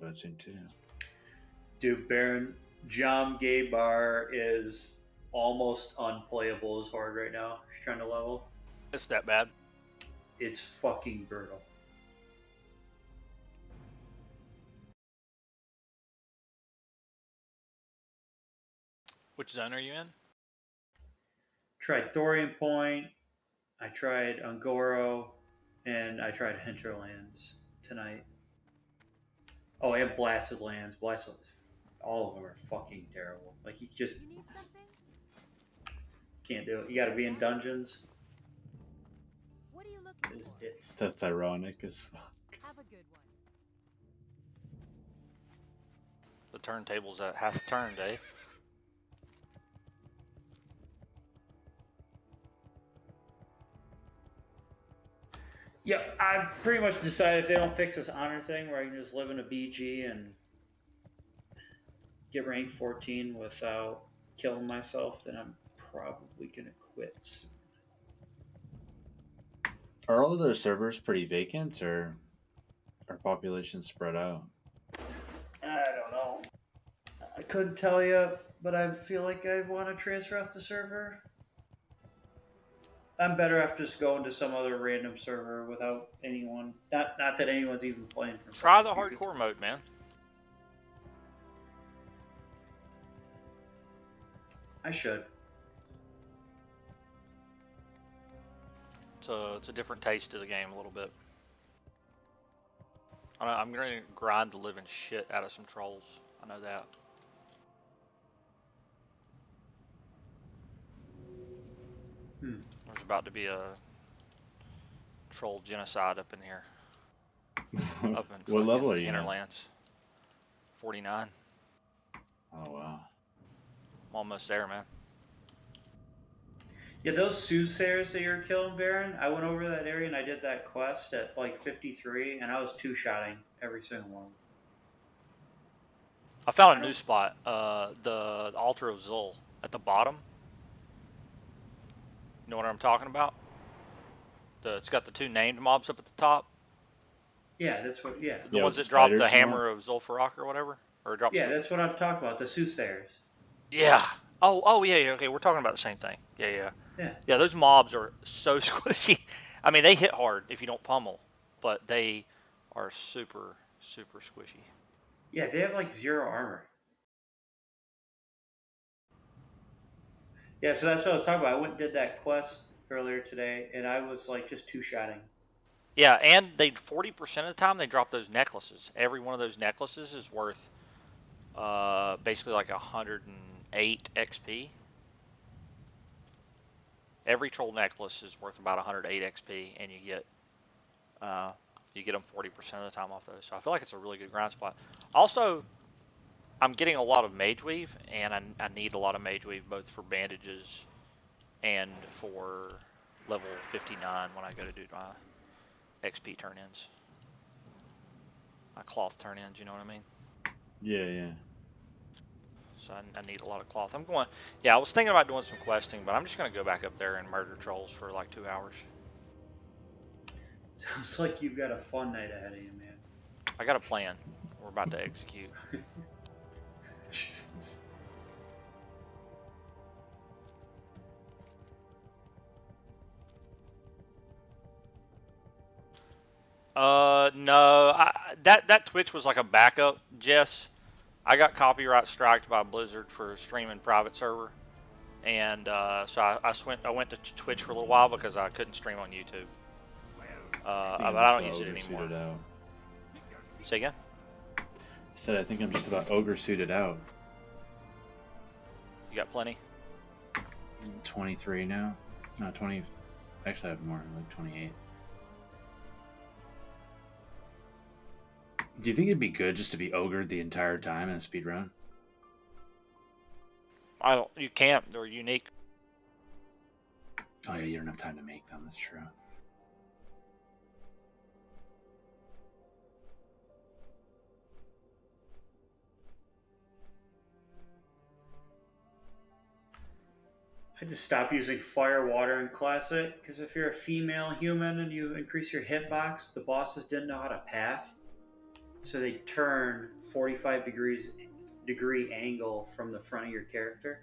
about soon too. Dude, Baron Jom Gay Bar is almost unplayable as hard right now. If you're trying to level. It's that bad. It's fucking brutal. Which zone are you in? Tried Thorium Point, I tried Ungoro, and I tried Hinterlands tonight. Oh, and Blasted Lands. Blasted, all of them are fucking terrible. Like, you just can't do it. You gotta be in dungeons. What are you looking Is for? it? That's ironic as fuck. Have a good one. The turntables that hath turned, eh? Yeah, I pretty much decided if they don't fix this honor thing where I can just live in a BG and get rank 14 without killing myself, then I'm probably gonna quit soon. Are all of those servers pretty vacant, or are populations spread out? I don't know. I couldn't tell you, but I feel like I want to transfer off the server. I'm better off just going to some other random server without anyone. Not that anyone's even playing for me. Try the hardcore mode, man. I should. It's a different taste to the game a little bit. I'm going to grind the living shit out of some trolls. I know that. There's about to be a troll genocide up in here. Up in What level are you Hinterlands. 49. Oh wow. I'm almost there, man. Yeah, those soothsayers that you're killing, Baron, I went over that area and I did that quest at like 53, and I was two-shotting every single one. I found a new spot. The Altar of Zul at the bottom. You know what I'm talking about? It's got the two named mobs up at the top. Yeah, that's what. Yeah, The Yeah, ones with that drop the spiders hammer of Zul'Farrak or whatever, or drops. yeah, that's what I'm talking about. The soothsayers. Yeah. Oh, yeah. Okay, we're talking about the same thing. Yeah. Yeah, those mobs are so squishy. I mean, they hit hard if you don't pummel, but they are super, super squishy. Yeah, they have like 0 armor. Yeah, so that's what I was talking about. I went and did that quest earlier today, and I was like just two-shotting. Yeah, and they 40% of the time they drop those necklaces. Every one of those necklaces is worth basically like 108 XP. Every troll necklace is worth about 108 XP, and you get them 40% of the time off those. So I feel like it's a really good grind spot. Also, I'm getting a lot of mage weave, and I need a lot of mage weave both for bandages and for level 59 when I go to do my XP turn-ins. My cloth turn-ins, you know what I mean? Yeah. So I need a lot of cloth. I was thinking about doing some questing, but I'm just going to go back up there and murder trolls for like 2 hours. Sounds like you've got a fun night ahead of you, man. I got a plan. We're about to execute. Jesus. No, that Twitch was like a backup, Jess. I got copyright striked by Blizzard for streaming private server, and so I went to Twitch for a little while because I couldn't stream on YouTube. But I don't use it anymore. Say again? I said I think I'm just about ogre suited out. You got plenty? 23 now. No, 20. Actually, I have more, like 28. Do you think it'd be good just to be ogred the entire time in a speed run? You can't. They're unique. Oh yeah, you don't have time to make them. That's true. I had to stop using fire, water, and classic because if you're a female human and you increase your hitbox, the bosses didn't know how to path. So they turn 45 degree angle from the front of your character.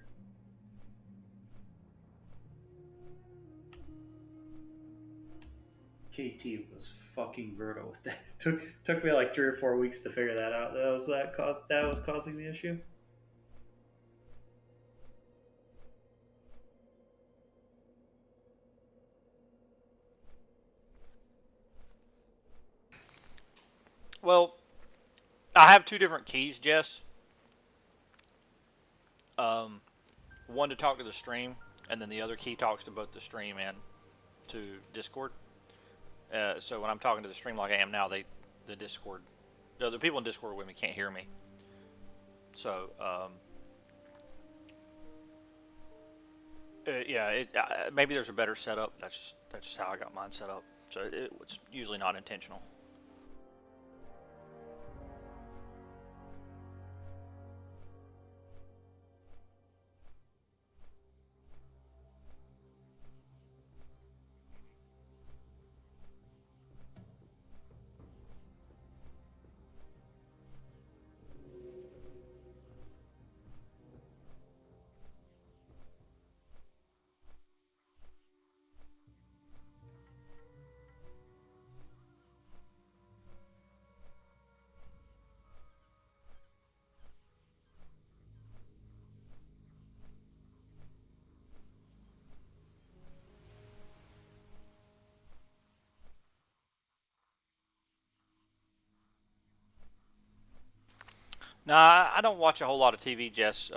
KT was fucking brutal with that. Took me like 3 or 4 weeks to figure that out. That was causing the issue. Well, I have 2 different keys, Jess. One to talk to the stream, and then the other key talks to both the stream and to Discord. So when I'm talking to the stream like I am now, the people in Discord with me can't hear me. So yeah, maybe there's a better setup. That's just how I got mine set up. So it's usually not intentional. No, I don't watch a whole lot of TV, Jess.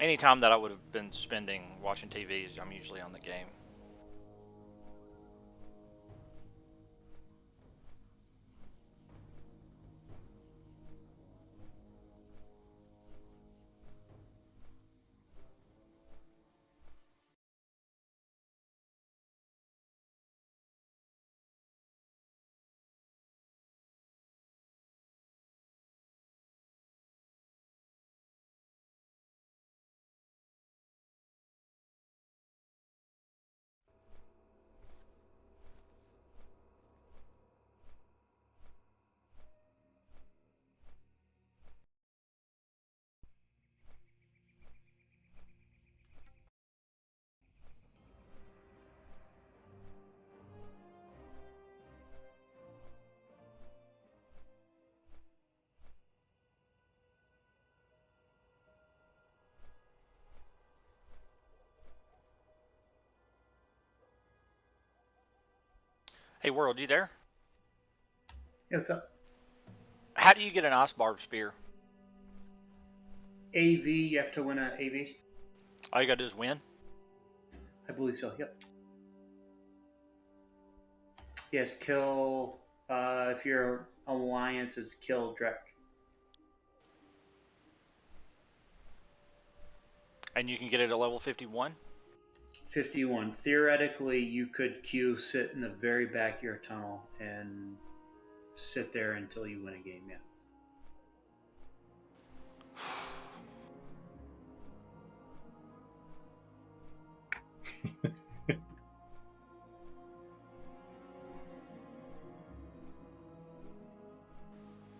Any time that I would have been spending watching TV, I'm usually on the game. Hey, World, you there? Yeah, what's up? How do you get an ice barb spear? AV, you have to win an AV. All you gotta do is win? I believe so, yep. Yes, kill, if you're Alliance, it's kill Drek. And you can get it at level 51? 51. Theoretically, you could queue, sit in the very back of your tunnel, and sit there until you win a game, yeah.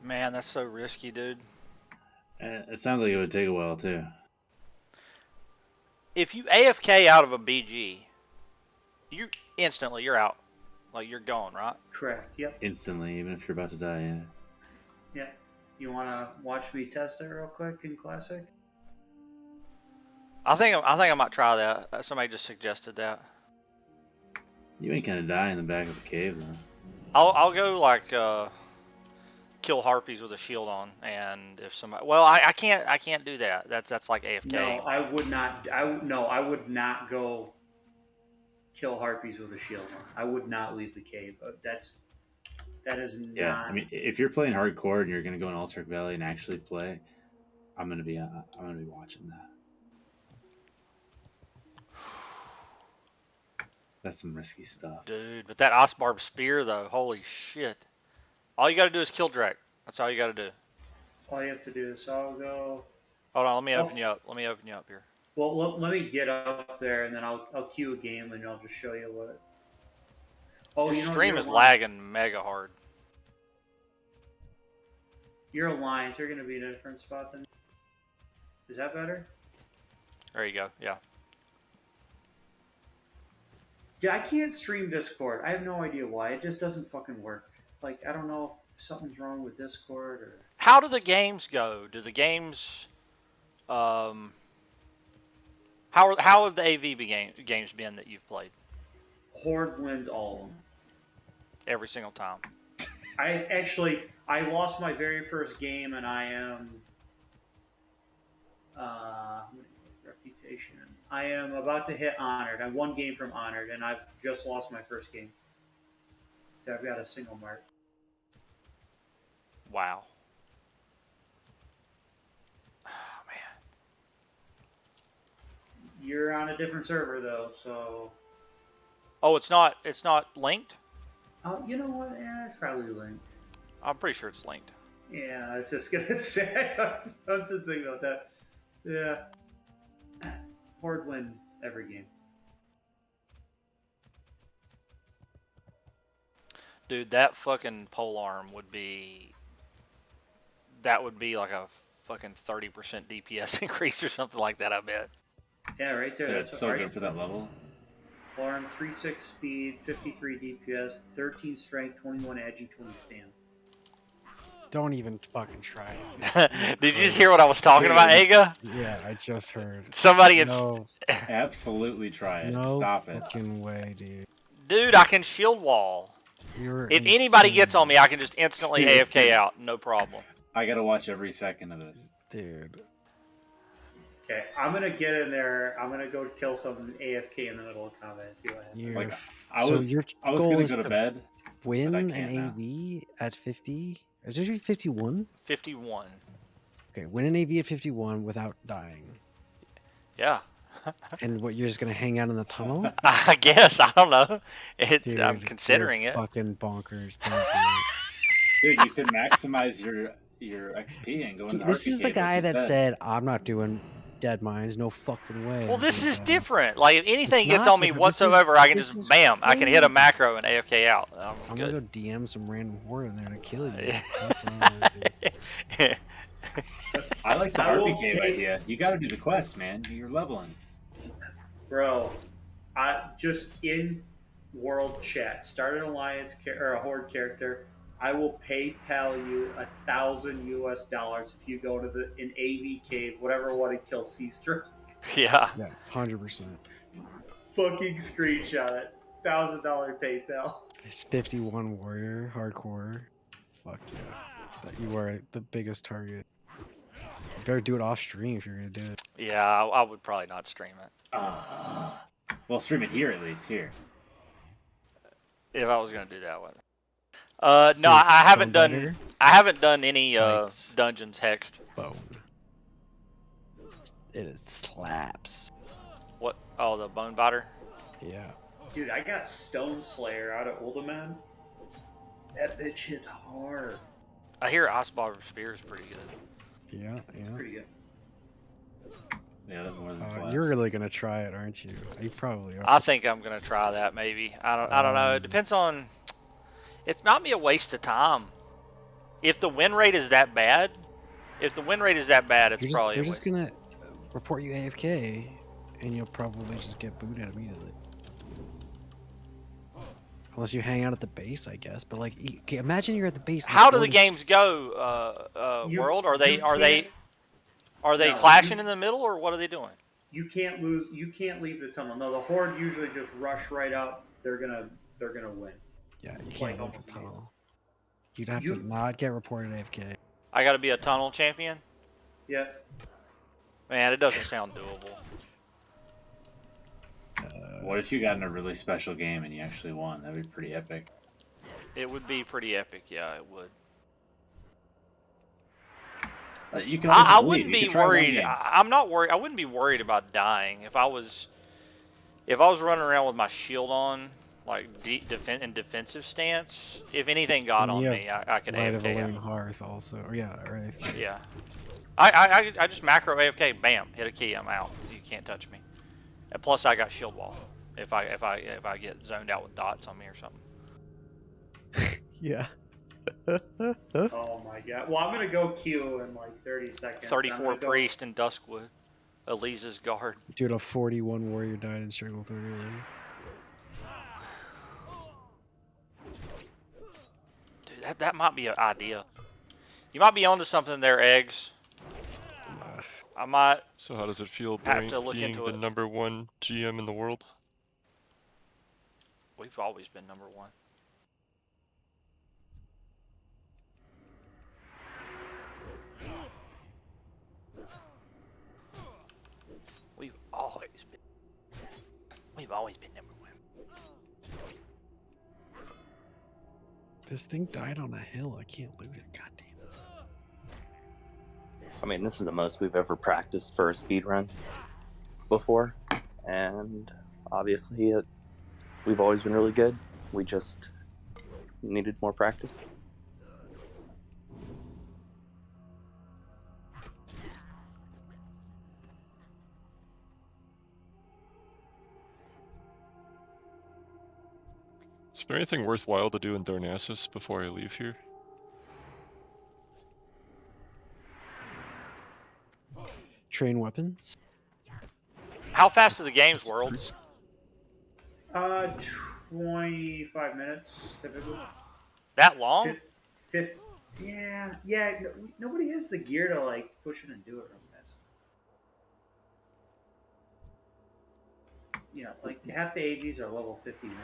Man, that's so risky, dude. It sounds like it would take a while too. If you AFK out of a BG, you're out. Like, you're gone, right? Correct, yep. Instantly, even if you're about to die, yeah. Yeah. You want to watch me test it real quick in Classic? I think I might try that. Somebody just suggested that. You ain't gonna die in the back of a cave though. I'll go like kill harpies with a shield on, and if somebody, well, I can't do that. That's like AFK. No, I would not. I would not go kill harpies with a shield on. I would not leave the cave. That is not. Yeah, I mean, if you're playing hardcore and you're gonna go in Alternate Valley and actually play, I'm gonna be watching that. That's some risky stuff, Dude. But that ice barb spear though, holy shit! All you gotta do is kill Drek. That's all you gotta do. All you have to do. So I'll go. Hold on, let me open you up. Let me open you up here. Well, let me get up there, and then I'll queue a game, and I'll just show you what. Oh, Your you know, stream is lagging mega hard. Your alliance are going to be in a different spot than. Is that better? There you go. Yeah. Yeah, I can't stream Discord. I have no idea why. It just doesn't fucking work. Like, I don't know if something's wrong with Discord or. How do the games go? Do the games, how have the AV games been that you've played? Horde wins all of them. Every single time. I lost my very first game, and I am. Reputation. I am about to hit Honored. I'm one game from Honored, and I've just lost my first game. I've got a single mark. Wow. Oh, man. You're on a different server though, so. Oh, it's not linked? Oh, you know what? Yeah, it's probably linked. I'm pretty sure it's linked. Yeah, I was just gonna say. I'm just thinking about that. Yeah. Horde win every game. Dude, that fucking polearm would be. That would be like a fucking 30% DPS increase or something like that, I bet. Yeah, right there. Yeah, That's it's so good for that level. Alarm, 3-6 speed, 53 DPS, 13 strength, 21 agi, 20 stam. Don't even fucking try it. Did you just hear what I was talking about, Aga? Yeah, I just heard. Somebody No, Absolutely try it. no Stop it. fucking way, dude. Dude, I can shield wall. You're If anybody insane. gets on me, I can just instantly Dude. AFK out, no problem. I gotta watch every second of this. Dude. Okay, I'm gonna get in there. I'm gonna go kill some AFK in the middle of combat and see what happens. You're, Like, so I your was goal gonna is go to bed. win but I an can't now. AV at 50. Is it 51? 51. Okay, win an AV at 51 without dying. Yeah. And what, you're just gonna hang out in the tunnel? I guess. I don't know. Dude, I'm considering you're it. Fucking bonkers. Don't do Dude, you can maximize your XP and go it. into This RP is the cave, guy like you that said. said, "I'm not doing dead mines. No fucking way." Well, I'm this doing is that." different. Like, if anything It's gets not on me different. This is- whatsoever, I can this just, is bam, I can hit a crazy. macro and AFK out. I'm I'm good. gonna go DM some random horde in there to kill you. That's what I'm gonna do. I like the I will RP cave take- idea. You gotta do the quest, man. You're leveling. Bro, I just in world chat start an alliance or a horde character. I will PayPal you $1,000 if you go to an AV cave, whatever one to kill Seastra. Yeah. Yeah, 100%. Fucking screenshot it. $1,000 PayPal. It's 51 warrior hardcore. Fuck yeah. That you are the biggest target. You better do it off stream if you're gonna do it. Yeah, I would probably not stream it. Well, stream it here at least. Here. If I was gonna do that one. Dude, No, I haven't bone done. biter, I haven't done any Bites. dungeons hexed. bone. It slaps. What? Oh, the bone biter. Yeah. Dude, I got Stone Slayer out of Uldaman. That bitch hit hard. I hear Icebarber Spear is pretty good. Yeah, yeah. Pretty good. Yeah, that's more than slaps. You're really gonna try it, aren't you? You probably are. I think I'm gonna try that. Maybe. I don't know. It depends on. It might be a waste of time. If the win rate is that bad, it's probably. They're just gonna report you AFK, and you'll probably just get booted immediately. Unless you hang out at the base, I guess. But like, okay, imagine you're at the base. and How do horde the is- games go? You- World? Are you they can't- No, clashing you- in the middle, or what are they doing? You can't lose. You can't leave the tunnel. No, the horde usually just rush right up. They're gonna win. Yeah, you Like can't leave almost the tunnel. You'd have You- to not get reported AFK. I got to be a tunnel champion. Yeah. Man, it doesn't sound doable. What if you got in a really special game and you actually won? That'd be pretty epic. It would be pretty epic. Yeah, it would. You can always I just leave. wouldn't You be can try one worried. game. I'm not worried. I wouldn't be worried about dying if I was running around with my shield on, like in defensive stance. If anything got And on you me, have I could Light of a AFK. Lone Hearth also. Or yeah, or AFK. Yeah. I just macro AFK. Bam, hit a key. I'm out. You can't touch me. And plus, I got shield wall. If I get zoned out with dots on me or something. Yeah. Oh my my god. Well, I'm gonna go Q in like 30 seconds. I'm 34 gonna go- priest in Duskwood. Elise's guard. Dude, a 41 warrior died in Stranglethorn earlier. Dude, that might be an idea. You might be onto something there, Eggs. I might So how does it feel have to look being into the it. #1 GM in the world? We've always been number one. We've always been number one. This thing died on a hill. I can't loot it. God damn it. I mean, this is the most we've ever practiced for a speed run before, and obviously we've always been really good. We just needed more practice. Is there anything worthwhile to do in Darnassus before I leave here? Train weapons? How fast are the games, It's a World? priest. 25 minutes typically. That long? Fifth. Yeah. Nobody has the gear to like push it and do it real fast. You know, like half the AGs are level 50 minutes.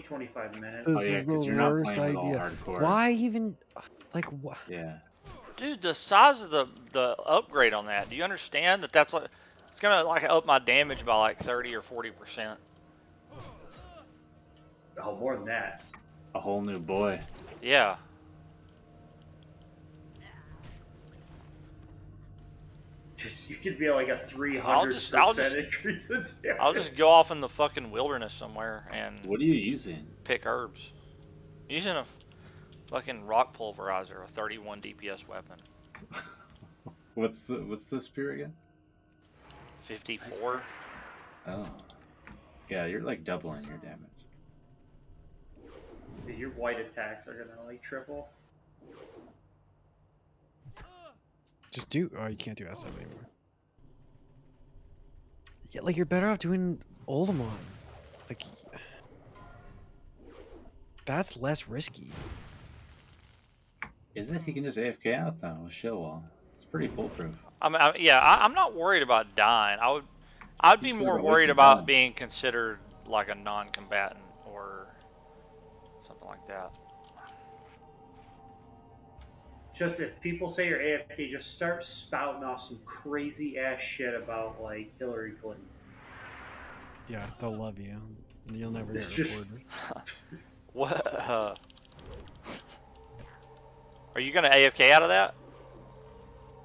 25 minutes. This Oh, yeah, is 'cause the you're not worst playing with all idea. hardcore. Why even? Like, what? Yeah. Dude, the size of the upgrade on that. Do you understand that that's like it's gonna like up my damage by like 30 or 40%? Oh, more than that. A whole new boy. Yeah. Just you could be like a 300% I'll just- increase in damage. I'll just go off in the fucking wilderness somewhere and What are you using? pick herbs. Using a fucking rock pulverizer, a 31 DPS weapon. What's the spear again? 54. Oh. Yeah, you're like doubling your damage. Dude, your white attacks are gonna like triple. Just do. Oh, you can't do SF anymore. Yeah, like you're better off doing Oldemon. Like, that's less risky. Is it? He can just AFK out though with shield wall. It's pretty foolproof. I'm not worried about dying. I'd be You more should've worried wasted about time. being considered like a non-combatant or something like that. Just if people say you're AFK, just start spouting off some crazy ass shit about like Hillary Clinton. Yeah, they'll love you. You'll never get It's just- reported. What? Are you gonna AFK out of that?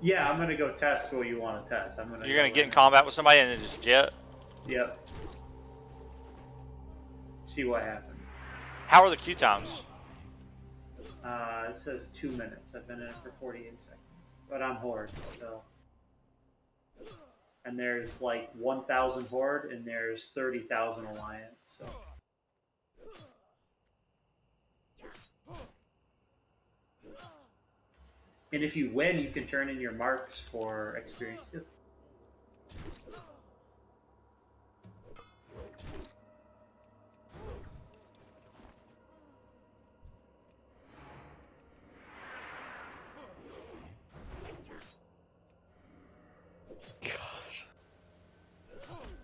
Yeah, I'm gonna go test what you want to test. You're gonna get in combat with somebody and then just jet? Yep. See what happens. How are the queue times? It says 2 minutes. I've been in it for 48 seconds, but I'm Horde, so. And there's like 1,000 Horde, and there's 30,000 Alliance. So. And if you win, you can turn in your marks for experience too.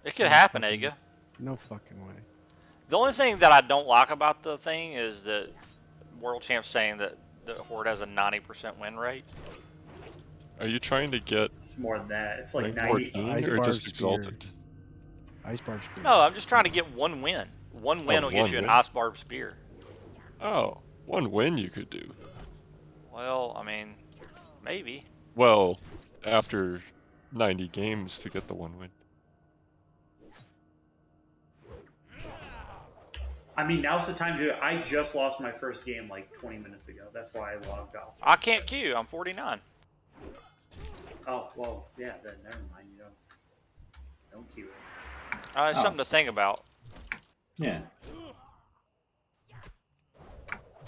It could happen, Aga. No fucking way. The only thing that I don't like about the thing is that World Champ's saying that the Horde has a 90% win rate. Are you trying to get It's more than that. It's like rank 90. 14 Ice or Barb just Spear. exalted? Ice Barb Spear. No, I'm just trying to get one win. One win will get one you an win? Ice Barb Spear. Oh, one win you could do. Well, I mean, maybe. Well, after 90 games to get the one win. I mean, now's the time to do it. I just lost my first game like 20 minutes ago. That's why I logged off. I can't queue. I'm 49. Oh, well, yeah, then never mind. You don't queue it. It's Oh. something to think about. Yeah.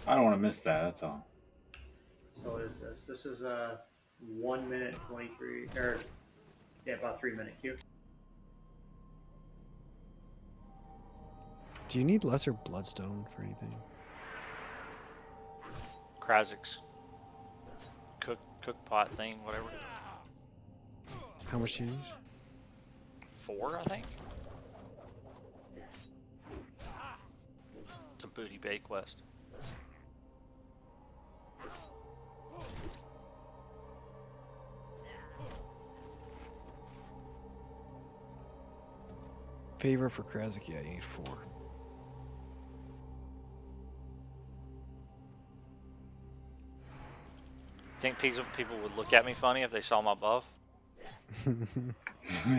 I don't want to miss that. That's all. So what is this? This is a 1 minute 23, or yeah, about 3 minute queue. Do you need lesser bloodstone for anything? Krazik's cook pot thing, whatever. How much do you need? 4, I think. It's a booty bay quest. Favor for Krazik, yeah, you need 4. Think people would look at me funny if they saw my buff?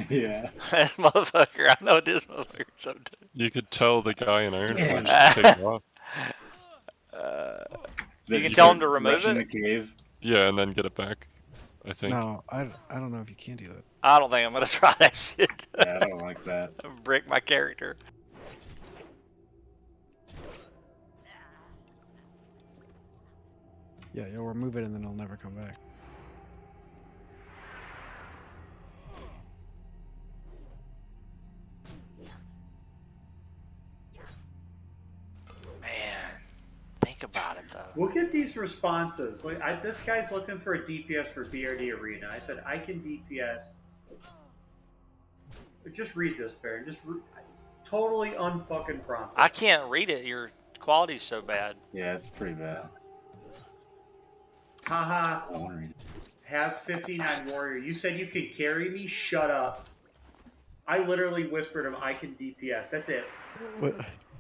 Yeah. This motherfucker, I know this motherfucker sometimes. You could tell the guy in Iron Yeah. Flesh to take it off. You can tell him to remove Rush in the it? cave. Yeah, and then get it back. I think. No, I don't know if you can do that. I don't think I'm gonna try that shit. Yeah, I don't like that. Break my character. Yeah, you'll remove it and then it'll never come back. Man, think about it though. Look at these responses. Like this guy's looking for a DPS for BRD Arena. I said I can DPS. But just read this, Baron. Totally unfucking prompted. I can't read it. Your quality's so bad. Yeah, it's pretty bad. Haha. I don't want to read it. Have 59 warrior. You said you could carry me? Shut up. I literally whispered him, I can DPS. That's it. What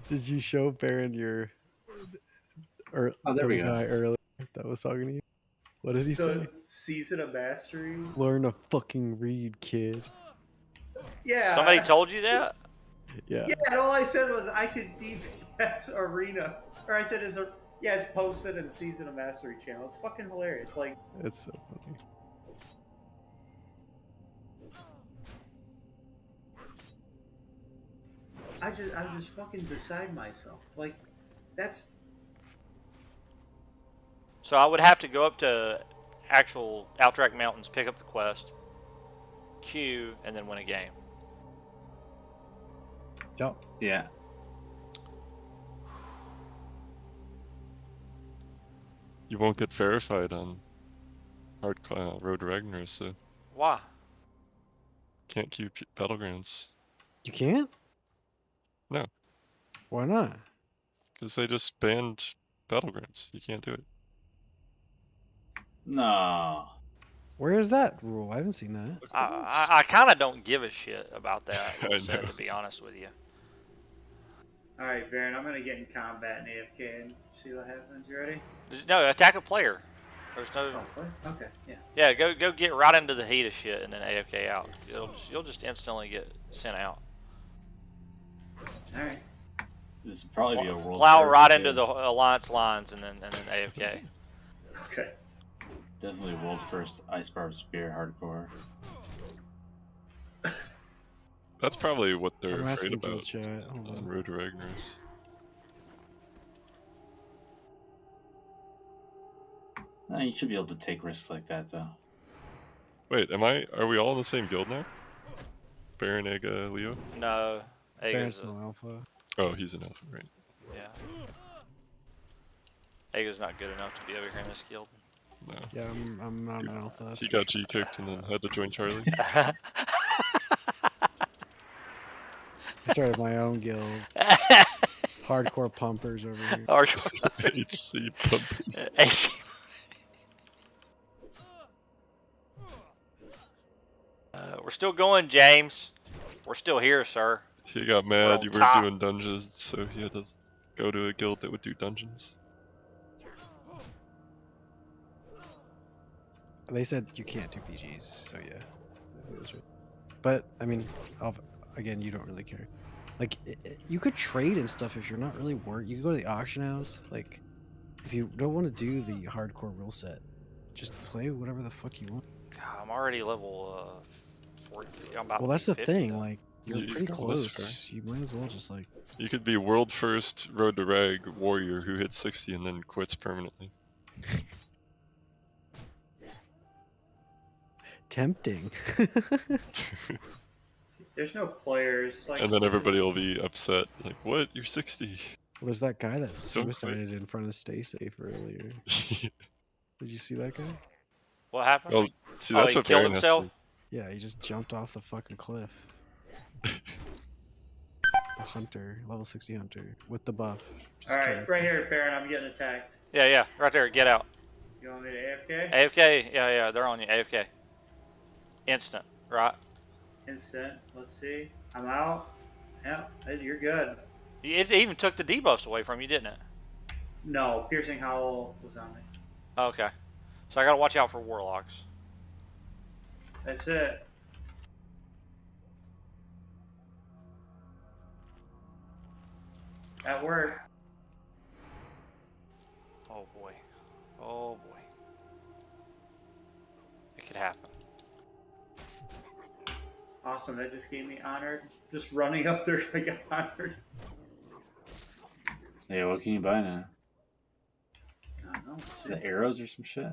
did you show Baron your Oh, there we go. guy earlier that was talking to you? What did he say? The season of mastery. Learn to fucking read, kid. Yeah. Somebody told you that? Yeah. Yeah, and all I said was I could DPS arena. Or I said yeah, it's posted in Season of Mastery channel. It's fucking hilarious. Like, It's so funny. I was just fucking beside myself. Like, that's So I would have to go up to actual Outtrack Mountains, pick up the quest, queue, and then win a game. Yep. Yeah. You won't get verified on Road to Ragnaros, so Why? can't queue Battlegrounds. You can't? No. Why not? Because they just banned Battlegrounds. You can't do it. No. Where is that rule? I haven't seen that. I kind of don't give a shit about that, I said, know. to be honest with you. alright, Baron. I'm gonna get in combat and AFK and see what happens. You ready? No, attack a player. There's no. Oh, what? Okay, yeah. Yeah, go get right into the heat of shit and then AFK out. You'll just instantly get sent out. Alright. This would probably be a world. Plow record, right too. into the alliance lines and then AFK. Okay. Definitely world first ice barb spear hardcore. That's probably what they're I'm afraid asking guild about chat. Hold on on. Road to Ragnaros. No, you should be able to take risks like that though. Wait, are we all in the same guild now? Baron, Ega, Leo? No, Baron's Ega's still alpha. Oh, he's an alpha, right? yeah. Ega's not good enough to be over here in this guild. No. Yeah, I'm not an alpha. He got G-kicked and then had to join Charlie. I started my own guild. Hardcore pumpers over here. HC pumpers. We're still going, James. We're still here, sir. He got We're mad on you top. weren't doing dungeons, so he had to go to a guild that would do dungeons. They said you can't do PGs, so yeah. That's right. But I mean, again, you don't really care. Like, you could trade and stuff if you're not really worried. You can go to the auction house. Like, if you don't want to do the hardcore rule set, just play whatever the fuck you want. God, I'm already level 40. I'm about Well, that's the 50 thing. though. Like, You're You've pretty gone this close. You might as well just like. You could be world first road to rag warrior who hits 60 and then quits permanently. Tempting. There's no players. Like, And then this everybody is- will be upset. Like, what? You're 60. Well, there's that guy that Don't quit. suicided in front of Stay Safe earlier. Did you see that guy? What happened? Well, see, Oh, that's he what killed Baron has to himself? do. Yeah, he just jumped off the fucking cliff. A hunter, level 60 hunter, with the buff. Just All right, kidding. right here, Baron. I'm getting attacked. Yeah, yeah, right there. Get out. You want me to AFK? AFK. Yeah, yeah, they're on you. AFK. Instant, right? Instant. Let's see. I'm out. Yeah, you're good. It even took the debuffs away from you, didn't it? No, Piercing Howl was on me. Okay. So I gotta watch out for warlocks. That's it. That worked. Oh boy. Oh boy. It could happen. Awesome. That just gave me honored. Just running up there, I got honored. Hey, what can you buy now? I don't know. The arrows or some shit?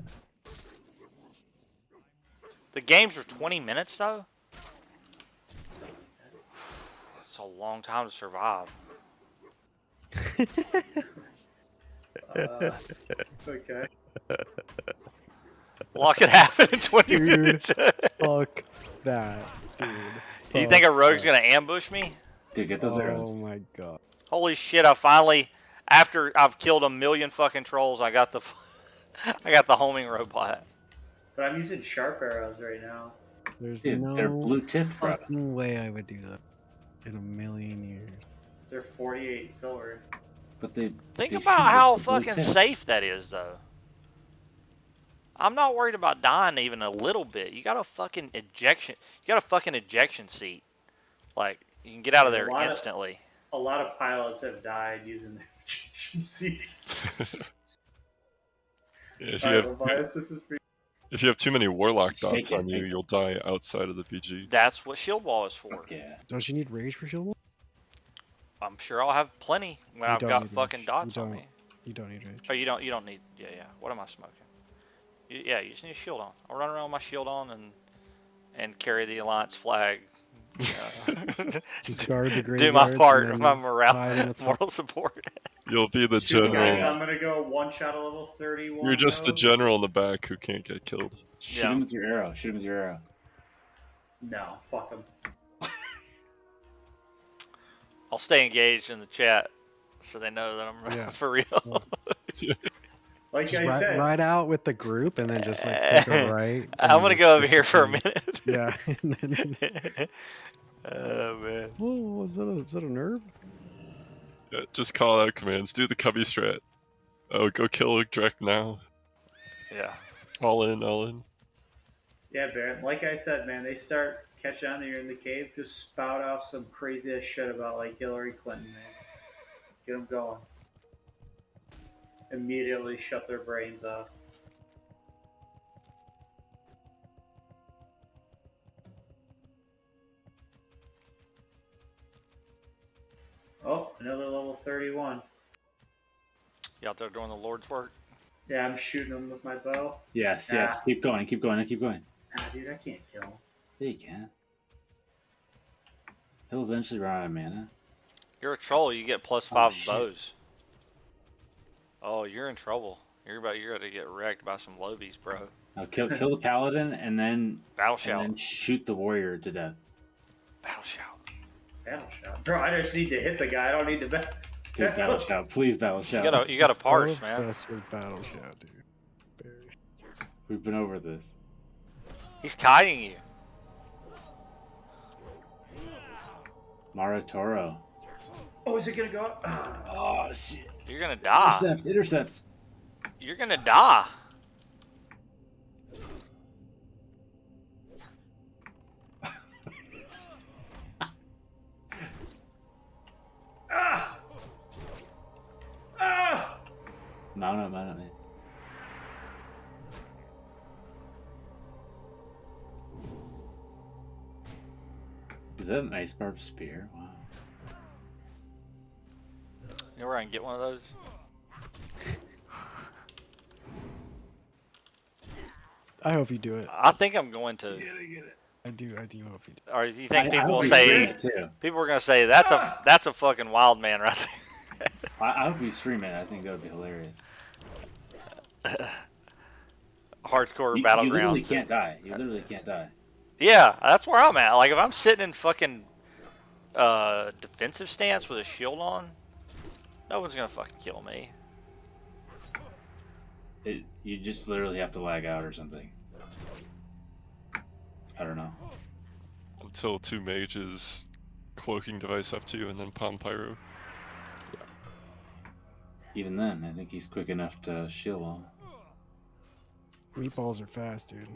The games are 20 minutes though. It's a long time to survive. Okay. A lot could happen in 20 Dude. minutes. Fuck that, dude. Do you think a rogue's gonna ambush me? Dude, get those Oh arrows. my god. Holy shit! I finally, after I've killed a million fucking trolls, I got the, I got the homing robot. But I'm using sharp arrows right now. There's Dude, no they're blue tipped, bro. fucking way I would do that in a million years. They're 48 silver. But they Think they about shoot how with the blue fucking tip. safe that is, though. I'm not worried about dying even a little bit. You got a fucking ejection. You got a fucking ejection seat. Like you can get out of there instantly. A lot of pilots have died using their ejection seats. Yeah, if, Alright, you Tobias, this is for you. if you have too many warlock Just dots take it, on you, take it. you'll die outside of the PG. That's what shield wall is for. Fuck yeah. Don't you need rage for shield wall? I'm sure I'll have plenty when You I've don't got need fucking rage. dots You on don't. me. You don't need rage. Oh, you don't need. Yeah, yeah. What am I smoking? Yeah, you just need a shield on. I'll run around with my shield on and carry the alliance flag. Just guard the Do graveyards my and part, then my hide in the top. moral support. You'll be the Shoot, guys, general. I'm gonna go one shot of level 31. You're just the though. general in the back who can't get killed. Shoot Yeah. him with your arrow. Shoot him with your arrow. No, fuck him. I'll stay engaged in the chat so they know that I'm Yeah. for real. Like Just I said, ride out with the group and then just like take a right. and I'm gonna just go over here for a disappear. minute. Yeah. And then, Oh man. whoa, is that a nerve? Yeah, just call out commands. Do the cubby strat. Oh, go kill a Drek now. Yeah. All in, all in. yeah, Baron. Like I said, man, they start catching on that you're in the cave, just spout off some crazy ass shit about like Hillary Clinton, man. Get them going. Immediately shut their brains off. Oh, another level 31. You out there doing the Lord's work? Yeah, I'm shooting them with my bow. Yes, Yeah. yes. Keep going, keep going, keep going. Nah, dude, I can't kill him. Yeah, you can. He'll eventually run out of mana. You're a troll. You get plus Oh, 5 shit. bows. Oh, you're in trouble. You're about to get wrecked by some lobies, bro. Now kill the paladin and then Battle shout. shoot the warrior to death. Battle shout. Battle shot. Bro, I just need to hit the guy. I don't need to bet. Dude, battle shout. Please battle shout. You got a parse, So man. obsessed with battle shout, dude. Very. We've been over this. He's kiting you. Maratoro. Oh, is it gonna go up? Ah. Oh shit. You're gonna die. Intercept. You're gonna die. Ah! Ah! Mount up, man. Is that an ice barb spear? Wow. You know where I can get one of those? I hope you do it. I think I'm going to. I do hope you do. Or do you think I people hope will we say stream it too. people are gonna say that's a fucking wild man right I hope we stream it. I think that would be hilarious. there. Hardcore You battlegrounds. literally can't die. You literally can't die. Yeah, that's where I'm at. Like if I'm sitting in fucking defensive stance with a shield on, no one's gonna fucking kill me. You just literally have to lag out or something. I don't know. Until 2 mages cloaking device up to you and then palm pyro. Even then, I think he's quick enough to shield wall. Meatballs are fast, dude.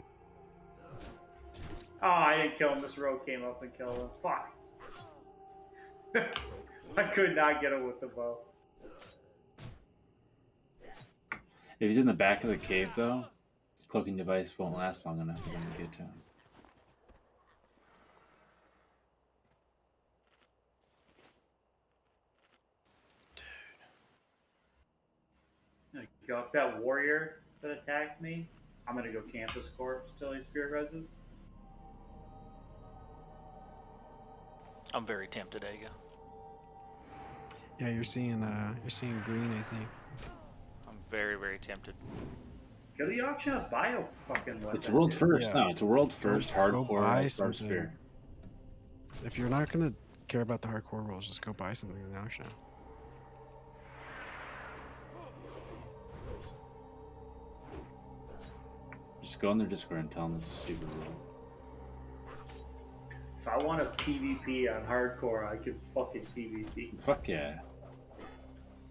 Oh, I didn't kill him. This rogue came up and killed him. Fuck. I could not get him with the bow. If he's in the back of the cave, though, cloaking device won't last long enough for them to get to him. Like, go up that warrior that attacked me. I'm gonna go camp his corpse till he spirit reses. I'm very tempted, Aga. Yeah, you're seeing green, I think. I'm very, very tempted. Go to the auction house, buy a fucking weapon. It's world dude. first. Yeah. No, it's a world first Go hardcore buy ice barb something. spear. If you're not gonna care about the hardcore rules, just go buy something in the auction house. Just go on their Discord and tell them this is stupid rule. If I want a PvP on hardcore, I can fucking PvP. Fuck yeah.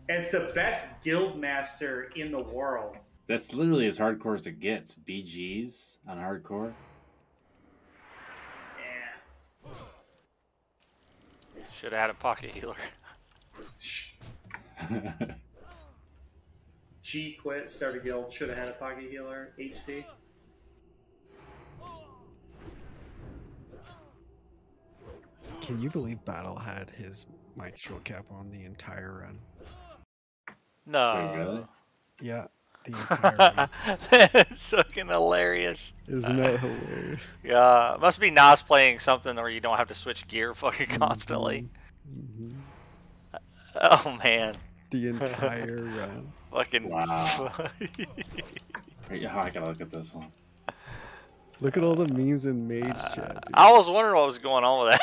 It's the best guild master in the world. That's literally as hardcore as it gets. BGs on hardcore. Yeah. Should have had a pocket healer. G quit, start a guild, should have had a pocket healer. HC. Can you believe Battle had his mic control cap on the entire run? No. Wait, really? Yeah, the entire run. That's fucking hilarious. Isn't that hilarious? Yeah, must be nice playing something where you don't have to switch gear fucking constantly. Mhm. Oh man. The entire run. Fucking. Wow. Wait, oh, I gotta look at this one. Look at all the memes in Mage Chat, dude. I was wondering what was going on with that.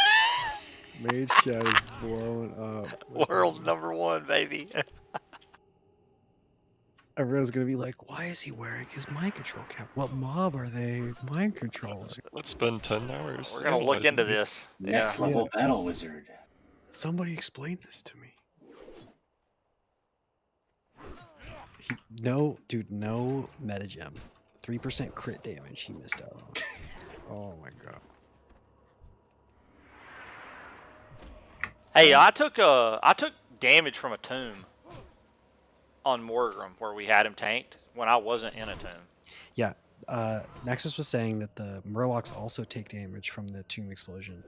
Mage Chat is blowing up. World #1, baby. Everyone's gonna be like, why is he wearing his mind control cap? What mob are they mind controlling? Let's spend 10 hours. We're gonna look analyzing into this. Next Yeah. level battle wizard. Somebody explain this to me. No metagem. 3% crit damage he missed out on. Oh my god. Hey, I took damage from a tomb on Morgrim where we had him tanked when I wasn't in a tomb. Yeah, Nexus was saying that the Murlocs also take damage from the tomb explosion.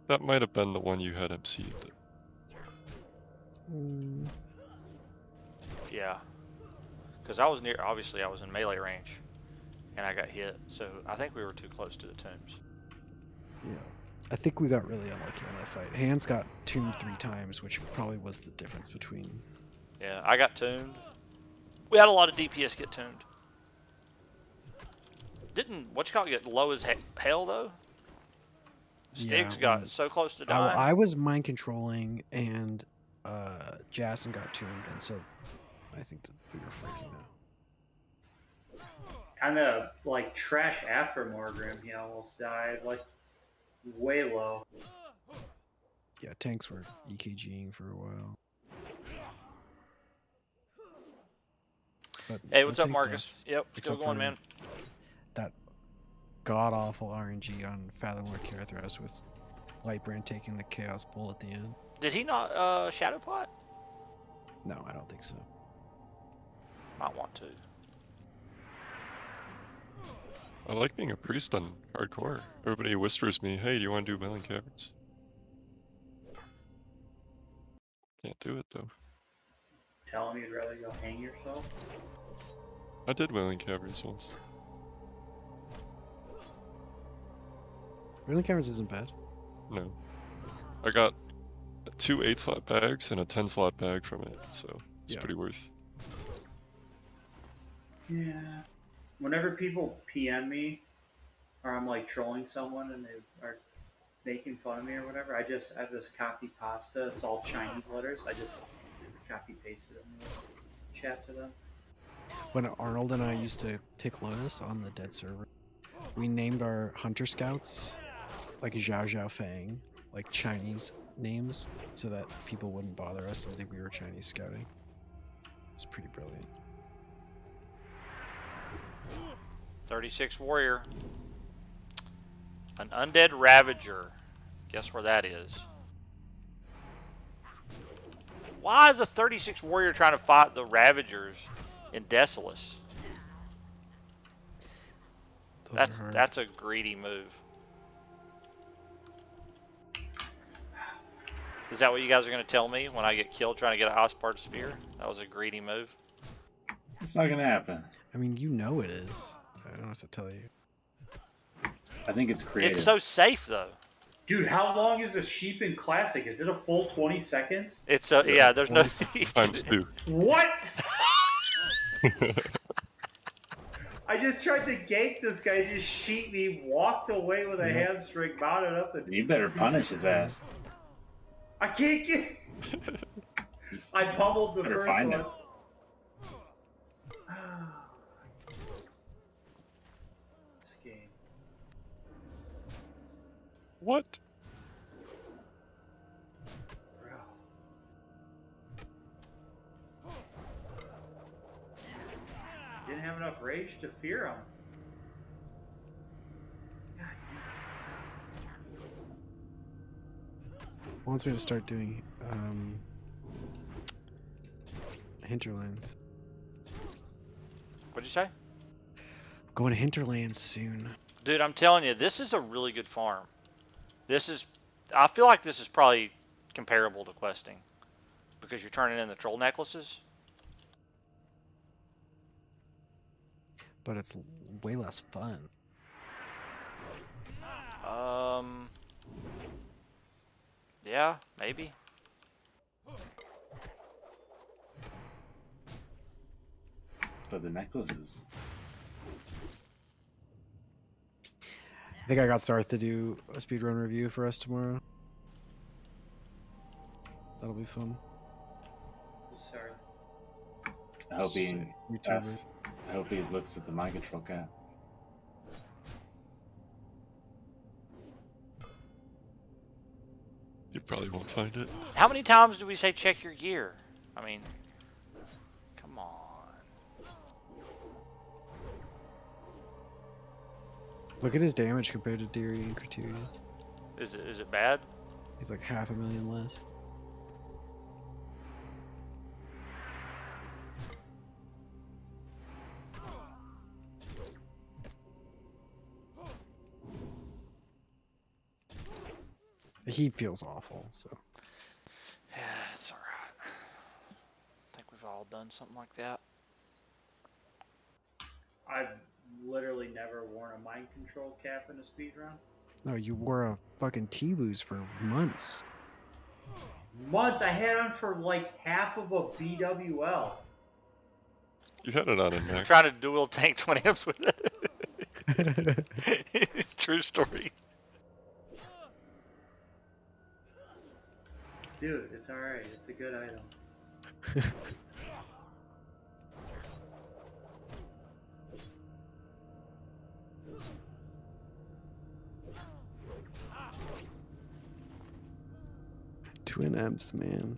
That might have been the one you had MC'd. Mm, Yeah. Because I was obviously I was in melee range and I got hit. So I think we were too close to the tombs. yeah. I think we got really unlucky on that fight. Hands got tombed 3 times, which probably was the difference between... Yeah, I got tombed. We had a lot of DPS get tombed. Didn't whatchamacallit get low as hell though? Stiggs got so close to dying. I was mind controlling and Jason got tombed, and so I think that we were freaking out. On the like trash after Morgrim, he almost died. Like way low. Yeah, tanks were EKGing for a while. But Hey, what's I up, think Marcus? that's- Yep, still except going, for man. That god awful RNG on Fathomlord Karathras with Lightbrand taking the Chaos Bull at the end. Did he not Shadow Pot? No, I don't think so. Might want to. I like being a priest on hardcore. Everybody whispers me, hey, do you want to do Wailing Caverns? Can't do it though. Tell him you'd rather go hang yourself? I did Wailing Caverns once. Wailing Caverns isn't bad. No. I got 2 8-slot bags and a 10-slot bag from it, so it's Yeah. pretty worth. Yeah. Whenever people PM me, or I'm like trolling someone and they are making fun of me or whatever, I have this copy pasta. It's all Chinese letters. I just copy pasted them in the chat to them. When Arnold and I used to pick Lotus on the dead server, we named our hunter scouts like Zhao Zhao Fang, like Chinese names, so that people wouldn't bother us and think we were Chinese scouting. It's pretty brilliant. 36 warrior. An undead ravager. Guess where that is? Why is a 36 warrior trying to fight the ravagers in Desolus? Those are hard. That's a greedy move. Is that what you guys are going to tell me when I get killed trying to get a Ospard spear? That was a greedy move. It's not gonna happen. I mean, you know it is. I don't know what to tell you. I think it's creative. It's so safe though. Dude, how long is a sheep in Classic? Is it a full 20 seconds? It's a yeah. There's no Times 2. What? I just tried to gank this guy, just sheet me, walked away with a hamstring, mounted up, and You better punish his ass. I can't get. I pummeled the Better first find one. him. This game. What? Bro. Didn't have enough rage to fear him. God Wants me to start doing hinterlands. What'd you say? Going to hinterlands soon. Dude, I'm telling you, this is a really good farm. I feel like this is probably comparable to questing because you're turning in the troll necklaces. But it's way less fun. Yeah, maybe. But the necklaces. I think I got Sarth to do a speedrun review for us tomorrow. That'll be fun. Sorry. I hope he YouTuber. asks, I hope he looks at the mind control cap. You probably won't find it. How many times do we say check your gear? I mean, come on. Look at his damage compared to Deary and Criterius. Is it bad? He's like 500,000 less. He feels awful, so. Yeah, it's alright. I think we've all done something like that. I've literally never worn a mind control cap in a speedrun. No, you wore a fucking T-Woos for months. Months. I had on for like half of a BWL. You had it on in there. Trying to dual tank 20 amps with it. True story. Dude, it's alright. It's a good item. Twin Emps, man.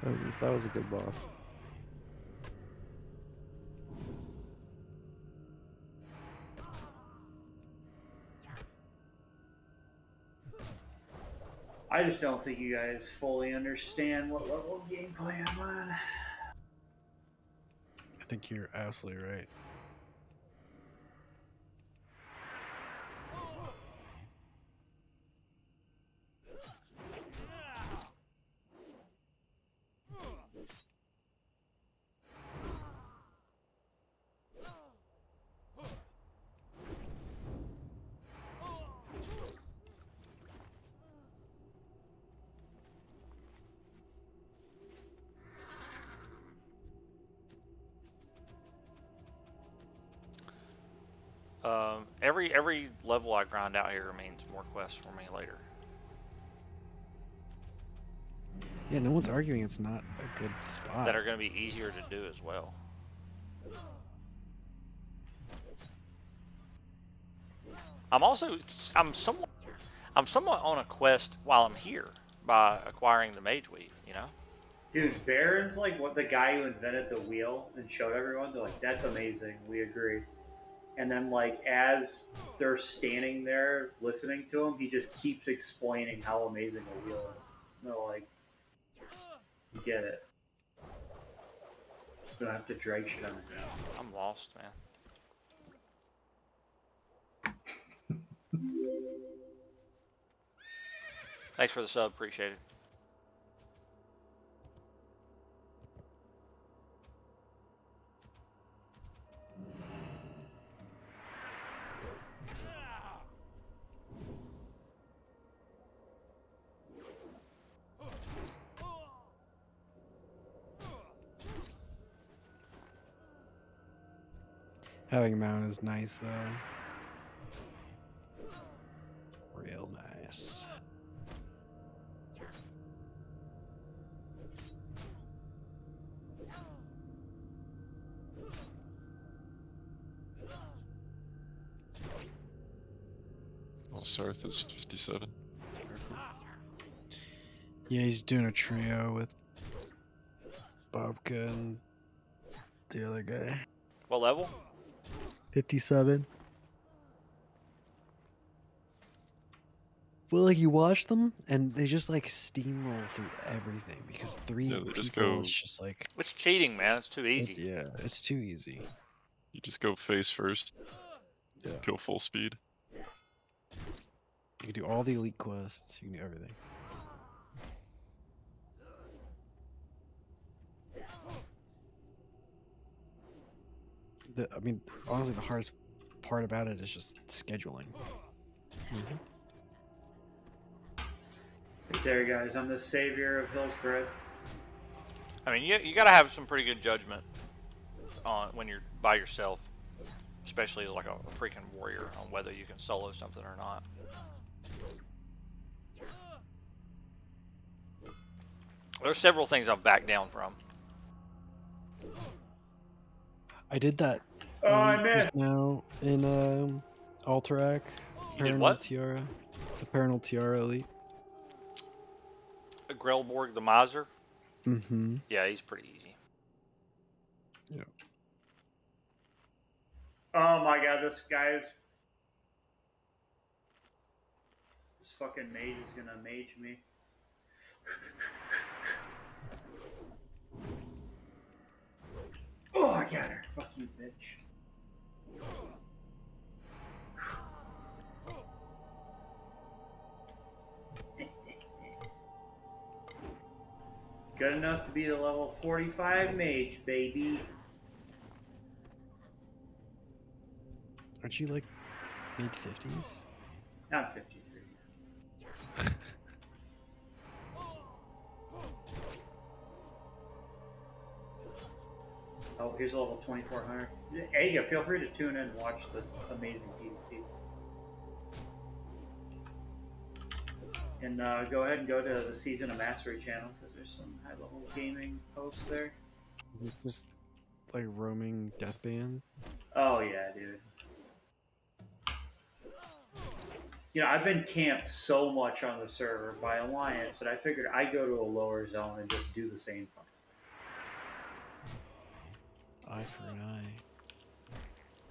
That was a good boss. I just don't think you guys fully understand what level of gameplay I'm on. I think you're absolutely right. Every level I grind out here means more quests for me later. Yeah, no one's arguing it's not a good spot. That are going to be easier to do as well. I'm somewhat on a quest while I'm here by acquiring the mage weave, you know? Dude, Baron's like what the guy who invented the wheel and showed everyone. They're like, that's amazing. We agree. And then, like, as they're standing there listening to him, he just keeps explaining how amazing a wheel is. And they're like, you get it. You don't have to drag shit on it. I'm lost, man. Thanks for the sub, appreciate it. Having a mount is nice though. Real nice. Well, Sarth is 57. Yeah, he's doing a trio with Bobka and the other guy. What level? 57. Well, like you watch them and they just like steamroll through everything because three Yeah, they people just go- is just like It's cheating, man. It's too easy. yeah, it's too easy. You just go face first, Yeah. go full speed. You can do all the elite quests. You can do everything. I mean, honestly, the hardest part about it is just scheduling. Right there, guys. I'm the savior of Hillsbred. I mean, you got to have some pretty good judgment on when you're by yourself, especially as like a freaking warrior, on whether you can solo something or not. There's several things I've backed down from. I did that. Oh, I just missed. now in Alterac. You did Paranal what? Tiara. The Paranal Tiara Elite. Grelborg the Miser. Mm-hmm. Yeah, he's pretty easy. Yeah. Oh my god, this fucking mage is gonna mage me. Oh, I got her. Fuck you, bitch. Good enough to be the level 45 mage, baby. Aren't you like mid-50s? I'm 53. Oh, here's a level 2400. Hey, feel free to tune in and watch this amazing PvP. And go ahead and go to the Season of Mastery channel because there's some high-level gaming posts there. Just like roaming deathband. Oh yeah, dude. You know, I've been camped so much on the server by Alliance that I figured I'd go to a lower zone and just do the same fucking thing. Eye for an eye.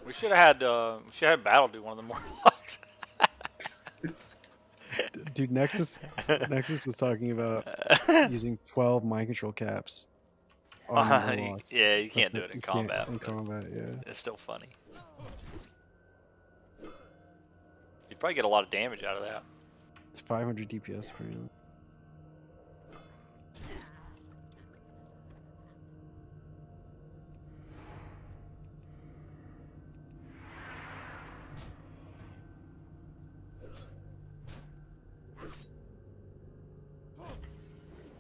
We should have had Battle do one of the more logs. Dude, Nexus was talking about using 12 mind control caps on the warlocks. Yeah, you can't do But it in you can't combat. In but combat, yeah. It's still funny. You'd probably get a lot of damage out of that. It's 500 DPS for you.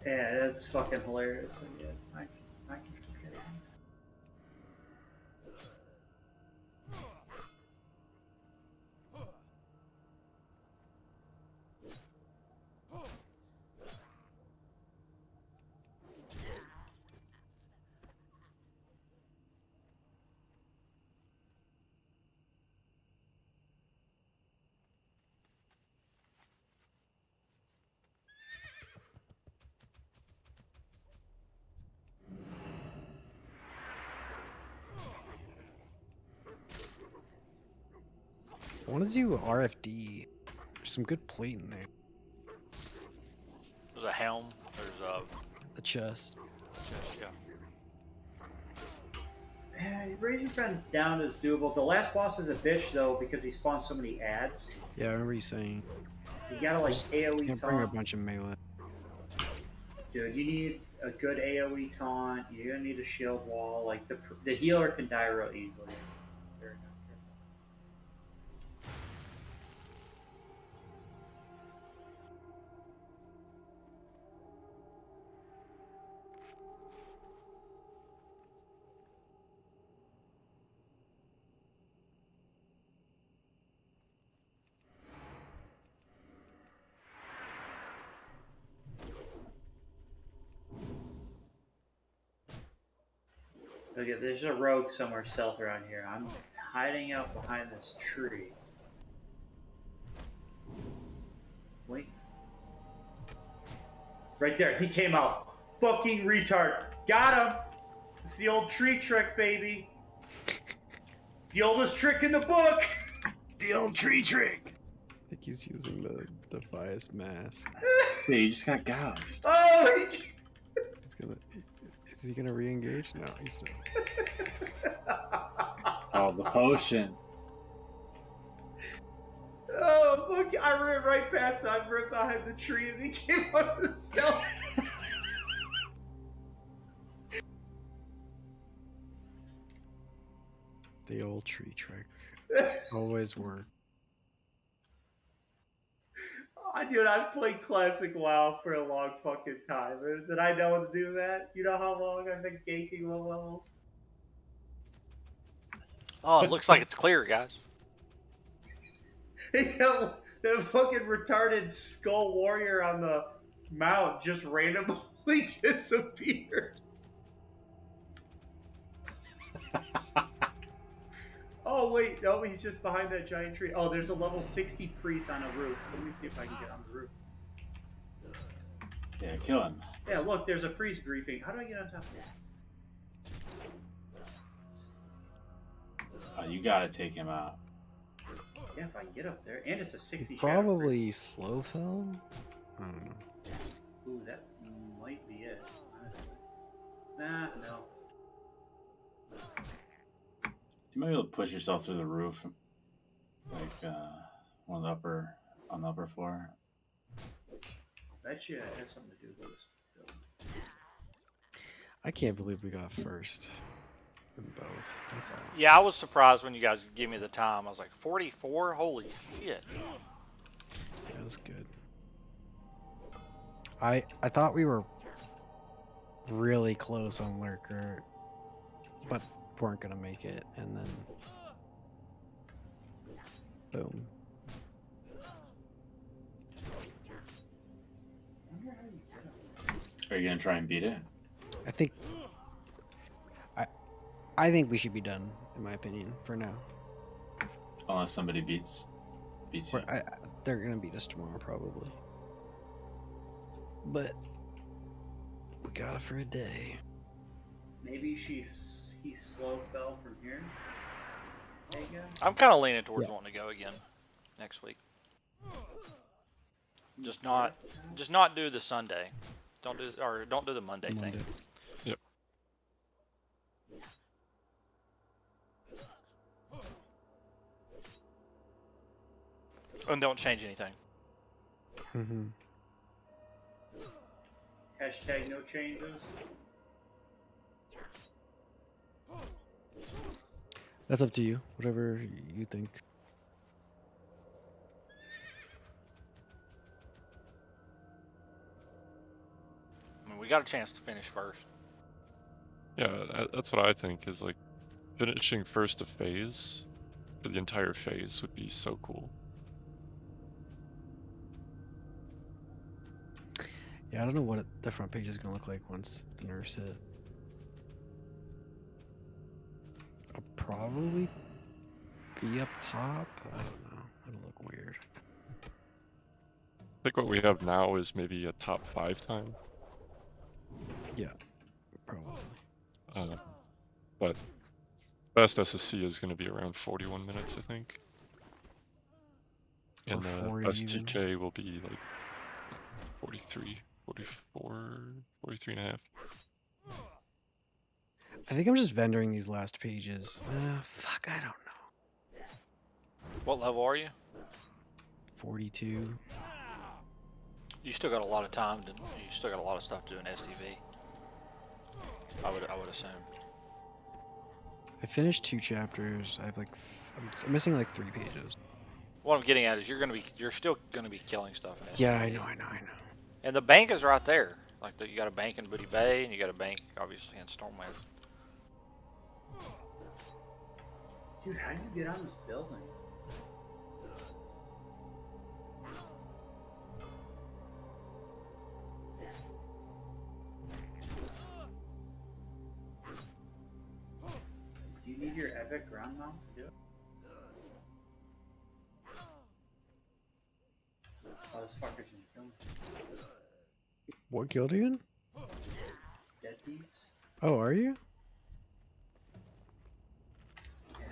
Yeah, that's fucking hilarious. Yeah, I can forget it. I want to do RFD. There's some good plate in there. There's a helm. There's a The chest. chest, yeah. Yeah, raise your friends down is doable. The last boss is a bitch though because he spawns so many ads. Yeah, I remember you saying. You gotta like AoE Can't bring a taunt. bunch of melee. Dude, you need a good AoE taunt. You're gonna need a shield wall. Like the healer can die real easily. Very not careful. Okay, there's a rogue somewhere stealth around here. I'm hiding out behind this tree. Wait. Right there, he came out. Fucking retard. Got him! It's the old tree trick, baby. The oldest trick in the book! The old tree trick! I think he's using the Defias mask. Yeah, you just got gouged. Oh! He's gonna. Is he gonna re-engage? No, he's still. Oh, the potion. Oh, look, I ran right past him. I ran behind the tree and he came out of the stealth. The old tree trick. Always work. Oh, dude, I've played classic WoW for a long fucking time. Did I know how to do that? You know how long I've been ganking low levels? Oh, it looks like it's clear, guys. The fucking retarded skull warrior on the mount just randomly disappeared. Oh, wait, no, he's just behind that giant tree. Oh, there's a level 60 priest on a roof. Let me see if I can get on the roof. Yeah, kill him. Yeah, look, there's a priest griefing. How do I get on top of that? You gotta take him out. Yeah, if I can get up there. And it's a 60 He shadow probably slow fell. I don't know. priest. Ooh, that might be it, honestly. Nah, no. You might be able to push yourself through the roof, like on the upper floor. That shit has something to do with this building. I can't believe we got first in both. That's awesome. Yeah, I was surprised when you guys gave me the time. I was like, 44? Holy shit. Yeah, it was good. I thought we were really close on Lurker, but weren't gonna make it, and then boom. Are you gonna try and beat it? I think we should be done, in my opinion, for now. Unless somebody beats you. They're gonna beat us tomorrow, probably. But we got it for a day. Maybe he slow fell from here. Hey, guy. I'm kind of leaning towards wanting to go again next week. Just not do the Sunday. Don't do the Monday thing. Yep. And don't change anything. Mm-hmm. Hashtag no changes. That's up to you. Whatever you think. I mean, we got a chance to finish first. Yeah, that's what I think is like finishing first a phase for the entire phase would be so cool. Yeah, I don't know what the front page is gonna look like once the nerfs hit. I'll probably be up top. I don't know. It'll look weird. I think what we have now is maybe a top 5 time. Yeah, probably. But best SSC is going to be around 41 minutes, I think. And the 40 even. STK will be like 43, 44, 43 and a half. I think I'm just vendoring these last pages. Fuck, I don't know. What level are you? 42. You still got a lot of time. You still got a lot of stuff to do in STV. I would assume. I finished 2 chapters. I have like, I'm missing like 3 pages. What I'm getting at is you're still gonna be killing stuff in STV. Yeah, I know. And the bank is right there. Like you got a bank in Booty Bay, and you got a bank obviously in Stormwind. Dude, how do you get on this building? Do you need your epic ground mount to do it? Oh, this fucker's gonna kill me. What guild are you in? Deadbeats? Oh, are you? Yeah.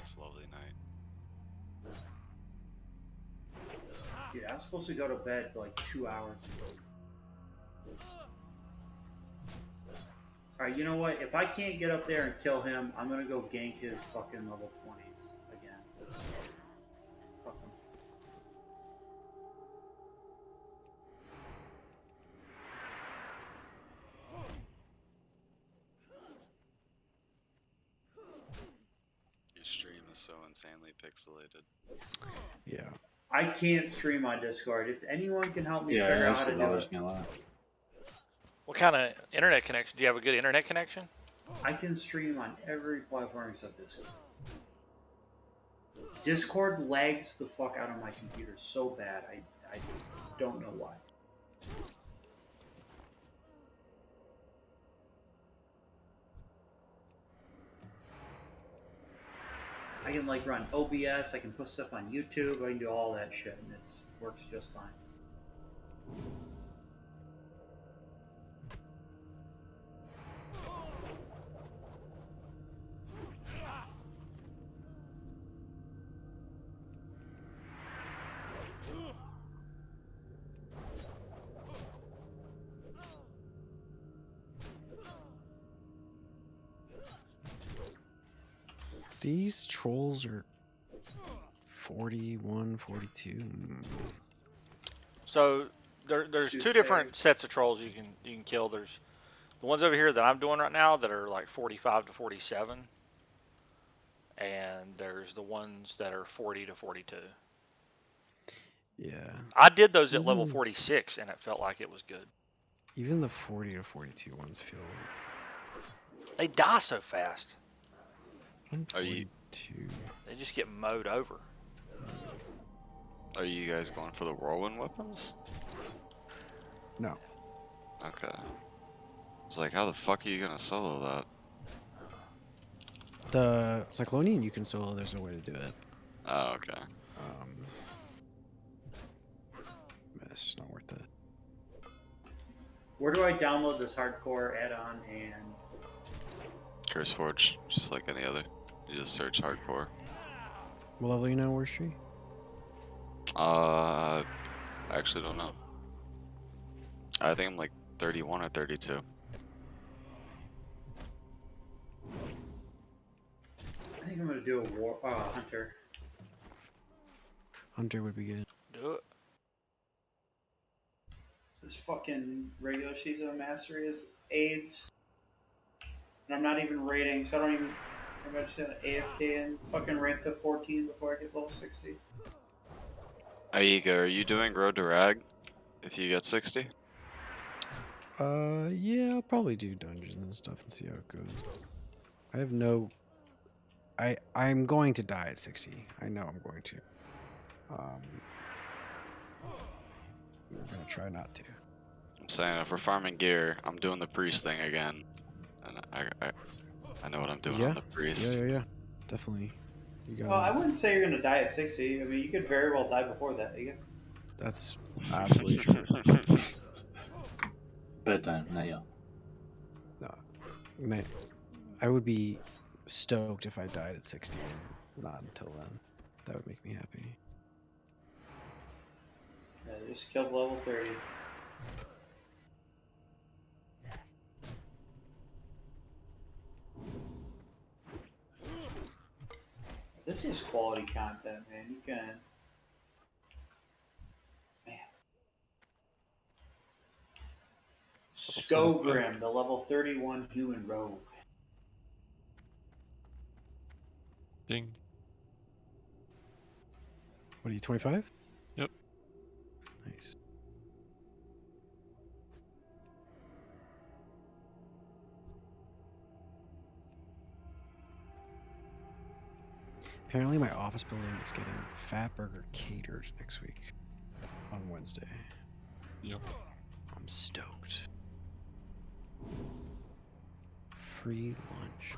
It's a lovely night. Dude, I was supposed to go to bed for like 2 hours. Alright, you know what? If I can't get up there and kill him, I'm gonna go gank his fucking level 20s again. Fuck him. Your stream is so insanely pixelated. Yeah. I can't stream on Discord. If anyone can help me Yeah, figure I out how to actually do was it, gonna lie. What kind of internet connection? Do you have a good internet connection? I can stream on every platform except Discord. Discord lags the fuck out of my computer so bad. I don't know why. I can like run OBS, I can put stuff on YouTube, I can do all that shit, and it works just fine. These trolls are 41, 42. So there's two different sets of trolls you can kill. There's the ones over here that I'm doing right now that are like 45 to 47, and there's the ones that are 40 to 42. Yeah. I did those at level 46, and it felt like it was good. Even the 40 to 42 ones feel. They die so fast. Are you? They just get mowed over. Are you guys going for the whirlwind weapons? No. Okay. It's like, how the fuck are you gonna solo that? The Cyclonian you can solo. There's a way to do it. Oh, okay. It's not worth it. Where do I download this hardcore add-on and... Curseforge, just like any other. You just search hardcore. What level are you now, Warstree? I actually don't know. I think I'm like 31 or 32. I think I'm gonna do a hunter. Hunter would be good. Do it. This fucking regular season of mastery is AIDS. And I'm not even rating, so I don't even... I'm just gonna AFK and fucking rank to 14 before I get level 60. Aiga, are you doing Road to Rag if you get 60? Yeah, I'll probably do dungeons and stuff and see how it goes. I have no... I'm going to die at 60. I know I'm going to. I'm gonna try not to. I'm saying if we're farming gear, I'm doing the priest thing again. and I know what I'm doing Yeah. on the priest. Yeah. Definitely. You got. Well, I wouldn't say you're gonna die at 60. I mean, you could very well die before that. You That's absolutely true. Bedtime, not yet. No, I would be stoked if I died at 60. Not until then. That would make me happy. Yeah, just killed level 30. This is quality content, man. You can. Man. Skogrim, the level 31 human rogue. Ding. What are you, 25? Yep. Nice. Apparently my office building is getting Fat Burger catered next week on Wednesday. Yep. I'm stoked. Free lunch.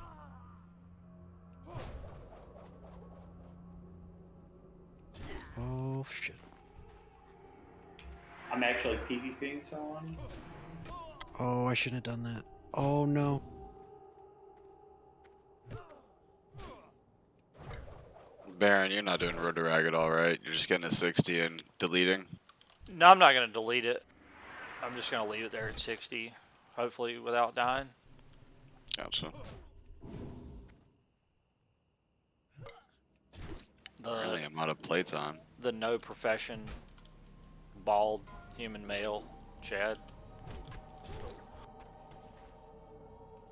Oh shit. I'm actually PvPing someone. Oh, I shouldn't have done that. Oh no. Baron, you're not doing Road to Rag at all, right? You're just getting a 60 and deleting. No, I'm not gonna delete it. I'm just gonna leave it there at 60, hopefully without dying. Gotcha. The I'm out of plates on. the no profession, bald human male, Chad.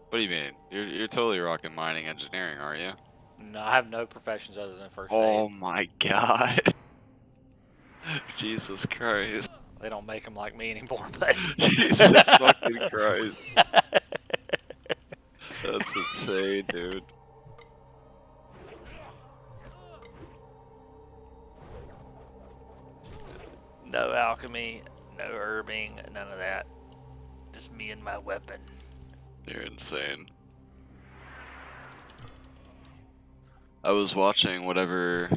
What do you mean? You're totally rocking mining engineering, aren't you? No, I have no professions other than first Oh aid. my god. Jesus Christ. They don't make them like me anymore, but Jesus fucking Christ. That's insane, dude. no alchemy, no herbing, none of that. Just me and my weapon. You're insane. I was watching whatever,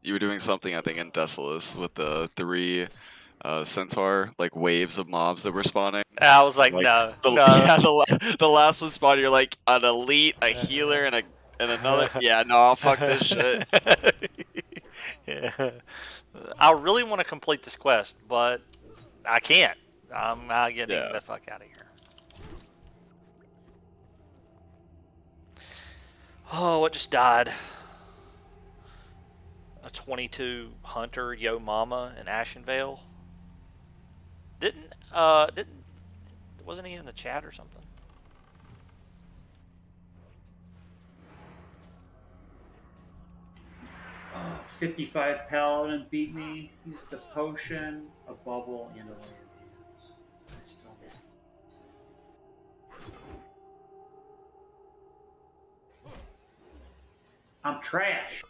you were doing something, I think, in Desolus with the 3 centaur, like, waves of mobs that were spawning. I was like, Like, no, The, no. yeah, the last one spawned, you're like, an elite, a healer, and another. Yeah, no, fuck this shit. Yeah. I really want to complete this quest, but I can't. I'm not getting Yeah. the fuck out of here. Oh, what just died? A 22 Hunter Yo Mama in Ashenvale. Wasn't he in the chat or something? Oh, 55 paladin beat me. Used a potion, a bubble, and a land dance. I still I'm trash.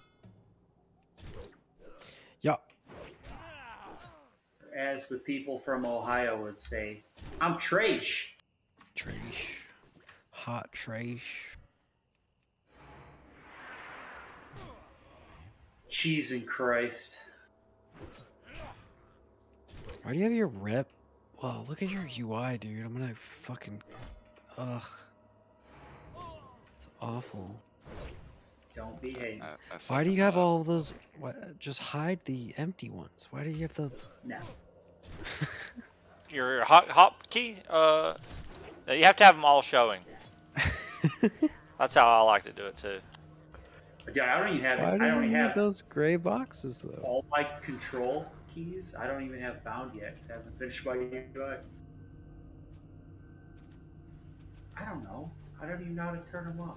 Yeah. As the people from Ohio would say, I'm trash. Trash. Hot trash. Cheese and Christ. Why do you have your rep? Well, look at your UI, dude. I'm gonna fucking. Ugh. It's awful. Don't be hating. Why do you have all those? What, just hide the empty ones. Why do you have the? No. Your hot key? You have to have them all showing. That's how I like to do it too. Dude, I don't even have. Why I do don't you even have have those gray boxes though? all my control keys. I don't even have bound yet because I haven't finished my UI. I don't know. I don't even know how to turn them off.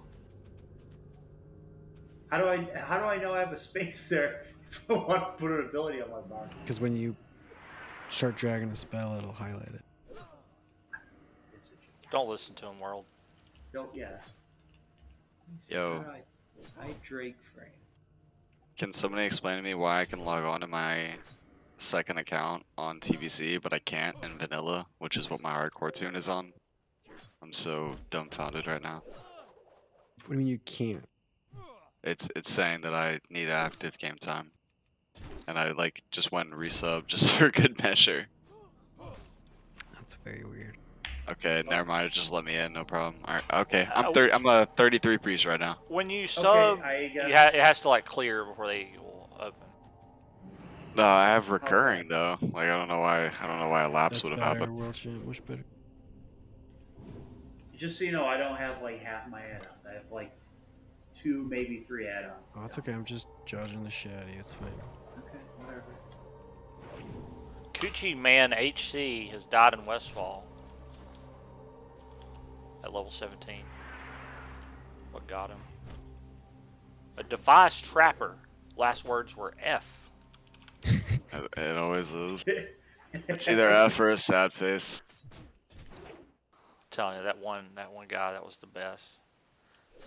How do I know I have a space there if I want to put an ability on my bar? Because when you start dragging a spell, it'll highlight it. It's a joke. Don't listen to him, world. Don't yeah. Yo. I Drake frame. Can somebody explain to me why I can log on to my second account on TBC, but I can't in vanilla, which is what my hardcore tune is on? I'm so dumbfounded right now. What do you mean you can't? It's saying that I need active game time, and I like just went and resub just for good measure. That's very weird. Okay, never mind. Just let me in, no problem. All right, okay. I'm Uh, I'm a 33 priest right now. When you sub, I got. it has to like clear before they will open. No, I have that? recurring though. Like I don't know why a lapse That's would have better, happened. World Champ. Much better. Just so you know, I don't have like half my add-ons. I have like 2, maybe 3 add-ons. Oh, that's okay. I'm just judging the shit out of you. It's fine. Okay, whatever. Coochie Man HC has died in Westfall at level 17. What got him? A device trapper. Last words were F. It always is. It's either F or a sad face. I'm telling you, that one guy, that was the best.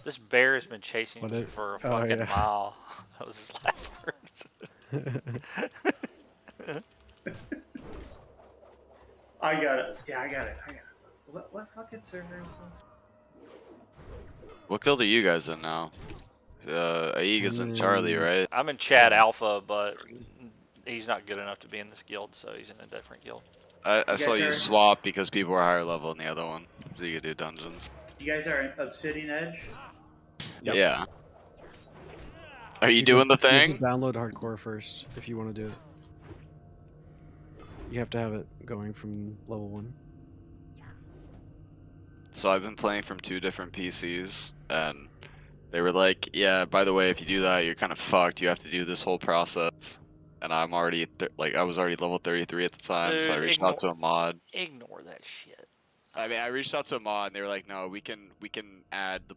This bear has been chasing What me it- for a oh, fucking yeah. mile. That was his last words. I got it. Yeah, I got it. What fucking server is this? What guild are you guys in now? Aega's and Charlie, right? I'm in Chad Alpha, but he's not good enough to be in this guild, so he's in a different guild. I saw guys you are- swap because people were higher level in the other one, so you could do dungeons. You guys are in Obsidian Edge? Yep. Yeah. Are you doing the You thing? just download hardcore first if you want to do it. You have to have it going from level 1. So I've been playing from 2 different PCs, and they were like, "Yeah, by the way, if you do that, you're kind of fucked. You have to do this whole process." And I'm already I was already level 33 at the time, so I Dude, reached out to a mod. Ignore that shit. I mean, I reached out to a mod, and they were like, "No, we can add the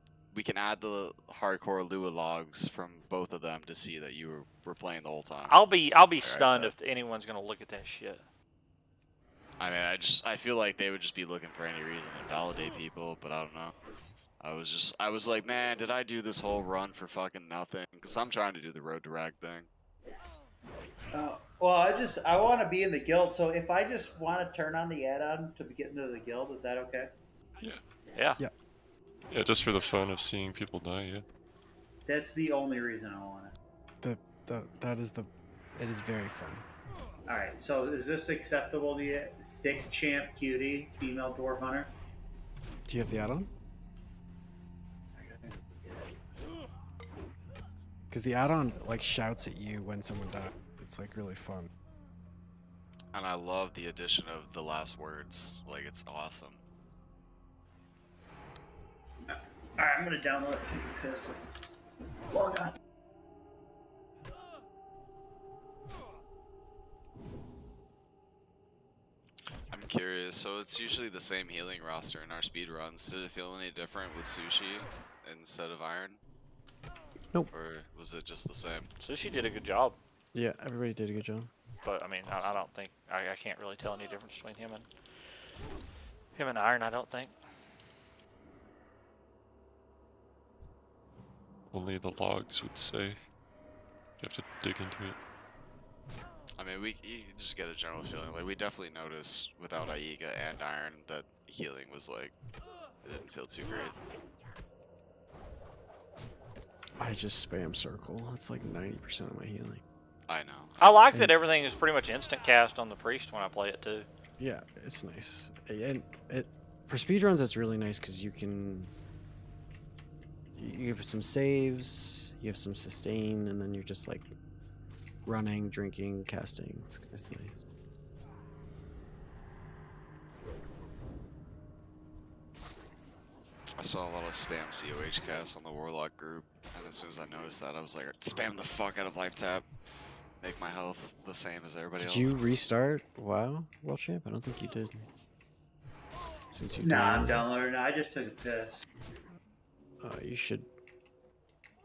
hardcore Lua logs from both of them to see that you were playing the whole time." I'll be stunned if anyone's gonna look at that shit. I mean, I feel like they would just be looking for any reason to validate people, but I don't know. I was like, man, did I do this whole run for fucking nothing? Because I'm trying to do the road to rag thing. Well, I want to be in the guild, so if I just want to turn on the add-on to get into the guild, is that okay? Yeah. Yeah, just for the fun of seeing people die, yeah. That's the only reason I want it. It is very fun. All right, so is this acceptable to you? Thick champ cutie, female dwarf hunter? Do you have the add-on? Because the add-on like shouts at you when someone dies. It's like really fun. And I love the addition of the last words. Like, it's awesome. All right, I'm gonna download it. Take a piss. Log on. I'm curious, so it's usually the same healing roster in our speedruns. Did it feel any different with Sushi instead of Iron? Nope. Or was it just the same? Sushi did a good job, Yeah, everybody did a good job. but I mean, I don't think I can't really tell any difference between him and Iron. I don't think. Only the logs would say. You have to dig into it. I mean, you can just get a general feeling. Like, we definitely noticed without Aega and Iron that healing was like, it didn't feel too great. I just spam circle. It's like 90% of my healing. I know. I like that everything is pretty much instant cast on the priest when I play it too. Yeah, it's nice. And for speedruns, it's really nice because you have some saves, you have some sustain, and then you're just like running, drinking, casting. It's nice. I saw a lot of spam COH casts on the Warlock group, and as soon as I noticed that, I was like, spam the fuck out of life tap. Make my health the same as everybody else. Did you restart WoW, World Champ? I don't think you did. Since you Nah, I'm downloaded it. downloading it. I just took a piss. You should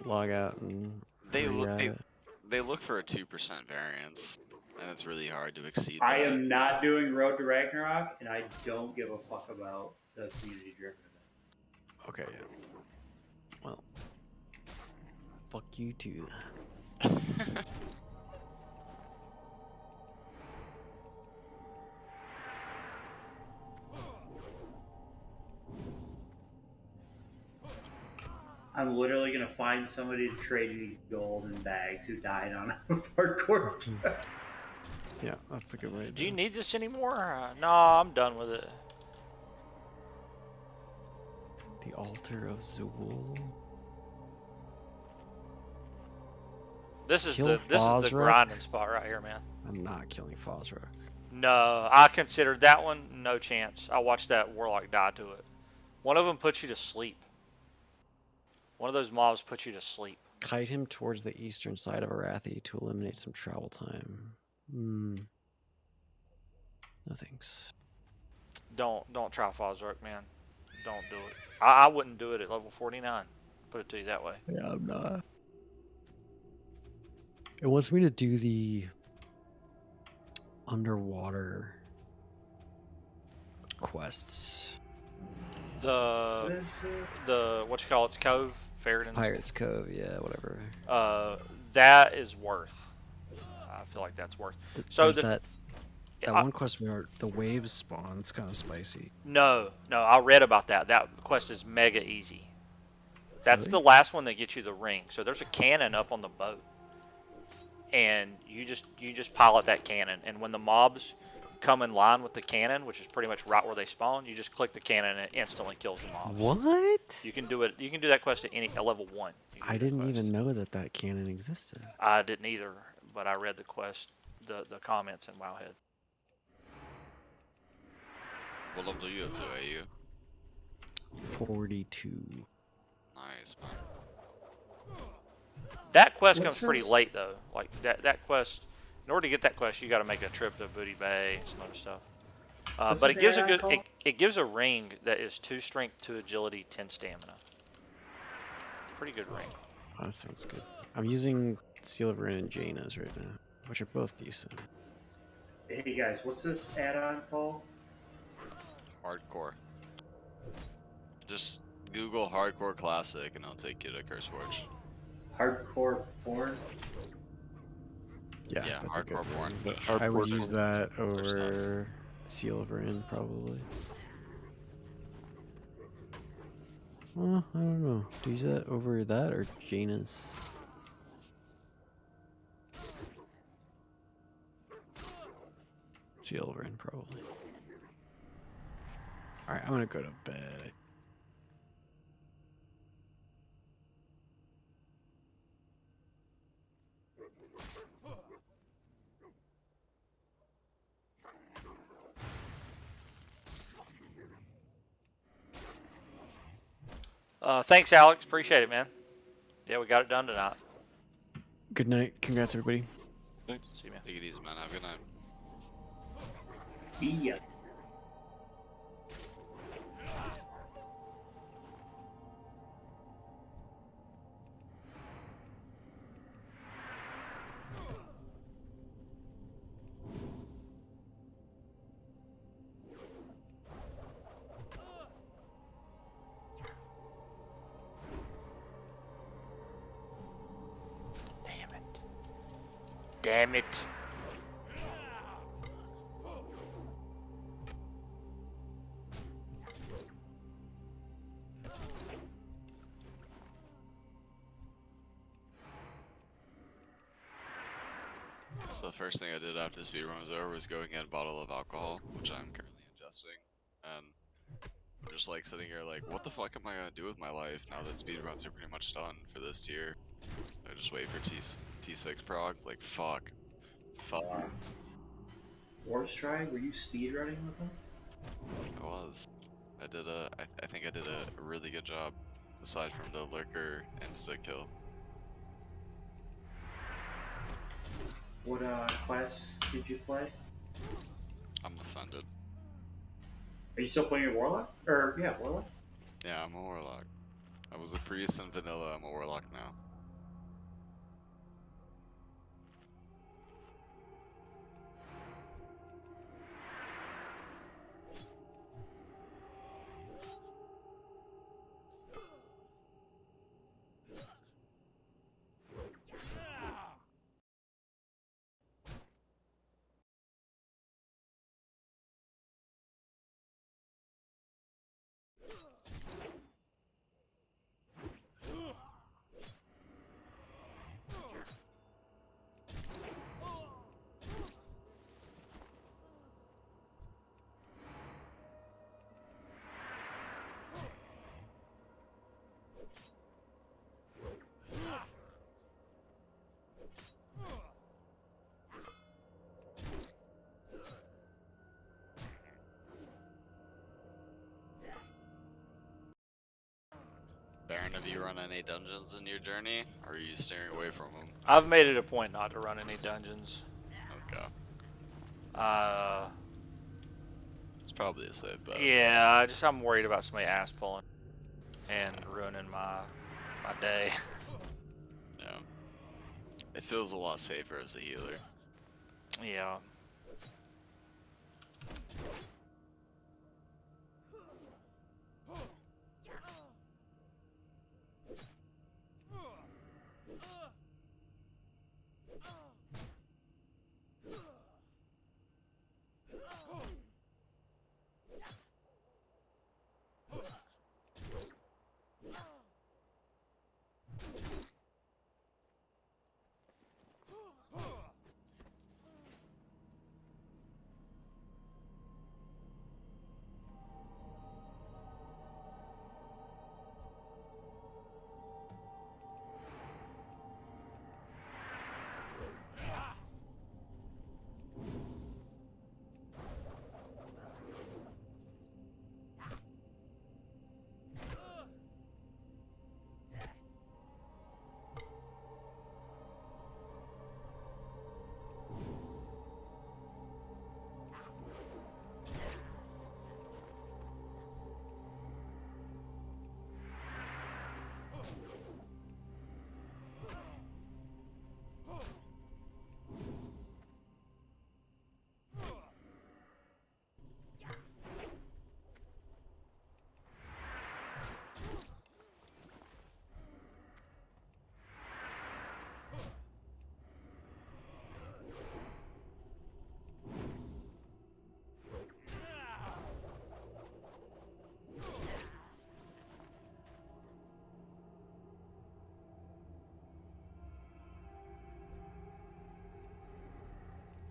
log out and They look re-add it. they look for a 2% variance, and it's really hard to exceed I that. am not doing Road to Ragnarok, and I don't give a fuck about the community-driven event. Okay, yeah. Well, fuck you too. Then. I'm literally gonna find somebody to trade me gold and bags who died on a hardcore. Yeah, that's a good way to Do you do it. need this anymore? No, I'm done with it. The Altar of Zool. This is Kill the Fosrock? grinding spot right here, man. I'm not killing Fosrock. No, I considered that one no chance. I watched that warlock die to it. One of them puts you to sleep. One of those mobs puts you to sleep. Kite him towards the eastern side of Arathi to eliminate some travel time. Hmm. No thanks. Don't try Fosrock, man. Don't do it. I wouldn't do it at level 49. Put it to you that way. Yeah, I'm not. It wants me to do the underwater quests. What The is it? what you call it's Cove, Ferritin's. Pirates Cove, yeah, whatever. That is worth. I feel like that's worth. So There's the that I- one quest where the waves spawn. It's kind of spicy. no, I read about that. That quest is mega easy. That's Really? the last one that gets you the ring. So there's a cannon up on the boat, and you just pilot that cannon. And when the mobs come in line with the cannon, which is pretty much right where they spawn, you just click the cannon and it instantly kills the mobs. What? You can do it. You can do that quest at level 1. You can I do that didn't quest. even know that cannon existed. I didn't either, but I read the quest, the comments in Wowhead. What level are you at, AU? 42. Nice, man. That quest What's comes pretty this? late though. Like that quest, in order to get that quest, you got to make a trip to Booty Bay and some other stuff. What's But this it gives a add-on good. called? It gives a ring that is 2 strength, 2 agility, 10 stamina. Pretty good ring. Oh, that sounds good. I'm using Silver and Jaina's right now, which are both decent. Hey guys, what's this add-on called? Hardcore. Just Google Hardcore Classic and it'll take you to Curseforge. Hardcore porn? Yeah, Yeah, that's a good Hardcore one. porn. But I would hardcore use is- that Search that. over Silverin probably. Well, I don't know. Do you use that over that or Jaina's? Silverin probably. Alright, I'm gonna go to bed. Thanks, Alex. Appreciate it, man. Yeah, we got it done tonight. Good night. Congrats, everybody. See you, man. Take it easy, man. Have a good night. See ya. Damn it. Damn it. So the first thing I did after speedrun was over was go and get a bottle of alcohol, which I'm currently ingesting, and I'm just like sitting here like, what the fuck am I gonna do with my life now that speedruns are pretty much done for this tier? I just wait for T6 prog, like fuck. Warstride, were you speedrunning with him? I was. I think I did a really good job, aside from the lurker insta kill. What class did you play? I'm offended. Are you still playing your Warlock? Or, yeah, Warlock? Yeah, I'm a warlock. I was a priest in vanilla, I'm a warlock now. Baron, have you run any dungeons in your journey, or are you steering away from them? I've made it a point not to run any dungeons. Okay. It's probably a safe bet. Yeah, I'm worried about somebody ass pulling and ruining my day. Yeah. It feels a lot safer as a healer. Yeah.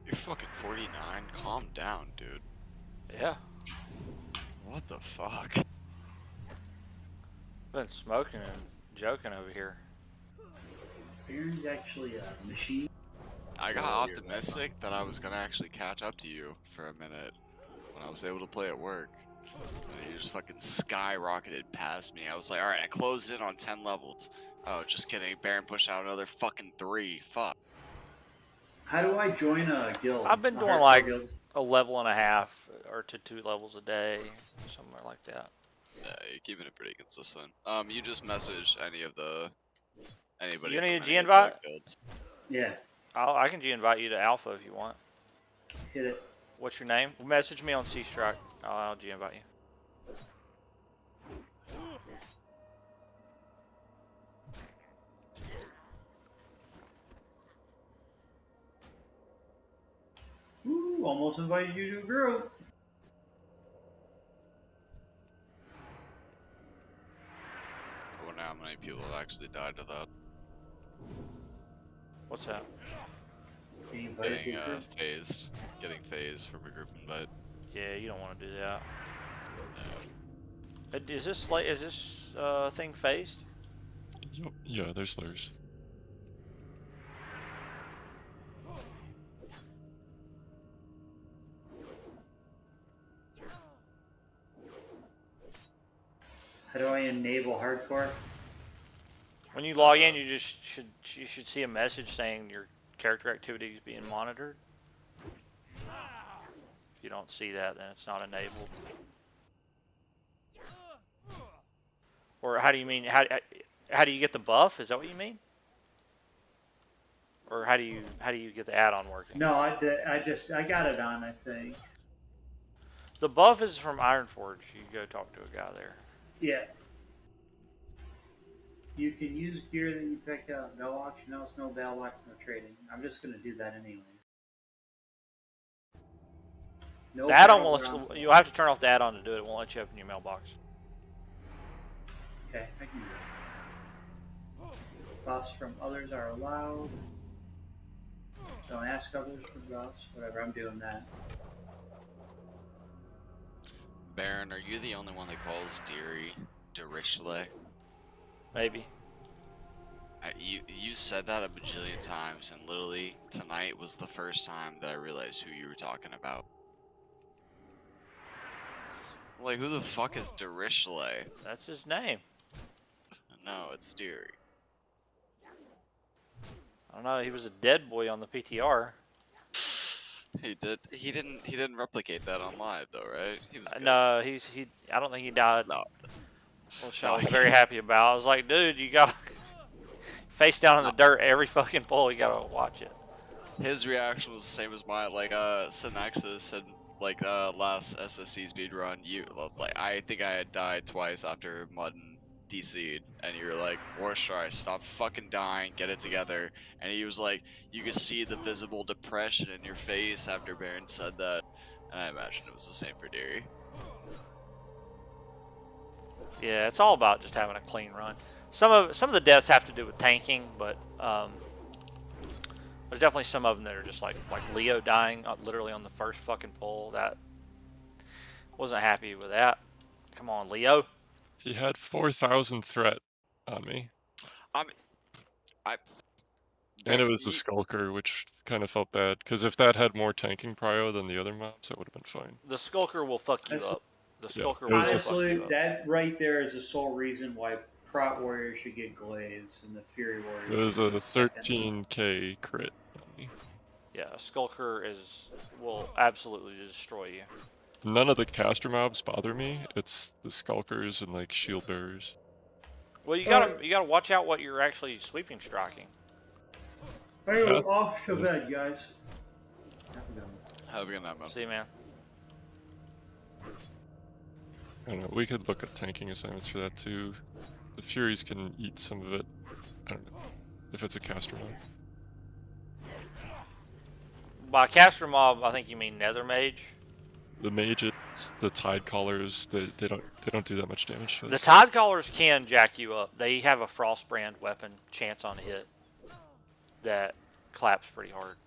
You're fucking 49? Calm down, dude. Yeah. What the fuck? Been smoking and joking over here. Baron's actually a machine. I got optimistic that I was gonna actually catch up to you for a minute when I was able to play at work. And you just fucking skyrocketed past me. I was like, alright, I closed in on 10 levels. Oh, just kidding. Baron pushed out another fucking 3. Fuck. How do I join a guild? I've been A doing hardcore like guild? a level and a half or to 2 levels a day, somewhere like that. Yeah, you're keeping it pretty consistent. You just message anybody You from need a any of G-invite? the guilds. Yeah, I can G-invite you to Alpha if you want. hit it. What's your name? Message me on C-Strike. I'll G-invite you. Ooh, almost invited you to a group. I wonder how many people have actually died to that. What's that? Being invited to Getting a group. phased. Getting phased from a group invite. Yeah, you don't want to do that. Is this thing phased? Yeah, there's slurs. How do I enable hardcore? When you log in, you should see a message saying your character activity is being monitored. If you don't see that, then it's not enabled. Or how do you mean? How do you get the buff? Is that what you mean? Or how do you get the add-on working? No, I got it on, I think. The buff is from Ironforge. You go talk to a guy there. Yeah. You can use gear that you pick up. No auction house, no battle box, no trading. I'm just gonna do that anyway. No The add-on will battlegrounds. you'll have to turn off the add-on to do it. It won't let you open your mailbox. Okay, I can do that. Buffs from others are allowed. Don't ask others for buffs. Whatever, I'm doing that. Baron, are you the only one that calls Deary Derishle? Maybe. You said that a bajillion times, and literally tonight was the first time that I realized who you were talking about. Like, who the fuck is Derishle? That's his name. No, it's Deary. I don't know. He was a dead boy on the PTR. He didn't replicate that on live though, right? He was good. No, he. I don't think he died. No. Which I No, was he- very happy about. I was like, dude, you got face down in the No. dirt every fucking pull. You gotta watch it. His reaction was the same as mine. Like, Synexus had like last SSC speedrun. I think I had died twice after Mudden DC'd, and you were like, "Worst try, stop fucking dying, get it together." And he was like, "You could see the visible depression in your face after Baron said that." And I imagine it was the same for Deary. Yeah, it's all about just having a clean run. Some of the deaths have to do with tanking, but there's definitely some of them that are just like Leo dying literally on the first fucking pull. That wasn't happy with that. Come on, Leo. He had 4,000 threat on me. And it was a Skulker, which kind of felt bad, because if that had more tanking prio than the other mobs, that would have been fine. The Skulker will fuck you That's- up. The Skulker it will was a- fuck Honestly, you up. that right there is the sole reason why Prot Warriors should get Glaives and the Fury Warriors. It was should a get second. 13k crit on me. Yeah, a Skulker will absolutely destroy you. None of the caster mobs bother me. It's the Skulkers and like shield bearers. Well, you gotta watch out what you're actually sweeping striking. Hey, So- off to bed, guys. Have a good one. Have a good night, man. See, man. I don't know, we could look at tanking assignments for that too. The Furies can eat some of it. I don't know. If it's a caster mob. By caster mob, I think you mean Nether Mage. The mages, the tide callers, they don't do that much damage to us. The Tide Callers can jack you up. They have a Frostbrand weapon chance on hit that claps pretty hard.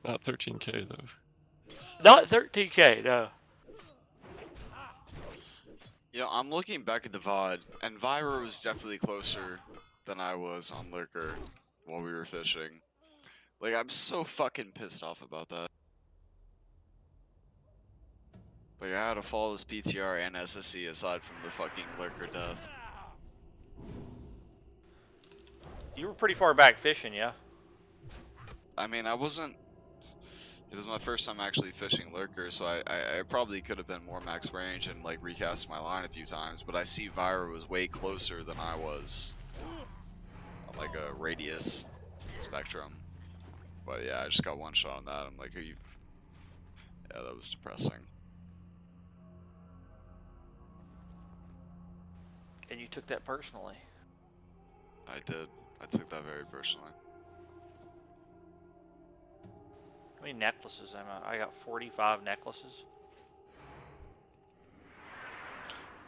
Not 13k though. Not 13k, no. You know, I'm looking back at the VOD, and Vira was definitely closer than I was on Lurker while we were fishing. Like, I'm so fucking pissed off about that. Like, I had a flawless PTR and SSC aside from the fucking Lurker death. You were pretty far back fishing, yeah? I mean, I wasn't... It was my first time actually fishing Lurker, so I probably could have been more max range and, like, recast my line a few times, but I see Vira was way closer than I was on, like, a radius spectrum. But yeah, I just got one shot on that. I'm like, are you... Yeah, that was depressing. And you took that personally. I did. I took that very personally. How many necklaces am I? I got 45 necklaces.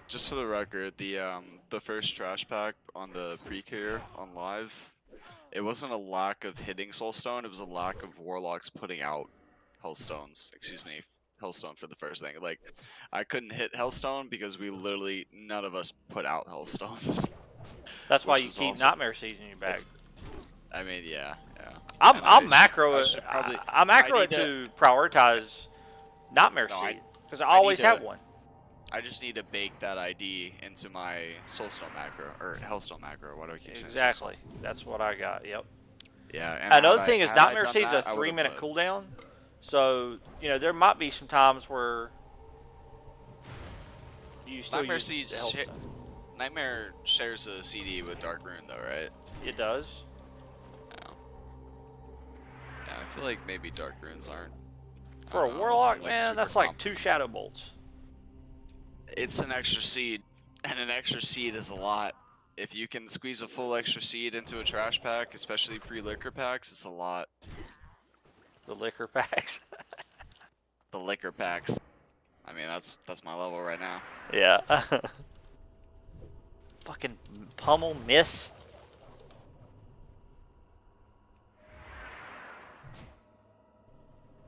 Just for the record, the first trash pack on the pre-care on live, it wasn't a lack of hitting Soulstone, it was a lack of Warlocks putting out Hellstones. Excuse me, Hellstone for the first thing. Like, I couldn't hit Hellstone because we literally, none of us put out Hellstones. That's why Which you is keep also- Nightmare Siege in your bag. I mean, yeah. I'm And I macro I it. should probably- I'm macro I it need to prioritize Nightmare No, Siege because I I need always to- have one. I just need to bake that ID into my Soulstone macro, or Hellstone macro, what do I keep saying? Exactly. That's what I got. Yep. Yeah, and Another thing is had I Nightmare done Siege is a that, I would've 3-minute put- cooldown. So, you know, there might be some times where you still Nightmare use the Siege Hellstone. Nightmare shares a CD with Dark Rune though, right? It does. No. Yeah, I feel like maybe Dark Runes aren't. I For a don't know, Warlock, unless I'm, man, super that's like comp- 2 Shadow Bolts. It's an extra seed, and an extra seed is a lot. If you can squeeze a full extra seed into a trash pack, especially pre-liquor packs, it's a lot. The liquor packs. The liquor packs. I mean, that's my level right now. Yeah. Fucking pummel miss.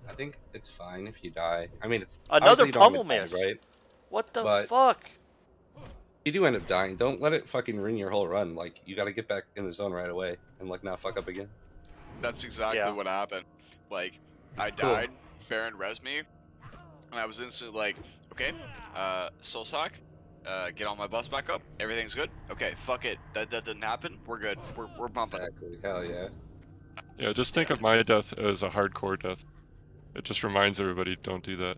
I think it's fine if you die. I mean, it's Another obviously you don't pummel wanna die, miss. right? What the But- fuck? You do end up dying. Don't let it fucking ruin your whole run. Like, you got to get back in the zone right away and like not fuck up again. That's exactly Yeah. what happened. Like, I Cool. died, Baron res me, and I was instantly like, okay, Soul Sock, Get all my buffs back up. Everything's good. Okay, fuck it. That didn't happen. We're good. We're bumping. Exactly. Hell yeah. Yeah, just think of my death as a hardcore death. It just reminds everybody, don't do that.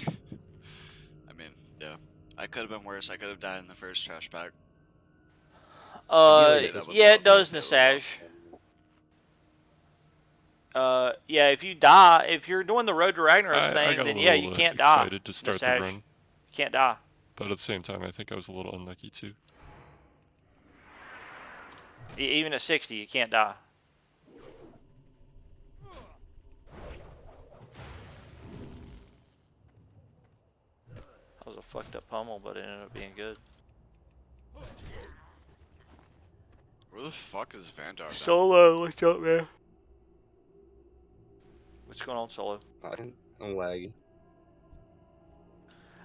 I mean, yeah. I could have been worse. I could have died in the first trash pack. Yeah, it does, Say Nasaj. Yeah, if you die, if you're doing the Road to Ragnaros I thing, got then a yeah, little you can't die. excited to start the Nasaj. run, You can't die. but at the same time, I think I was a little unlucky too. Even at 60, you can't die. That was a fucked up pummel, but it ended up being good. Where the fuck is Vandar? Solo, what's up, man? What's going on, Solo? I'm laggy.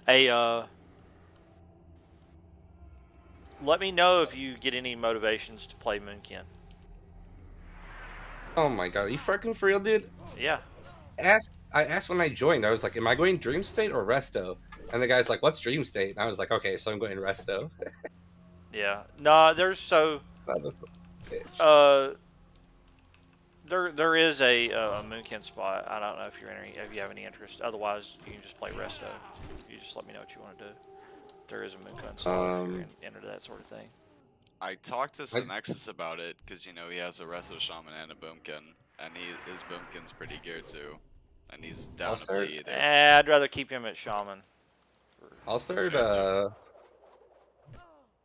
Hey, let me know if you get any motivations to play Moonkin. Oh my god, are you fucking for real, dude? Yeah. I asked when I joined. I was like, "Am I going Dream State or Resto?" And the guy's like, "What's Dream State?" And I was like, "Okay, so I'm going Resto." Yeah. No, there's so. There is a Moonkin spot. I don't know if you have any interest. Otherwise, you can just play Resto. You just let me know what you want to do. There is a Moonkin spot if you're into that sort of thing. I talked to Synexus about it because you know he has a Resto Shaman and a Boomkin, and his Boomkin's pretty geared too, and he's down to play either. I'd rather keep him at Shaman. I'll start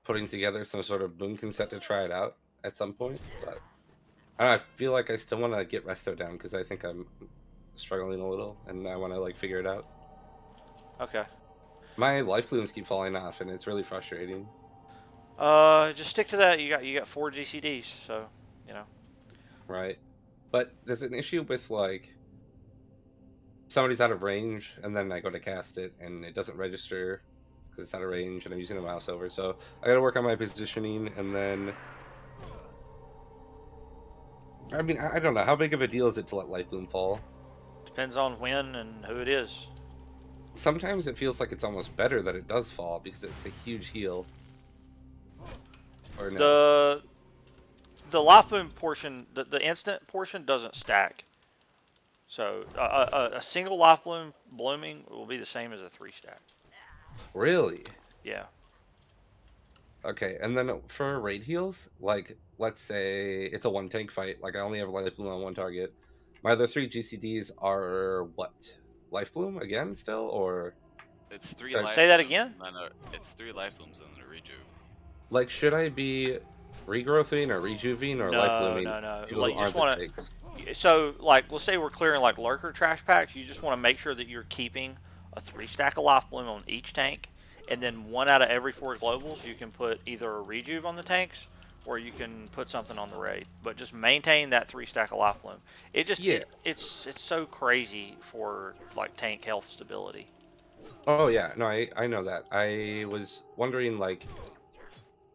putting together some sort of Boomkin set to try it out at some point, but I don't know, I feel like I still want to get Resto down because I think I'm struggling a little, and I want to like figure it out. Okay. My life blooms keep falling off, and it's really frustrating. Just stick to that. You got 4 GCDs, so you know. Right, but there's an issue with like somebody's out of range, and then I go to cast it, and it doesn't register because it's out of range, and I'm using a mouse over. So I got to work on my positioning, and then. I mean, I don't know. How big of a deal is it to let Life Bloom fall? Depends on when and who it is. Sometimes it feels like it's almost better that it does fall because it's a huge heal. Or no? The Life Bloom portion, the instant portion doesn't stack. So a single Life Bloom blooming will be the same as a 3 stack. Really? Yeah. Okay, and then for raid heals, like, let's say it's a 1 tank fight, like I only have Life Bloom on 1 target. My other 3 GCDs are what? Life Bloom again still, or? It's 3 Sorry, life say that blooms, again? No, it's 3 life blooms and then a rejuve. Like, should I be regrowthing or rejuving or life blooming? No. People Like, you just aren't the want takes? to. So, like, let's say we're clearing like lurker trash packs. You just want to make sure that you're keeping a 3 stack of Life Bloom on each tank, and then 1 out of every 4 globals you can put either a rejuve on the tanks, or you can put something on the raid. But just maintain that 3 stack of Life Bloom. It just it's so crazy for like tank health stability. Oh yeah, no, I know that. I was wondering like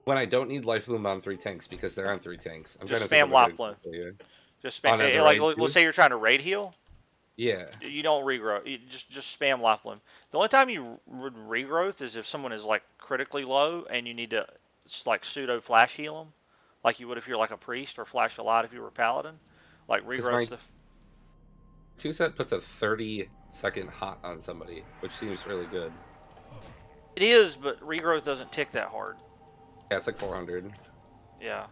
when I don't need Life Bloom on 3 tanks because they're on 3 tanks. I'm Just trying to spam Life Bloom. Just spam. Like let's say you're trying to raid heal. Yeah. You don't regrow. You just spam Life Bloom. The only time you would regrowth is if someone is like critically low and you need to like pseudo flash heal them, like you would if you're like a priest, or flash a lot if you were a paladin. Like regrowth stuff. 2 set puts a 30-second hot on somebody, which seems really good. It is, but regrowth doesn't tick that hard. Yeah, it's like 400. Yeah.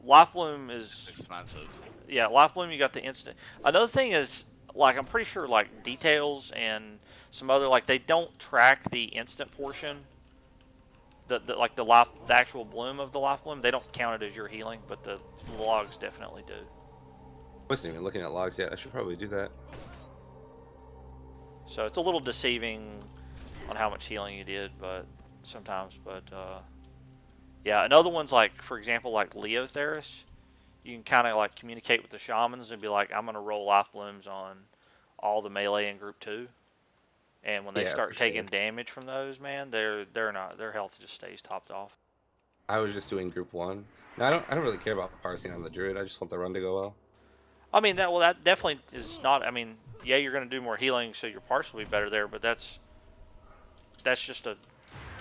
Life Bloom is expensive. Yeah, Life Bloom, you got the instant. Another thing is, like, I'm pretty sure like Details and some other, like, they don't track the instant portion. The actual bloom of the Life Bloom, they don't count it as your healing, but the logs definitely do. I wasn't even looking at logs yet. I should probably do that. So it's a little deceiving on how much healing you did, but sometimes. But yeah, and other ones, like for example, like Leotheris, you can kind of like communicate with the shamans and be like, I'm gonna roll Life Blooms on all the melee in group 2, and when they start taking damage from those, man, their health just stays topped off. I was just doing group 1. No, I don't really care about parsing on the druid. I just want the run to go well. I mean that definitely is not. I mean, yeah, you're gonna do more healing, so your parse will be better there, but that's just a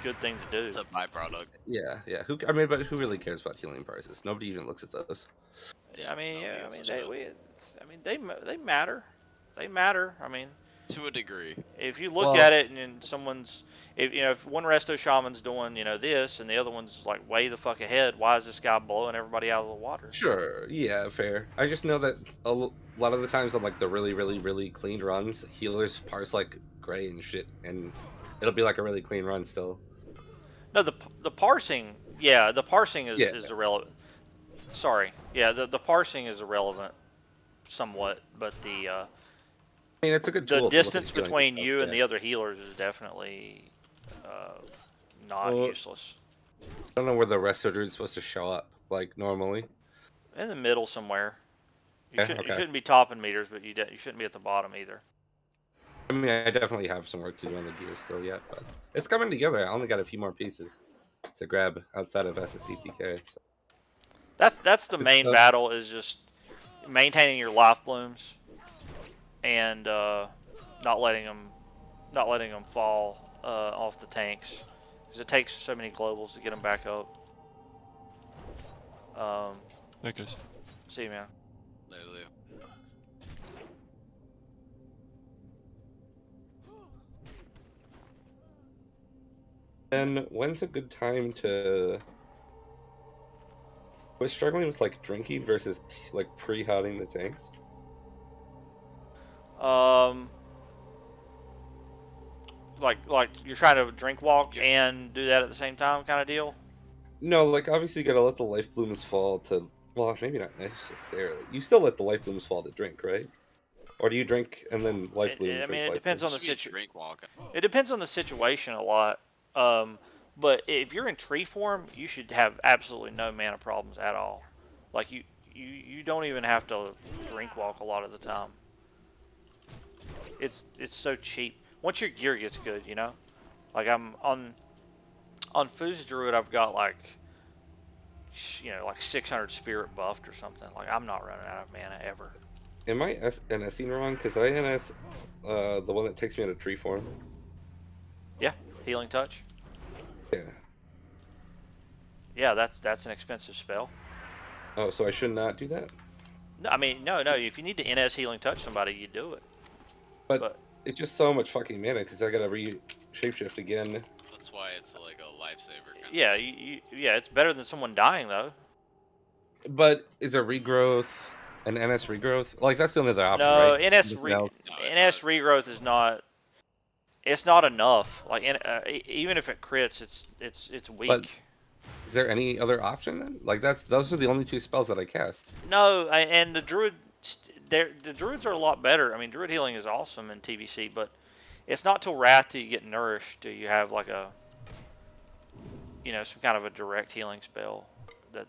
good thing to do. It's a byproduct. Yeah, yeah. I mean, but who really cares about healing prices? Nobody even looks at those. I mean, nobody yeah, gives a shit. they matter. They matter. I mean, To a degree. if you look Well- at it and then someone's, if one resto shaman's doing, this and the other one's like way the fuck ahead, why is this guy blowing everybody out of the water? Sure, yeah, fair. I just know that a lot of the times on like the really, really, really clean runs, healers parse like gray and shit, and it'll be like a really clean run still. No, the parsing, the parsing is, Yeah. is irrelevant. Sorry, the parsing is irrelevant somewhat, but the I mean, it's a good tool. the to look at distance healing between stuff, you and yeah. the other healers is definitely not Well, useless. I don't know where the resto druid's supposed to show up, like normally. In the middle somewhere. You, Okay, you okay. shouldn't be topping meters, but you shouldn't be at the bottom either. I mean, I definitely have some work to do on the gear still yet, but it's coming together. I only got a few more pieces to grab outside of SSCTK. So. That's the Good main stuff. battle, is just maintaining your life blooms and not letting them fall off the tanks, because it takes so many globals to get them back up. Hey guys. See you, man. Literally. And when's a good time to? I was struggling with like drinking versus like pre-hotting the tanks. Like you're trying to drink walk and do that at the same time, kind of deal. No, like obviously you gotta let the life blooms fall to. Well, maybe not necessarily. You still let the life blooms fall to drink, right? Or do you drink and then life bloom? I drink mean, it life depends on bloom? the Should be a situation. drink walk. It depends on the situation a lot. But if you're in tree form, you should have absolutely no mana problems at all. Like you don't even have to drink walk a lot of the time. It's so cheap. Once your gear gets good, Like I'm on Foo's Druid, I've got like 600 spirit buffed or something. Like I'm not running out of mana ever. Am I NSing wrong? Because I NS the one that takes me out of tree form. Yeah, healing touch. Yeah. Yeah, that's an expensive spell. Oh, so I should not do that? No, I mean, no. If you need to NS healing touch somebody, you do it. But it's just so much fucking mana because I gotta shapeshift again. That's why it's like a lifesaver. Kind Yeah, it's better than someone dying though. But is a regrowth an NS regrowth? Like that's the only other option, No, right? NS Nothing else? NS regrowth is not. It's not enough. Like even if it crits, it's weak. But is there any other option then? Like those are the only two spells that I cast. No, and the druid, the druids are a lot better. I mean, druid healing is awesome in TVC, but it's not till wrath till you get nourished till you have like a, some kind of a direct healing spell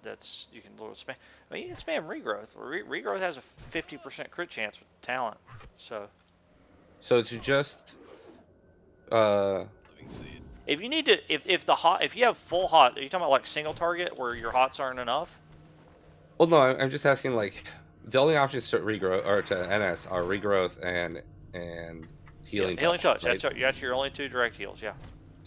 that's you can little spam. I mean, you can spam regrowth. Regrowth has a 50% crit chance with talent. So it's just living seed. if you need to, if you have full hot, are you talking about like single target where your hots aren't enough? well, no, I'm just asking like the only options to regrowth or to NS are regrowth and healing. Healing touch. Right? That's your only two direct heals. Yeah.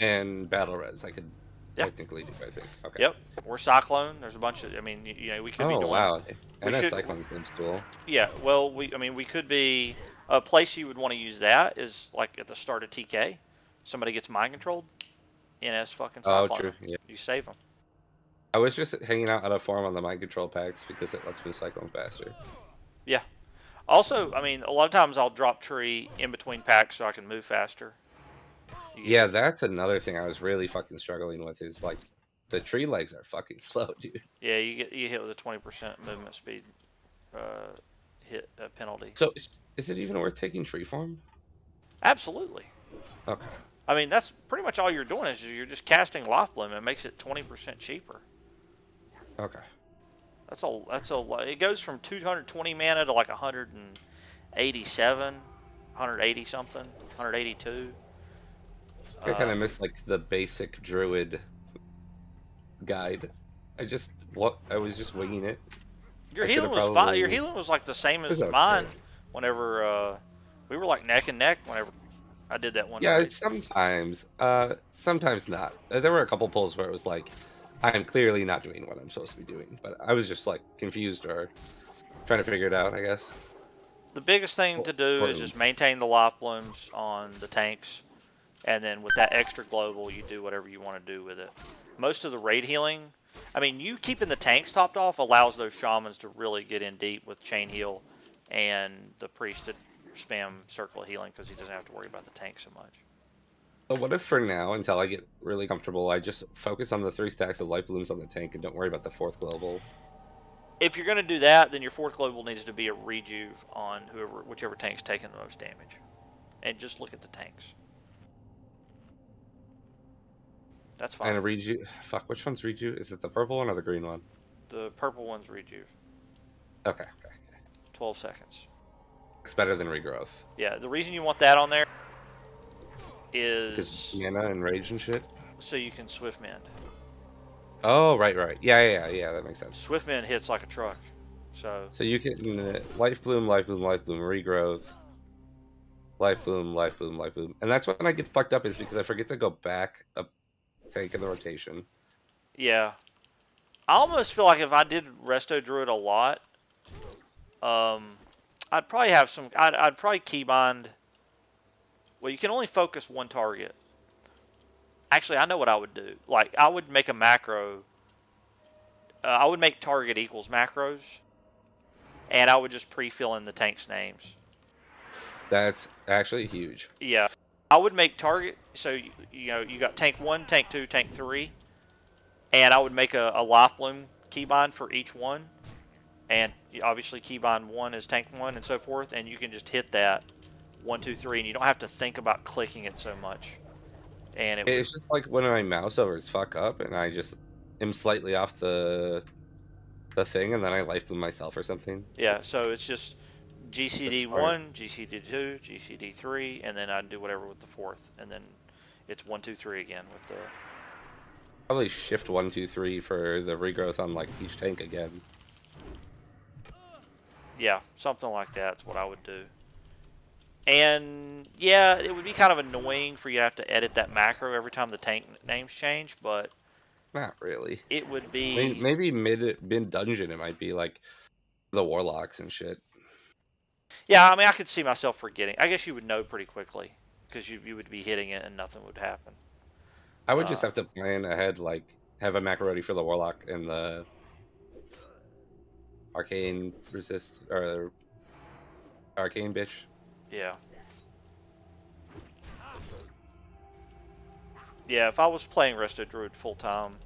And battle res. I could Yeah. technically do. I think. Okay. Yep. Or Cyclone. There's a bunch of. I mean, we could be Oh doing. wow. we NS should- Cyclone seems cool. Yeah. Well, we could be a place you would want to use that is like at the start of TK. Somebody gets mind controlled. NS fucking Oh, Cyclone. true. Yeah. You save them. I was just hanging out at a forum on the mind control packs because it lets me cyclone faster. Yeah. Also, I mean, a lot of times I'll drop tree in between packs so I can move faster. Yeah, that's another thing I was really fucking struggling with is like the tree legs are fucking slow, dude. Yeah, you hit with a 20% movement speed hit penalty. So is it even worth taking tree form? Absolutely. Okay. I mean, that's pretty much all you're doing is you're just casting Life Bloom. It makes it 20% cheaper. Okay. That's a it goes from 220 mana to like 187, 180 something, 182. I kind of missed like the basic druid guide. I was just winging it. Your I healing should've was fine. Your probably- healing was like the same It was as mine. okay. Whenever we were like neck and neck. Whenever I did that one. Yeah, raid. sometimes. Sometimes not. There were a couple pulls where it was like, I am clearly not doing what I'm supposed to be doing, but I was just like confused or trying to figure it out, I guess. The biggest thing to do is Or- just maintain the life blooms on the tanks, and then with that extra global, you do whatever you want to do with it. Most of the raid healing, I mean, you keeping the tanks topped off allows those shamans to really get in deep with chain heal, and the priest to spam circle of healing because he doesn't have to worry about the tank so much. So what if for now, until I get really comfortable, I just focus on the 3 stacks of life blooms on the tank and don't worry about the 4th global? If you're going to do that, then your 4th global needs to be a rejuve on whichever tank's taking the most damage. And just look at the tanks. That's fine. And a rejuve. Fuck, which one's rejuve? Is it the purple one or the green one? The purple one's rejuve. Okay. 12 seconds. It's better than regrowth. Yeah, the reason you want that on there Because is mana and rage and shit. so you can swift mend. Oh, right. Yeah, that makes sense. Swift mend hits like a truck. So So you can life bloom, regrowth, life bloom. And that's when I get fucked up is because I forget to go back a tank in the rotation. yeah. I almost feel like if I did Resto Druid a lot, I'd probably have some. I'd probably keybind. Well, you can only focus one target. Actually, I know what I would do. Like, I would make a macro. I would make target equals macros, and I would just pre-fill in the tanks' names. That's actually huge. Yeah, I would make target. So you know you got tank 1, tank 2, tank 3, and I would make a life bloom keybind for each one, and obviously keybind 1 is tank 1 and so forth, and you can just hit that 1, 2, 3, and you don't have to think about clicking it so much. And It's just like when my mouse overs fuck up and I just am slightly off the thing and then I life bloom myself or something. Yeah, so it's just GCD 1, GCD 2, GCD 3, and then I'd do whatever with the 4th, and then it's 1, 2, 3 again with the. Probably shift 1, 2, 3 for the regrowth on like each tank again. Yeah, something like that's what I would do. And yeah, it would be kind of annoying for you to have to edit that macro every time the tank names change, but Not really. it would I be. mean, maybe mid dungeon it might be like the warlocks and shit. Yeah, I mean, I could see myself forgetting. I guess you would know pretty quickly because you would be hitting it and nothing would happen. I would just have to plan ahead, like have a macro ready for the warlock and the arcane resist or arcane bitch. Yeah. Yeah, if I was playing Resto Druid full time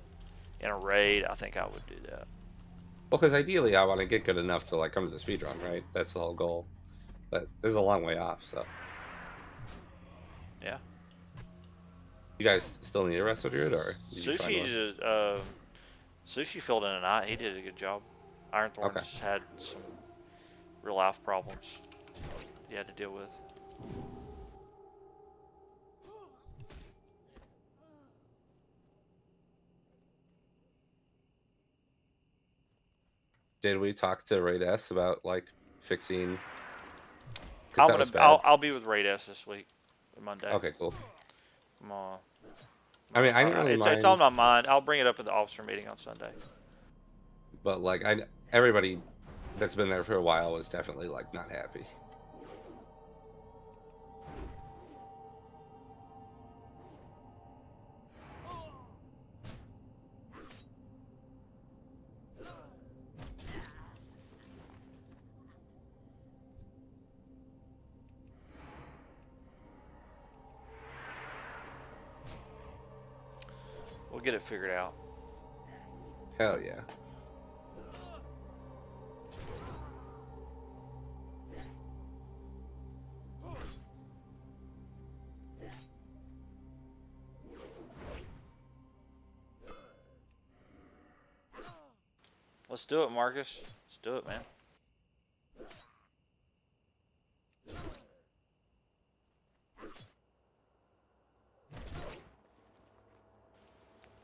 in a raid, I think I would do that. Well, because ideally I want to get good enough to like come to the speedrun, right? That's the whole goal. But there's a long way off, so. Yeah. You guys still need a Resto Druid, or did you find one? Sushi filled in a night. He did a good job. Ironthorn's had some real life problems he had to deal with. Did we talk to Raid S about like fixing? I'll be with Raid S this week, Monday. Okay, cool. I mean, I didn't really mind. It's on my mind. I'll bring it up at the officer meeting on Sunday. But like, everybody that's been there for a while was definitely like not happy. We'll get it figured out. Hell yeah. Let's do it, Marcus. Let's do it, man.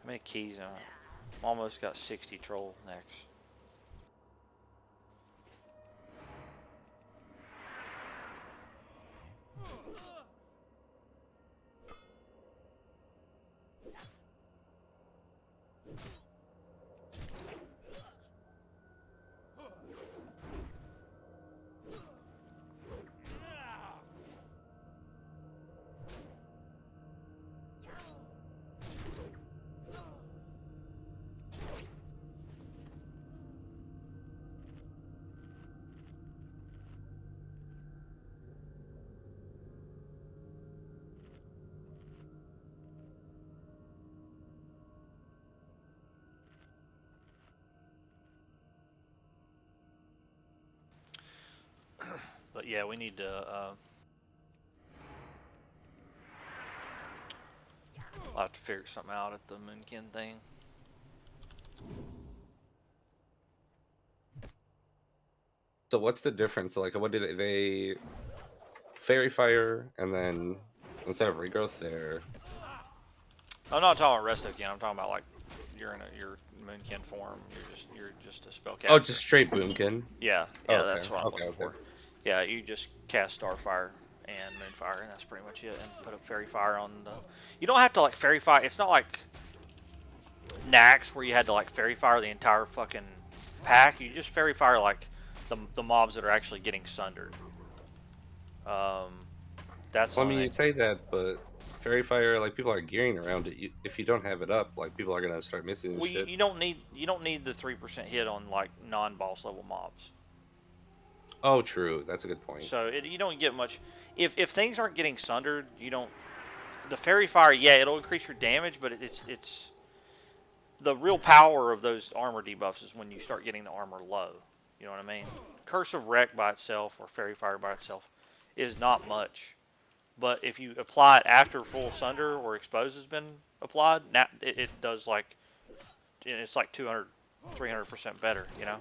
How many keys on it? Almost got 60 troll next. But yeah, we need to. I'll have to figure something out at the Moonkin thing. So what's the difference? Like, what do they fairy fire, and then instead of regrowth, they're I'm not talking about restoking. I'm talking about like you're in your Moonkin form. You're just a spellcaster. oh, just straight boomkin. Yeah, Oh, okay. that's what I'm Okay, looking for. Yeah, you just cast Starfire and Moonfire, and that's pretty much it. And put up Fairy Fire on the. You don't have to like Fairy Fire. It's not like Nax where you had to like Fairy Fire the entire fucking pack. You just Fairy Fire like the mobs that are actually getting sundered. That's. Well, I mean, you say that, but fairy fire, like people are gearing around it. If you don't have it up, like people are gonna start missing this Well, shit. you don't need the 3% hit on like non-boss level mobs. Oh, true. That's a good point. So you don't get much. If things aren't getting sundered, you don't. The Fairy Fire, yeah, it'll increase your damage, but it's the real power of those armor debuffs is when you start getting the armor low. You know what I mean? Curse of Wreck by itself or Fairy Fire by itself is not much. But if you apply it after full sunder or expose has been applied, now it does like, it's like 200, 300% better, you know?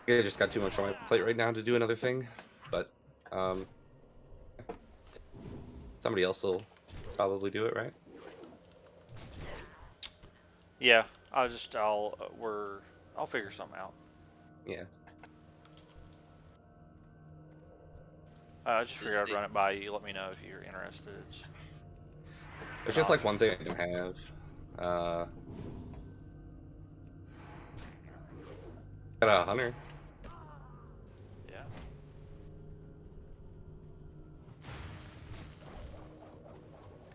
I just got too much on my plate right now to do another thing, but somebody else will probably do it, right? Yeah, I'll figure something out. Yeah. I just figured I'd run it by you. Let me know if you're interested. It's just like one thing I can have. Got a hunter. Yeah.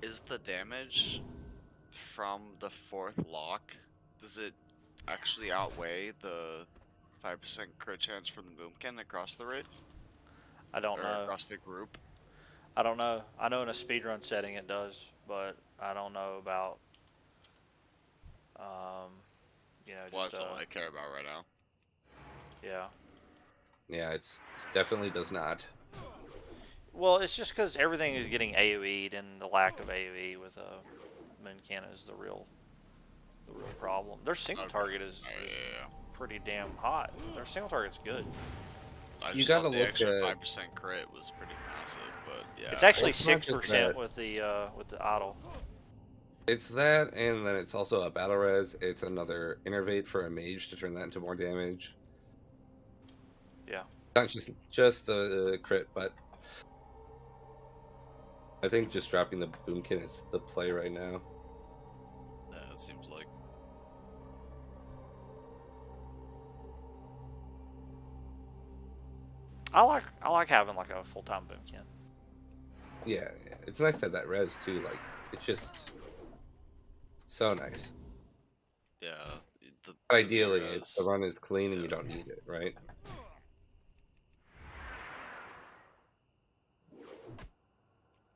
Is the damage from the 4th lock, does it actually outweigh the 5% crit chance from the boomkin across the raid? I don't know. Across the group? I don't know. I know in a speedrun setting it does, but I don't know about, you know, Well, just, that's all I care about right now. Yeah. Yeah, it definitely does not. Well, it's just because everything is getting AoE'd, and the lack of AoE with Moonkin is the real problem. Their single target is pretty damn hot. Their single target's good. You gotta look extra at 5% crit was pretty massive, but yeah. It's actually 6% with the idle. It's that, and then it's also a battle res. It's another innervate for a mage to turn that into more damage. Yeah. Not just the crit, but I think just dropping the boomkin is the play right now. Yeah, it seems like. I like having like a full-time boomkin. Yeah, it's nice to have that res too. Like, it's just so nice. Yeah. Ideally, the run is clean and you don't need it, right?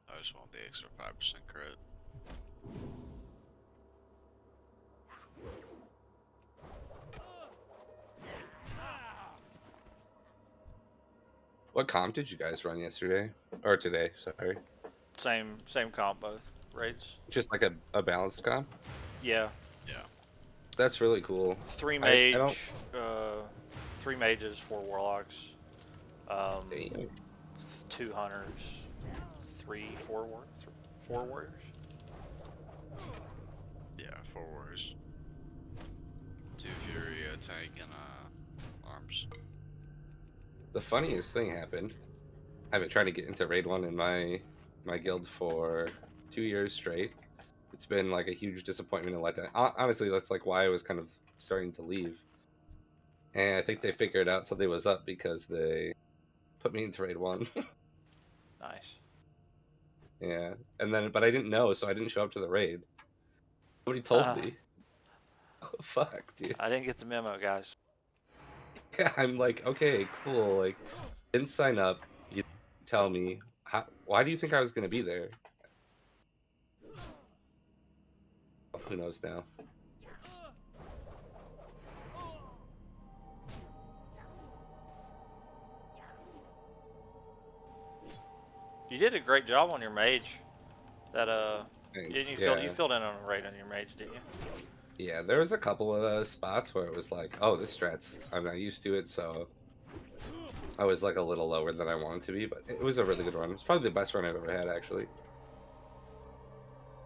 I just want the extra 5% crit. What comp did you guys run yesterday? Or today, sorry. Same comp both raids. Just like a balanced comp? Yeah. Yeah. That's really cool. 3 mage, 3 mages, 4 warlocks, 2 hunters, 4 warriors. Yeah, 4 warriors. 2 fury, a tank, and arms. The funniest thing happened. I've been trying to get into raid 1 in my guild for 2 years straight. It's been like a huge disappointment and letdown. Honestly, that's like why I was kind of starting to leave. And I think they figured out something was up because they put me into raid 1. Nice. Yeah, and then but I didn't know, so I didn't show up to the raid. Nobody told me. Oh, fuck, dude. I didn't get the memo, guys. Yeah, I'm like, okay, cool. Like, didn't sign up. You tell me. Why do you think I was gonna be there? Who knows now? You did a great job on your mage. That Thanks, didn't you yeah. you filled in on a raid on your mage, didn't you? Yeah, there was a couple of those spots where it was like, oh, this strat's, I'm not used to it, so I was like a little lower than I wanted to be, but it was a really good run. It's probably the best run I've ever had, actually.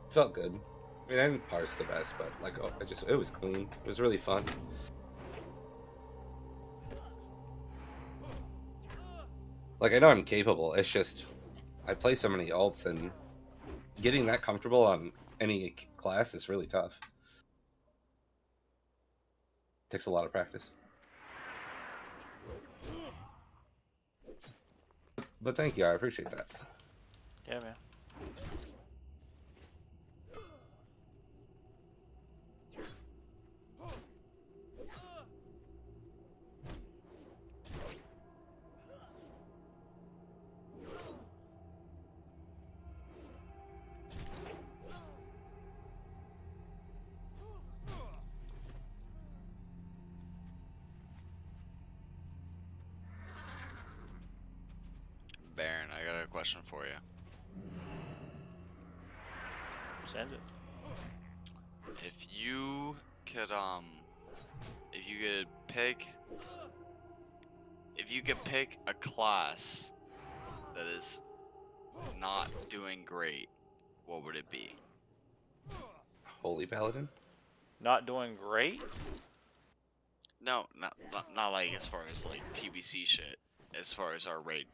Felt good. I mean, I didn't parse the best, but like, oh, it was clean. It was really fun. Like, I know I'm capable. It's just I play so many alts, and getting that comfortable on any class is really tough. Takes a lot of practice. But thank you, I appreciate that. Yeah, man. Baron, I got a question for you. Send it. If you could pick a class that is not doing great, what would it be? Holy Paladin? Not doing great? No, not like as far as like TBC shit. As far as our raid.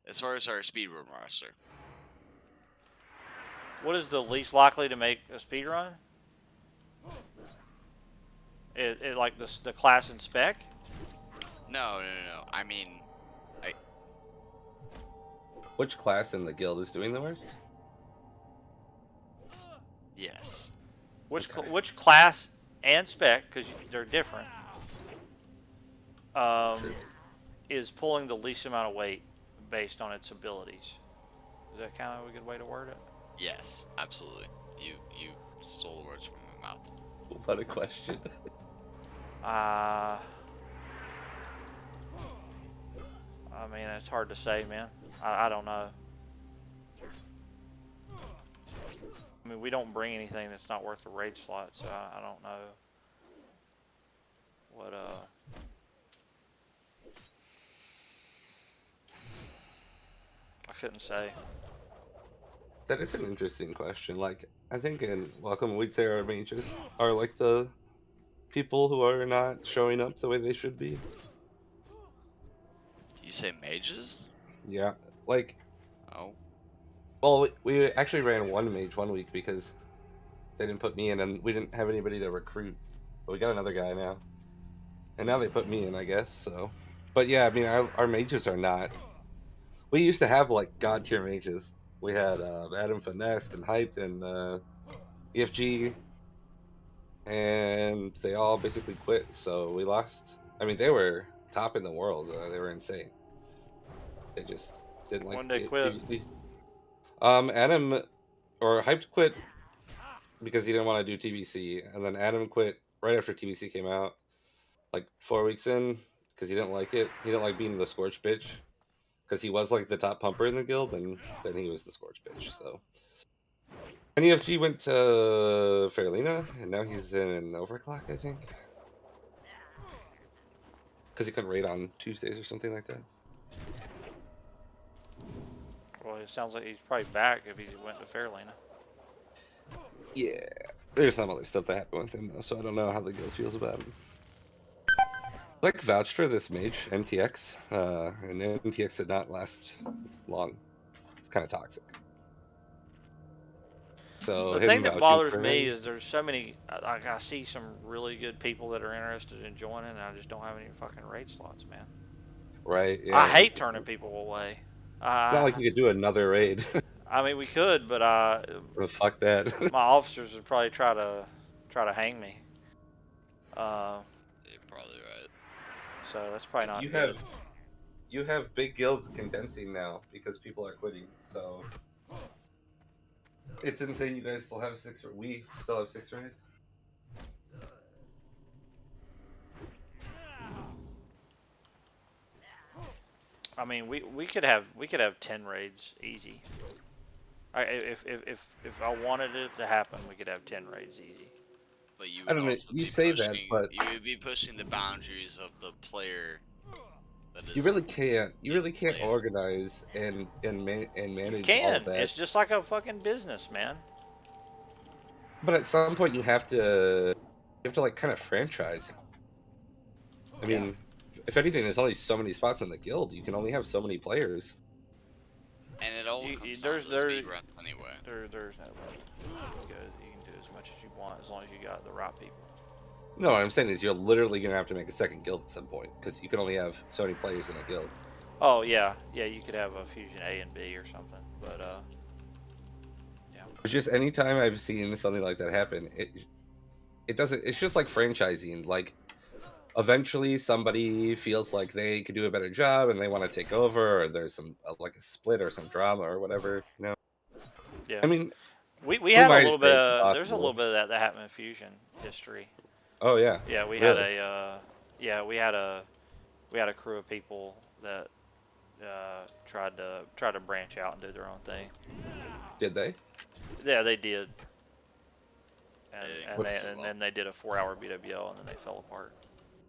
As far as our speedrun roster. What is the least likely to make a speedrun? It like the class and spec? No. I mean, Which class in the guild is doing the worst? yes. Which Okay. which class and spec, because they're different, is pulling the least amount of weight based on its abilities? Is that kind of a good way to word it? Yes, absolutely. You stole the words from my mouth. What a question. I mean, it's hard to say, man. I don't know. I mean, we don't bring anything that's not worth a raid slot, so I don't know what I couldn't say. That is an interesting question. Like, I think in Welcome, we'd say our mages are like the people who are not showing up the way they should be. Do you say mages? Yeah. Like, Oh. well, we actually ran one mage one week because they didn't put me in, and we didn't have anybody to recruit. But we got another guy now. And now they put me in, I guess, so. But yeah, I mean, our mages are not. We used to have, like, god tier mages. We had Adam Finessed and Hyped and EFG, and they all basically quit. So we lost. I mean, they were top in the world. They were insane. They just didn't like When they quit? TBC. Adam or Hyped quit because he didn't want to do TBC, and then Adam quit right after TBC came out, like 4 weeks in, because he didn't like it. He didn't like being the Scorch bitch. Because he was like the top pumper in the guild, and then he was the Scorch bitch. So, and EFG went to Fairlina, and now he's in Overclock, I think, because he couldn't raid on Tuesdays or something like that. Well, it sounds like he's probably back if he went to Fairlina. Yeah, there's some other stuff that happened with him though, so I don't know how the guild feels about him. Like vouched for this mage NTX, and NTX did not last long. It's kind of toxic. So The thing that bothers me is there's so many. Like I see some really good people that are interested in joining, and I just don't have any fucking raid slots, man. right? Yeah. I hate turning people away. It's not like you could do another raid. I mean, we could, but Well, fuck that. my officers would probably try to hang me. You're probably right. So that's probably not you good. you have big guilds condensing now because people are quitting. So It's insane. You guys still have 6. We still have 6 raids. I mean, we could have 10 raids easy. If I wanted it to happen, we could have 10 raids easy. But you I would don't know. also You be say pushing, that, but you would be pushing the boundaries of the player. That is you really can't. You really can't placed. organize and manage You all can. of that. It's just like a fucking business, man. But at some point, you have to like kind of franchise. I mean, if anything, there's only so many spots in the guild. You can only have so many players. And it all comes down there's to the speed run anyway. There's no limit. You can do as much as you want as long as you got the right people. No, what I'm saying is you're literally going to have to make a second guild at some point because you can only have so many players in a guild. Oh yeah, you could have a fusion A and B or something, but yeah. It's just anytime I've seen something like that happen, it doesn't. It's just like franchising. Like eventually somebody feels like they could do a better job and they want to take over, or there's some like a split or some drama or whatever. You know. Yeah. I mean, we had a might little say bit. it's There's a little bit of that happened in fusion history. Oh yeah. Yeah, we Really? had a crew of people that tried to branch out and do their own thing. Did they? Yeah, they did. And What's- then they did a 4-hour BWL and then they fell apart.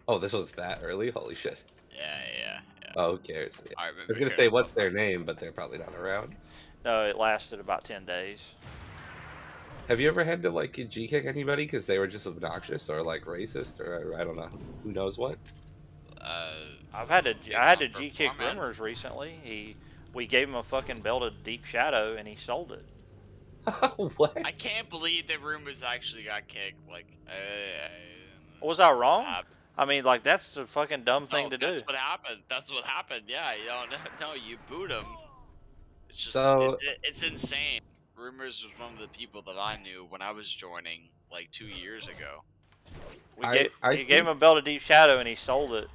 Oh, this was that early? Holy shit. Yeah. Oh, who cares? I I remember was gonna hearing say about what's their name, but they're probably not around. No, it lasted about 10 days. Have you ever had to like G-kick anybody because they were just obnoxious or like racist or I don't know, who knows what? I had to on G-kick performance. Rumors recently. We gave him a fucking belt of Deep Shadow and he sold it. What? I can't believe that Rumors actually got kicked. Like, Was I wrong? happened. I mean, like, that's a fucking dumb thing No, to do. That's what happened. That's what happened. Yeah, you don't know. You boot him. It's just So- it's insane. Rumors was one of the people that I knew when I was joining like 2 years ago. We I gave him a belt of Deep Shadow and he sold it.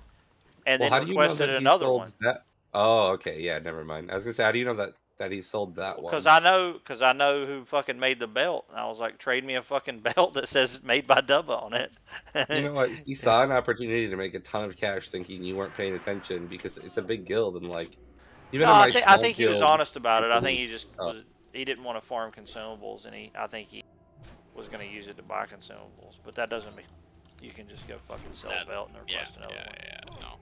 And Well, how then do you know requested that he another sold one. that? Oh, okay, yeah, never mind. I was gonna say, how do you know that he sold that one? Because I know who fucking made the belt. And I was like, trade me a fucking belt that says made by Dubba on it. You know what? He saw an opportunity to make a ton of cash, thinking you weren't paying attention because it's a big guild and like even No, in my I small think he was guild, honest about it. I people- think he just Oh. he didn't want to farm consumables, and I think he was going to use it to buy consumables. But that doesn't mean you can just go fucking sell a belt and request another one. No.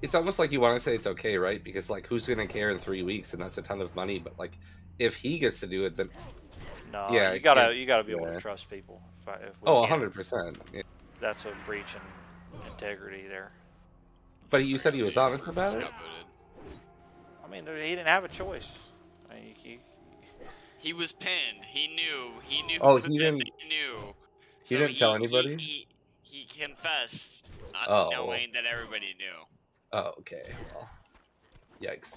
It's almost like you want to say it's okay, right? Because like, who's gonna care in 3 weeks, and that's a ton of money. But like, if he gets to do it, then No, Yeah, you gotta be able yeah. to trust people. If we oh, can't, 100%. Yeah. that's a breach in integrity there. But you said he was honest about Rumors it. got booted. I mean, he didn't have a choice. I mean, He was pinned. He knew. Oh, that he didn't- They knew. he didn't tell anybody? He confessed, not Oh. knowing that everybody knew. Oh, okay. Well, yikes.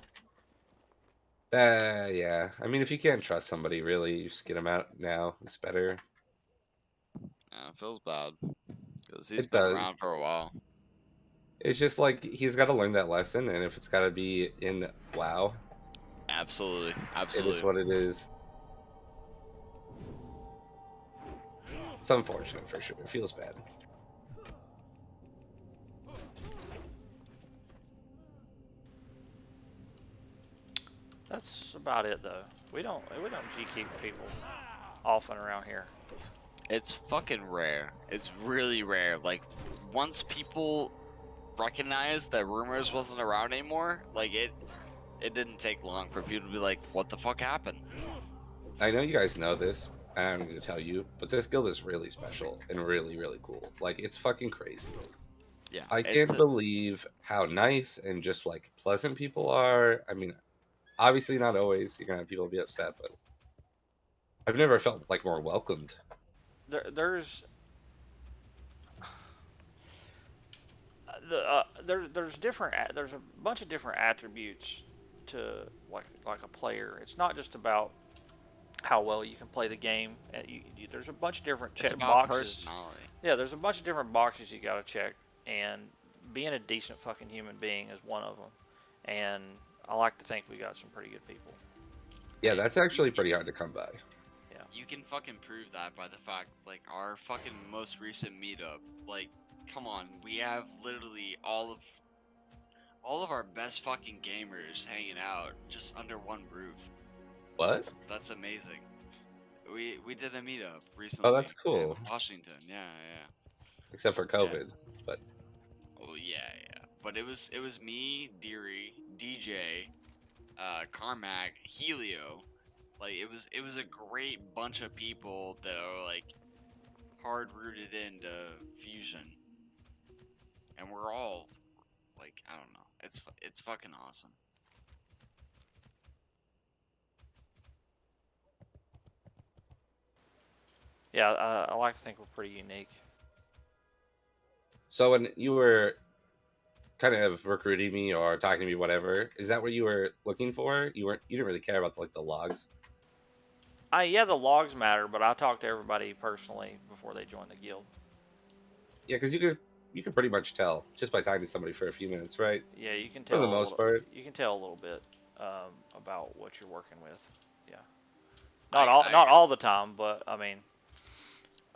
Yeah. I mean, if you can't trust somebody, really, you just get them out now. It's better. It feels bad because he's It been does. around for a while. It's just like he's got to learn that lesson, and if it's got to be in WoW, Absolutely, it absolutely. is what it is. It's unfortunate for sure. It feels bad. that's about it though. We don't G-keep people often around here. It's fucking rare. It's really rare. Like, once people recognize that Rumors wasn't around anymore, like, it didn't take long for people to be like, what the fuck happened? I know you guys know this. I don't need to tell you, but this guild is really special and really, really cool. Like, it's fucking crazy. Yeah. I can't believe how nice and just like pleasant people are. I mean, obviously not always. You're gonna have people be upset, but I've never felt like more welcomed. There's a bunch of different attributes to like a player. It's not just about how well you can play the game. There's a bunch of different It's check about boxes. personality. Yeah, there's a bunch of different boxes you gotta check, and being a decent fucking human being is one of them. And I like to think we got some pretty good people. Okay. Yeah, that's actually pretty hard to come by. You can fucking prove that by the fact, like, our fucking most recent meetup, like, come on, we have literally all of our best fucking gamers hanging out just under one roof. What? That's amazing. We did a meetup recently. Oh, that's cool. In Washington, yeah. Except for COVID, but Oh yeah. But it was me, Deary, DJ, Carmack, Helio. Like it was a great bunch of people that are like hard rooted into Fusion, and we're all like, I don't know, it's fucking awesome. Yeah, I like to think we're pretty unique. so when you were kind of recruiting me or talking to me, whatever, is that what you were looking for? You didn't really care about like the logs. Yeah, the logs matter, but I talk to everybody personally before they join the guild. Yeah, because you could pretty much tell just by talking to somebody for a few minutes, right? Yeah, you can tell For the most part. You can tell a little bit about what you're working with. Yeah, I not all the time, but I mean,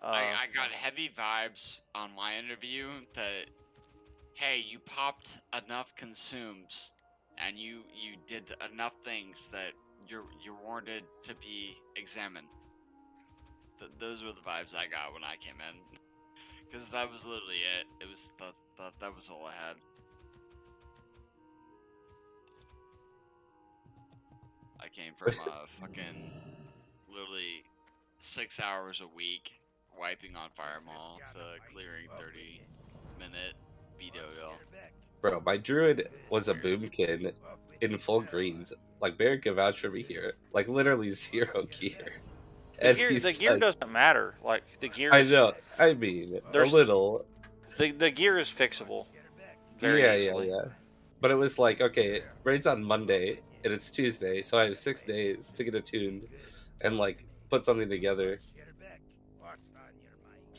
I got heavy vibes on my interview that, hey, you popped enough consumes, and you did enough things that you're warranted to be examined. Those were the vibes I got when I came in, because that was literally it. It was that was all I had. I came from fucking literally 6 hours a week wiping on Fire Mall to clearing 30-minute Beto. Bro, my druid was a boomkin in full greens. Like, Barrett can vouch for me here. Like, literally 0 gear. the gear doesn't matter. Like the gear. I know. I mean, a little. The gear is fixable. Very easily. Yeah. But it was like, okay, it rains on Monday and it's Tuesday, so I have 6 days to get attuned and like put something together.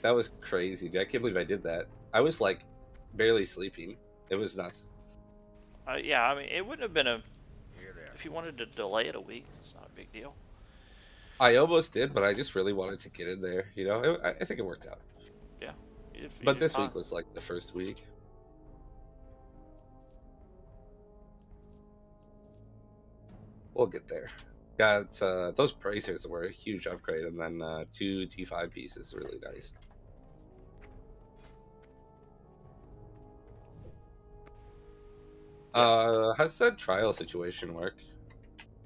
That was crazy, dude. I can't believe I did that. I was like barely sleeping. It was nuts. Yeah, I mean, it wouldn't have been if you wanted to delay it a week, it's not a big deal. I almost did, but I just really wanted to get in there. You know, I think it worked out. Yeah. But this week was like the first week. We'll get there. Got those bracers were a huge upgrade, and then 2 T5 pieces, really nice. How's that trial situation work?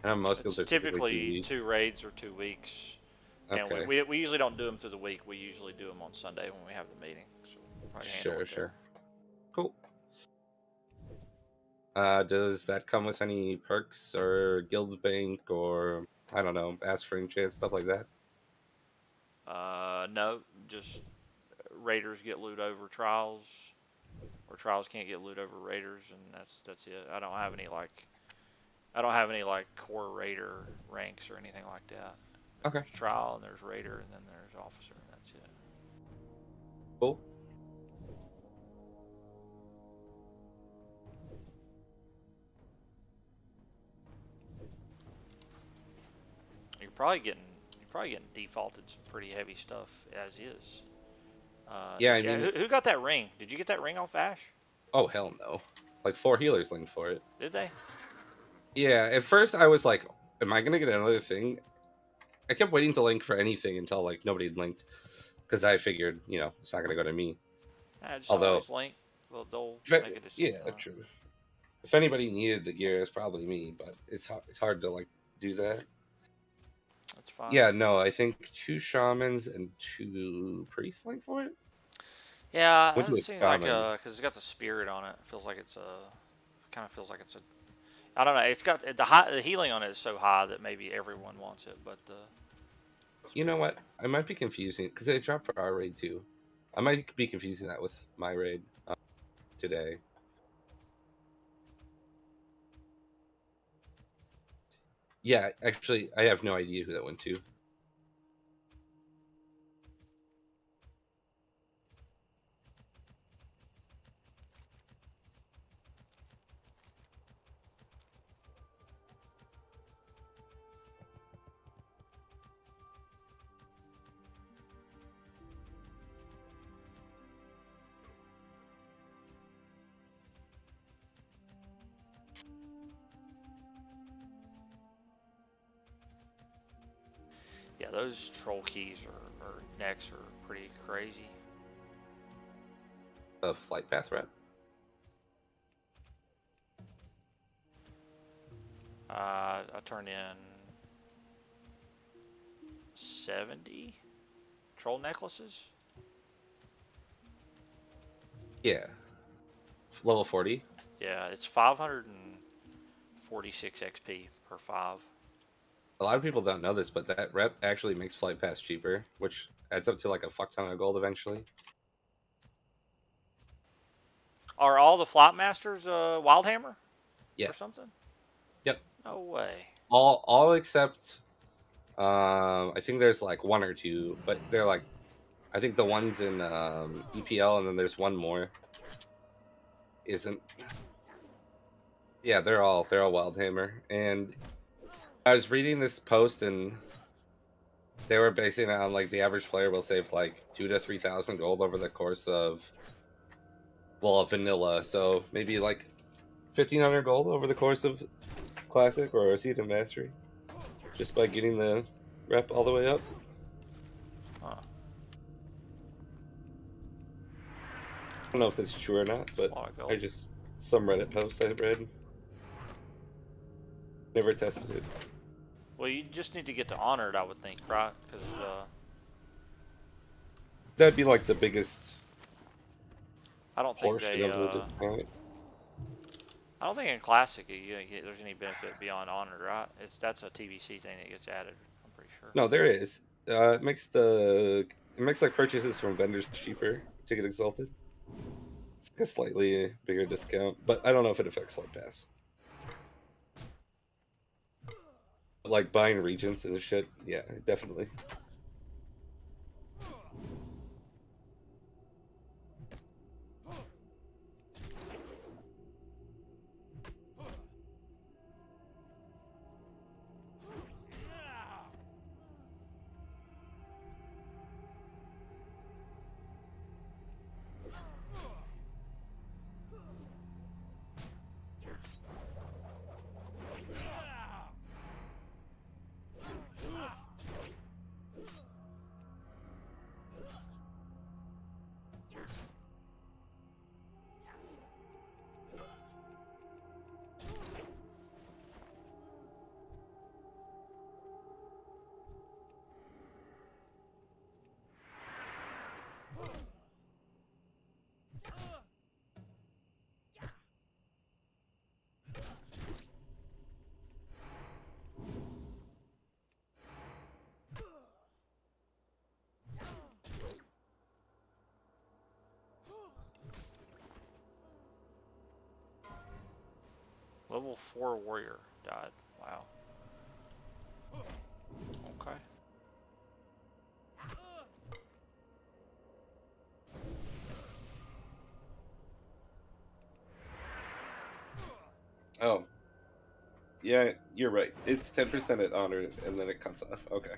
I know most guilds are typically 2 raids or 2 weeks. Okay. And we usually don't do them through the week. We usually do them on Sunday when we have the meeting. So we'll probably handle it Sure. there. Cool. Does that come with any perks or guild bank or, I don't know, ask for enchant, stuff like that? No, just raiders get loot over trials, or trials can't get loot over raiders, and that's it. I don't have any like core raider ranks or anything like that. Okay. There's trial and there's raider and then there's officer, and that's it. Cool. You're probably getting defaulted some pretty heavy stuff as is. Yeah, I mean, who got that ring? Did you get that ring off Ash? Oh hell no! Like 4 healers linked for it. Did they? Yeah. At first I was like, "Am I gonna get another thing?" I kept waiting to link for anything until like nobody had linked, because I figured, you know, it's not gonna go to me. Just Although, always link. Well, they'll make a decision. yeah, true. If anybody needed the gear, it's probably me, but it's hard to like do that. That's fine. Yeah, no, I think 2 shamans and 2 priests link for it. Yeah, Which it was seems like common. because it's got the spirit on it. It feels like it's kind of feels like it's a. I don't know. It's got the healing on it is so high that maybe everyone wants it, but You know what? I might be confusing because it dropped for our raid too. I might be confusing that with my raid today. Yeah, actually, I have no idea who that went to. those troll keys or necks are pretty crazy. A flight path rep. I turned in 70 troll necklaces. Yeah. Level 40. Yeah, it's 546 XP per 5. A lot of people don't know this, but that rep actually makes flight pass cheaper, which adds up to like a fuck ton of gold eventually. Are all the flight masters Wildhammer? Yeah. Or something? Yep. No way. All except I think there's like one or two, but they're like I think the ones in EPL and then there's one more. Isn't Yeah, they're all Wildhammer. And I was reading this post and they were basing it on like the average player will save like 2,000 to 3,000 gold over the course of vanilla. So maybe like 1,500 gold over the course of Classic or Season Mastery, just by getting the rep all the way up. Huh. I don't know if that's true or not, but some Reddit post I read. Never tested it. Well, you just need to get to Honored, I would think, right? Because that'd be like the biggest. I don't think portion they. Of the discount. I don't think in Classic there's any benefit beyond Honored, right? That's a TBC thing that gets added. I'm pretty sure. No, there is. It makes like purchases from vendors cheaper to get exalted. It's like a slightly bigger discount, but I don't know if it affects Flight Pass. Like buying regents and shit, yeah, definitely. Level 4 warrior died. Wow. Okay. Oh. Yeah, you're right. It's 10% at Honor, and then it cuts off. Okay.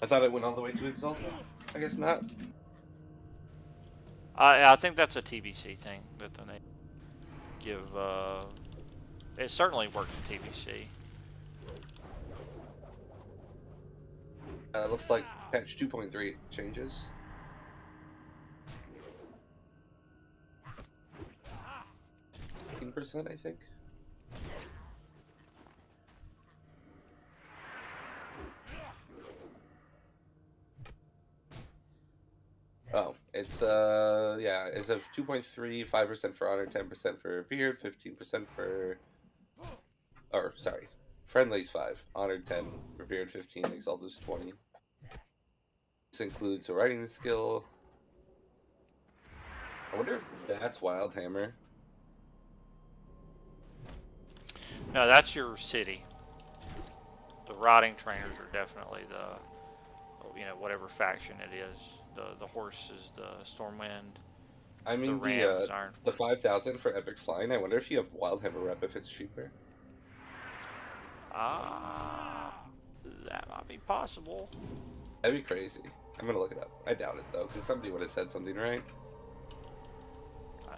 I thought it went all the way to Exalted. I guess not. I think that's a TBC thing that they give. It certainly works in TBC. Looks like patch 2.3 changes. %, I think. Oh, it's yeah, it's a 2.3, 5% for Honor, 10% for Beard, 15% for, or sorry, Friendly's 5, Honored 10, Revered 15, Exalted's 20. This includes a writing skill. I wonder if that's Wildhammer. No, that's your city. The riding trainers are definitely the, whatever faction it is. The horse is the Stormwind. I mean, the 5,000 for Epic Flying. I wonder if you have Wildhammer rep if it's cheaper. That might be possible. That'd be crazy. I'm gonna look it up. I doubt it though, because somebody would have said something, right?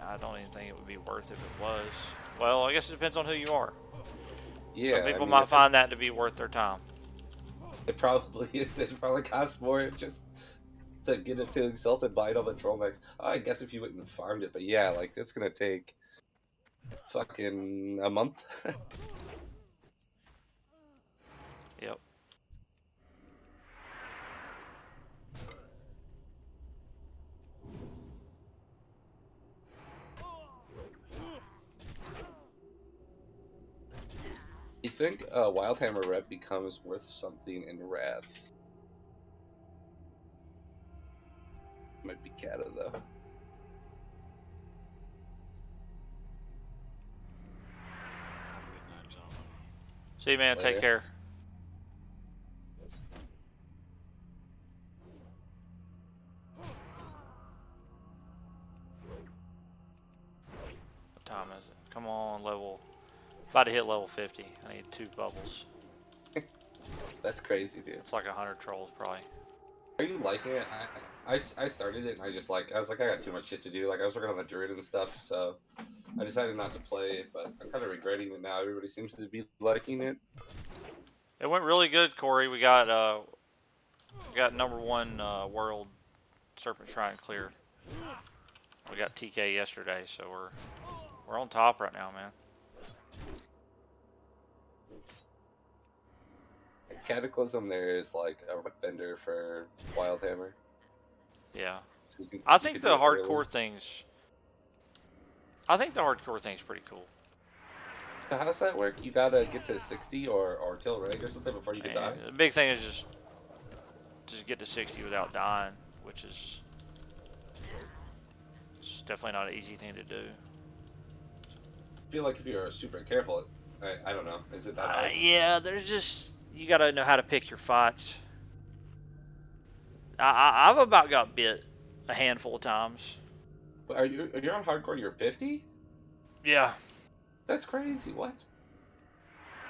I don't even think it would be worth if it was. Well, I guess it depends on who you are. Yeah. Some people might find that to be worth their time. It probably is. It probably costs more just to get it to Exalted by all the troll mechs. Oh, I guess if you went and farmed it, but yeah, like it's gonna take fucking a month. Yep. You think Wildhammer rep becomes worth something in Wrath? Might be Kata though. See you, man. Later. Take care. What time is it? Come on, level. About to hit level 50. I need 2 bubbles. That's crazy, dude. It's like 100 trolls, probably. Are you liking it? I started it and I was like I got too much shit to do. Like I was working on the druid and stuff, so I decided not to play it. But I'm kind of regretting it now. Everybody seems to be liking it. It went really good, Corey. We got #1 world Serpent Shrine cleared. We got TK yesterday, so we're on top right now, man. Cataclysm there is like a vendor for Wildhammer. Yeah. So you can, I you think can the do it early. hardcore thing's pretty cool. So how does that work? You gotta get to 60 or kill Reg or something before you can die? And the big thing is just get to 60 without dying, which is it's definitely not an easy thing to do. I feel like if you're super careful, I don't know. Is it that hard? Yeah, there's just you gotta know how to pick your fights. I've about got bit a handful of times. Are you on hardcore? You're 50? Yeah. That's crazy. What?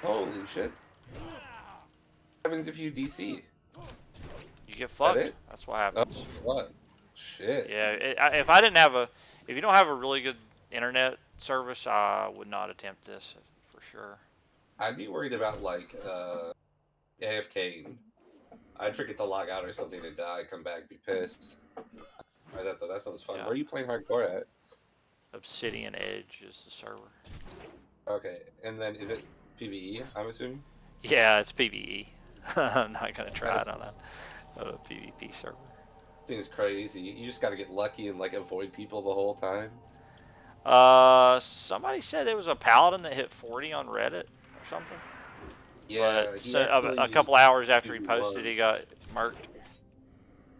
Holy shit! What happens if you DC? You get fucked. it? That's what happens. Oh, what? Shit. Yeah, if you don't have a really good internet service, I would not attempt this for sure. I'd be worried about like AFKing. I'd forget to log out or something and die, come back, be pissed. That sounds fun. Yeah. Where are you playing hardcore at? Obsidian Edge is the server. Okay, and then is it PvE, I'm assuming? Yeah, it's PvE. I'm not gonna try it on a PvP server. Seems crazy. You just gotta get lucky and like avoid people the whole time. Somebody said there was a paladin that hit 40 on Reddit or something. Yeah, But he so, a actually couple hours after he 2v1. posted, he got murked.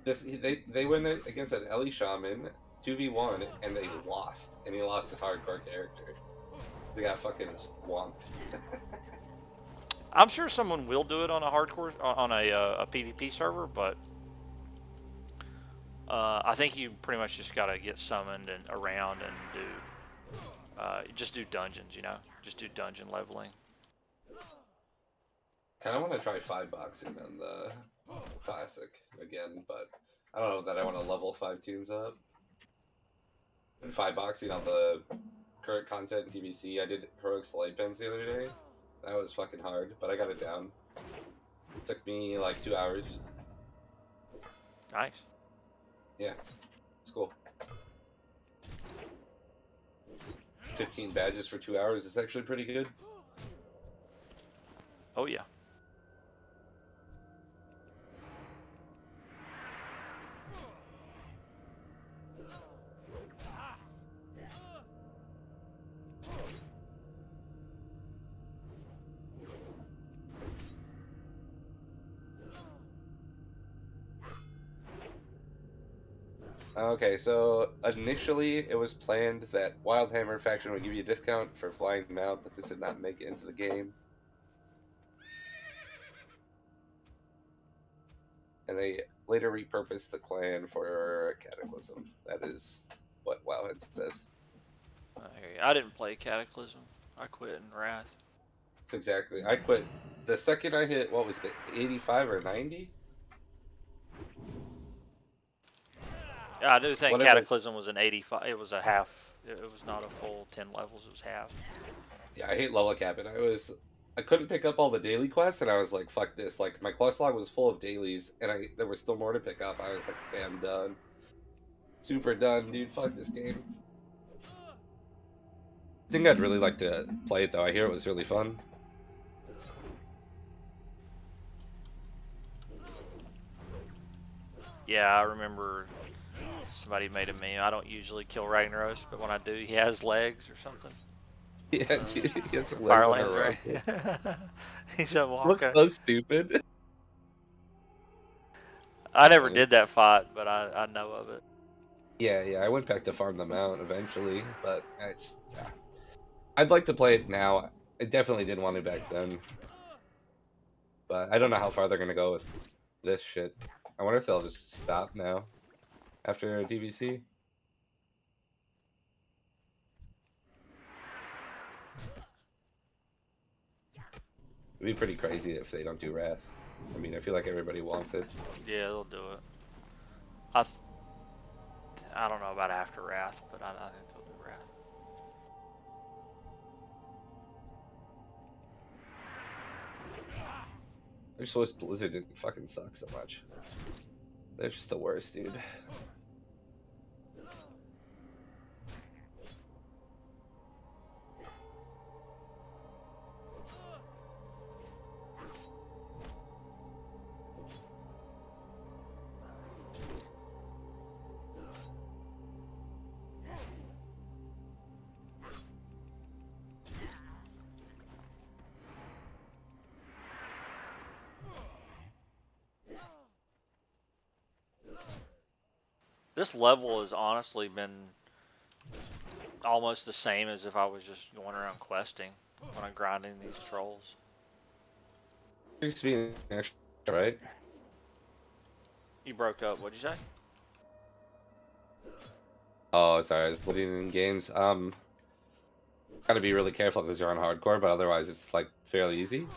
They went against an Ellie Shaman 2v1 and they lost, and he lost his hardcore character. They got fucking swamped. I'm sure someone will do it on a hardcore on a PvP server, but I think you pretty much just gotta get summoned and around and do just do dungeons, you know, just do dungeon leveling. Kind of want to try 5-boxing on the classic again, but I don't know that I want to level 5 tunes up. 5-boxing on the current content in TBC. I did heroic light bends the other day. That was fucking hard, but I got it down. It took me like 2 hours. Nice. Yeah, it's cool. 15 badges for 2 hours is actually pretty good. Oh yeah. Okay, so initially it was planned that Wildhammer faction would give you a discount for flying them out, but this did not make it into the game. And they later repurposed the clan for Cataclysm. That is what Wowhead says. I didn't play Cataclysm. I quit in Wrath. That's exactly. I quit the second I hit, what was it, 85 or 90? Yeah, I do think Whatever. Cataclysm was an 85. It was a half. It was not a full 10 levels. It was half. Yeah, I hate level capping. I was I couldn't pick up all the daily quests, and I was like, "Fuck this!" Like my quest log was full of dailies, and there was still more to pick up. I was like, "Okay, I'm done. Super done, dude. Fuck this game." I think I'd really like to play it though. I hear it was really fun. Yeah, I remember somebody made a meme. I don't usually kill Ragnaros, but when I do, he has legs or something. Yeah, dude, he has some legs on Firelands, a right? rocket. He's a Looks walker. so stupid. I never did that fight, but I know of it. Yeah, I went back to farm them out eventually, but yeah. I'd like to play it now. I definitely didn't want to back then. But I don't know how far they're going to go with this shit. I wonder if they'll just stop now after DBC. It'd be pretty crazy if they don't do Wrath. I mean, I feel like everybody wants it. Yeah, they'll do it. I don't know about after Wrath, but I think they'll do Wrath. I just wish Blizzard didn't fucking suck so much. They're just the worst, dude. This level has honestly been almost the same as if I was just going around questing when I'm grinding these trolls. Used to be an extra, right? You broke up. What'd you say? Oh, sorry. I was putting in games. Gotta be really careful because you're on hardcore, but otherwise it's like fairly easy.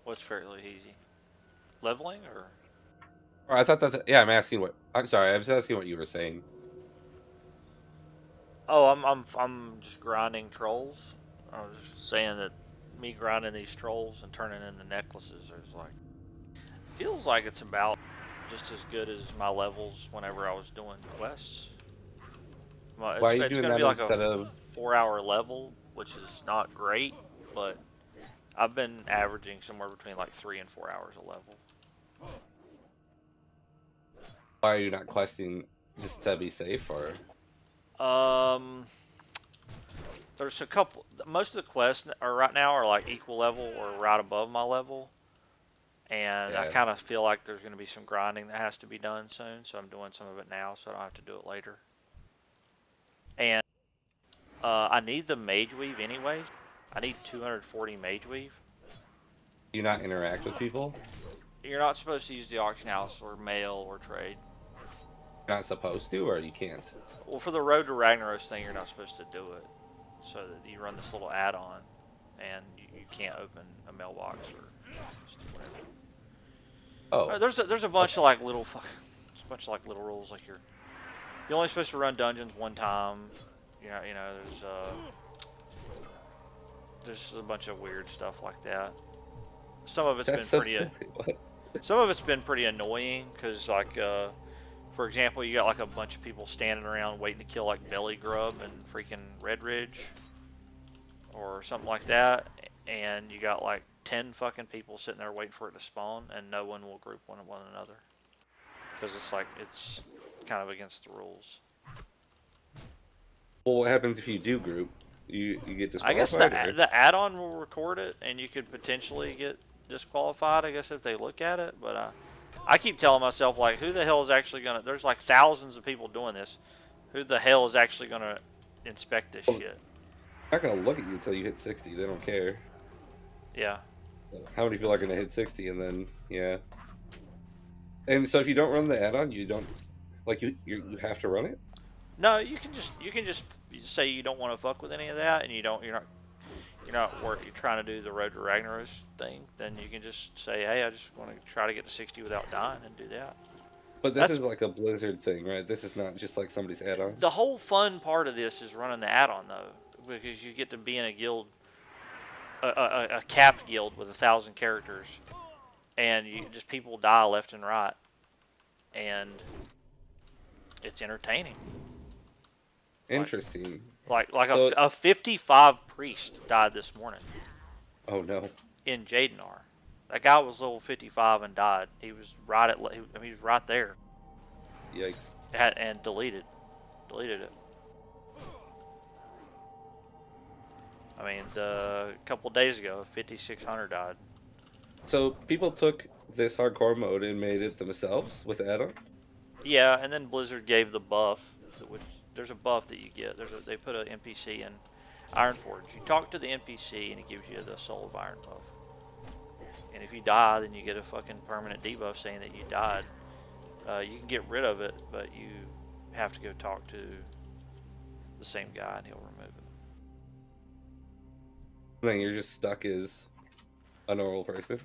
What's fairly easy? Leveling or? Or I thought that's yeah. I'm asking what. I'm sorry. I was asking what you were saying. Oh, I'm just grinding trolls. I was just saying that me grinding these trolls and turning into necklaces is like feels like it's about just as good as my levels whenever I was doing quests. Why are you doing gonna that be like instead a of 4-hour level, which is not great, but I've been averaging somewhere between like 3 and 4 hours a level. why are you not questing just to be safe or? There's a couple. Most of the quests are right now are like equal level or right above my level, and I Yeah. kind of feel like there's going to be some grinding that has to be done soon. So I'm doing some of it now, so I don't have to do it later. And I need the mage weave anyways. I need 240 mage weave. Do you not interact with people? You're not supposed to use the auction house or mail or trade. You're not supposed to, or you can't. Well, for the Road to Ragnaros thing, you're not supposed to do it. So that you run this little add-on, and you can't open a mailbox or just whatever. Oh, There's a bunch of like little little rules, like you're only supposed to run dungeons one time. You know there's a bunch of weird stuff like that. Some of it's that's been so pretty silly. What? some of it's been pretty annoying because like for example, you got like a bunch of people standing around waiting to kill like Belly Grub and freaking Red Ridge or something like that, and you got like 10 fucking people sitting there waiting for it to spawn, and no one will group one another because it's kind of against the rules. Well, what happens if you do group? You get I guess disqualified. the add-on will record it, and you could potentially get disqualified. I guess if they look at it, but I keep telling myself like, who the hell is actually gonna? There's like thousands of people doing this. Who the hell is actually gonna inspect this shit? They're not gonna look at you until you hit 60. They don't care. Yeah. How many people are gonna hit 60 and then yeah. And so if you don't run the add-on, you don't like you have to run it. No, you can just say you don't want to fuck with any of that, and you're trying to do the Road to Ragnaros thing. Then you can just say, hey, I just want to try to get to 60 without dying, and do that. But this is like a Blizzard thing, right? This is not just like somebody's add-on. The whole fun part of this is running the add-on though, because you get to be in a guild, a capped guild with 1,000 characters, and you just people die left and right, and it's entertaining. Interesting. Like So- a 55 priest died this morning Oh no. in Jadenar. That guy was level 55 and died. He was right at, I mean, he was right there. Yikes. And deleted it. I mean, a couple days ago, 5,600 died. So people took this hardcore mode and made it themselves with the add-on? Yeah, and then Blizzard gave the buff, which there's a buff that you get. They put an NPC in Ironforge. You talk to the NPC and it gives you the Soul of Iron buff. And if you die, then you get a fucking permanent debuff saying that you died. You can get rid of it, but you have to go talk to the same guy and he'll remove it. I mean, you're just stuck as a normal person.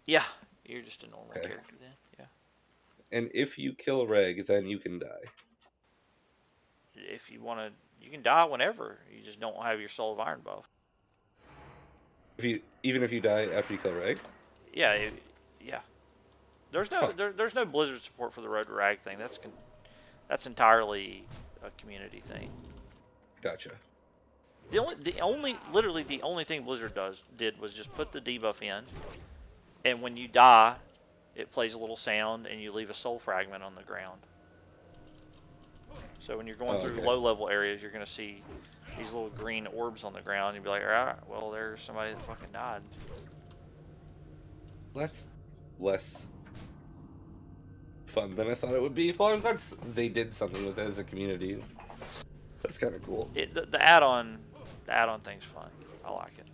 Yeah, you're just a normal Okay. character then. Yeah. And if you kill Reg, then you can die. If you want to, you can die whenever. You just don't have your Soul of Iron buff. Even if you die after you kill Reg? Yeah, yeah. There's no there's no Blizzard support for the Road to Rag thing. That's entirely a community thing. Gotcha. Literally the only thing Blizzard did was just put the debuff in, and when you die, it plays a little sound and you leave a soul fragment on the ground. So when you're going through low level areas, you're gonna see these little green orbs on the ground. You'd be like, alright, well there's somebody that fucking died. That's less fun than I thought it would be. Well, they did something with it as a community. That's kind of cool. The add-on thing's fun. I like it.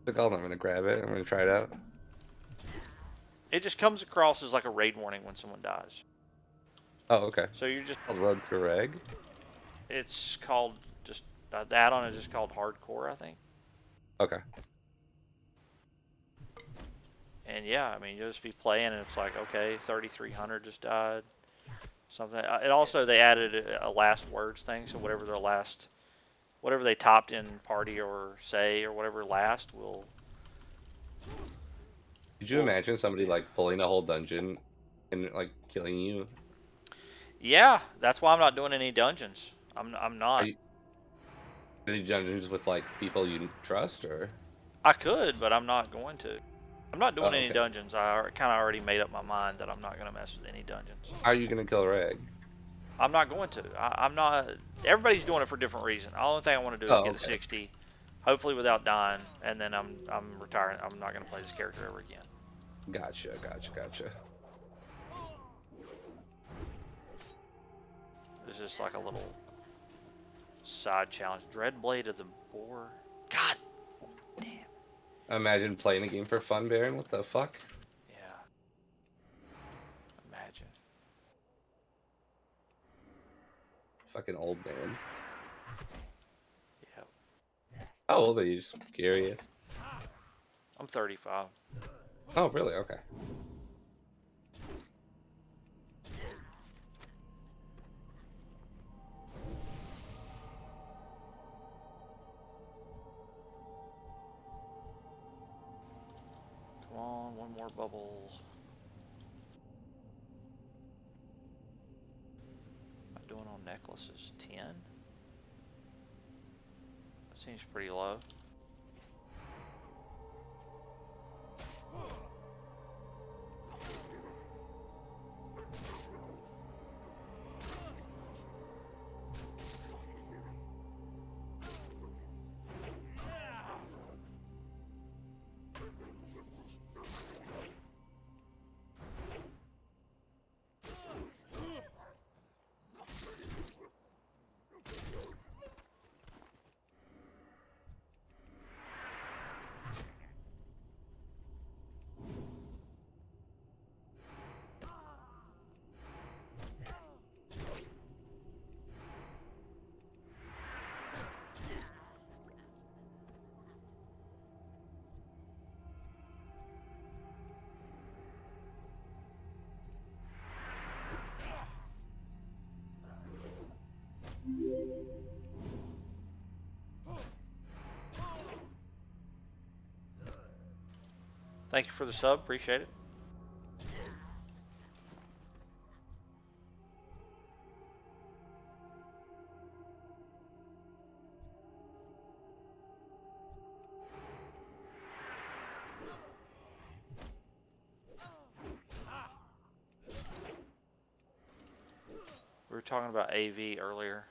I'm gonna grab it. I'm gonna try it out. It just comes across as like a raid warning when someone dies. Oh, okay. So you're just. I'll run through Reg. It's called just the add-on is just called Hardcore, I think. Okay. And yeah, I mean you'll just be playing and it's like, okay, 3,300 just died. Something. It also they added a last words thing, so whatever they topped in party or say or whatever last will. Could you imagine somebody like pulling a whole dungeon and like killing you? Yeah, that's why I'm not doing any dungeons. I'm not. Any dungeons with like people you trust, or? I could, but I'm not going to. I'm not doing any okay. dungeons. I kind of already made up my mind that I'm not going to mess with any dungeons. How are you gonna kill Reg? I'm not going to. I'm not. Everybody's doing it for different reasons. The only thing I want to do is get a 60, hopefully without dying, and then I'm retiring. I'm not going to play this character ever again. Gotcha. It's just like a little side challenge. Dreadblade of the Boar. God damn. Imagine playing a game for fun, Baron. What the fuck? Yeah. Imagine. Fucking old man. Yeah. How old are you? Just curious. I'm 35. Oh, really? Okay. Come on, one more bubble. I'm doing on necklaces 10. That seems pretty low. Thank you for the sub. Appreciate it. We were talking about AV earlier.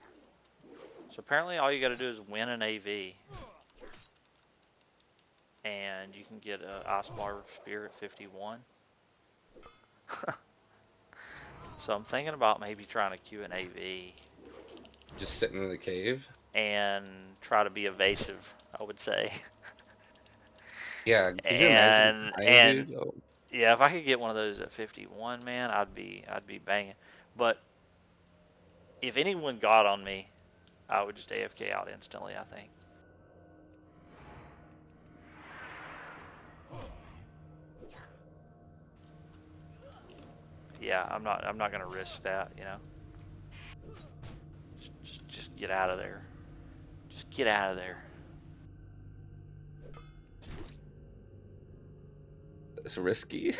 So apparently all you got to do is win an AV. And you can get an Icebar Spear at 51. So I'm thinking about maybe trying to queue an AV. Just sitting in the cave. And try to be evasive, I would say. Yeah, could you imagine dying, dude? Oh. Yeah, if I could get one of those at 51, man, I'd be banging. But if anyone got on me, I would just AFK out instantly, I think. Yeah, I'm not gonna risk that, you know. Just get out of there. Just get out of there. It's risky.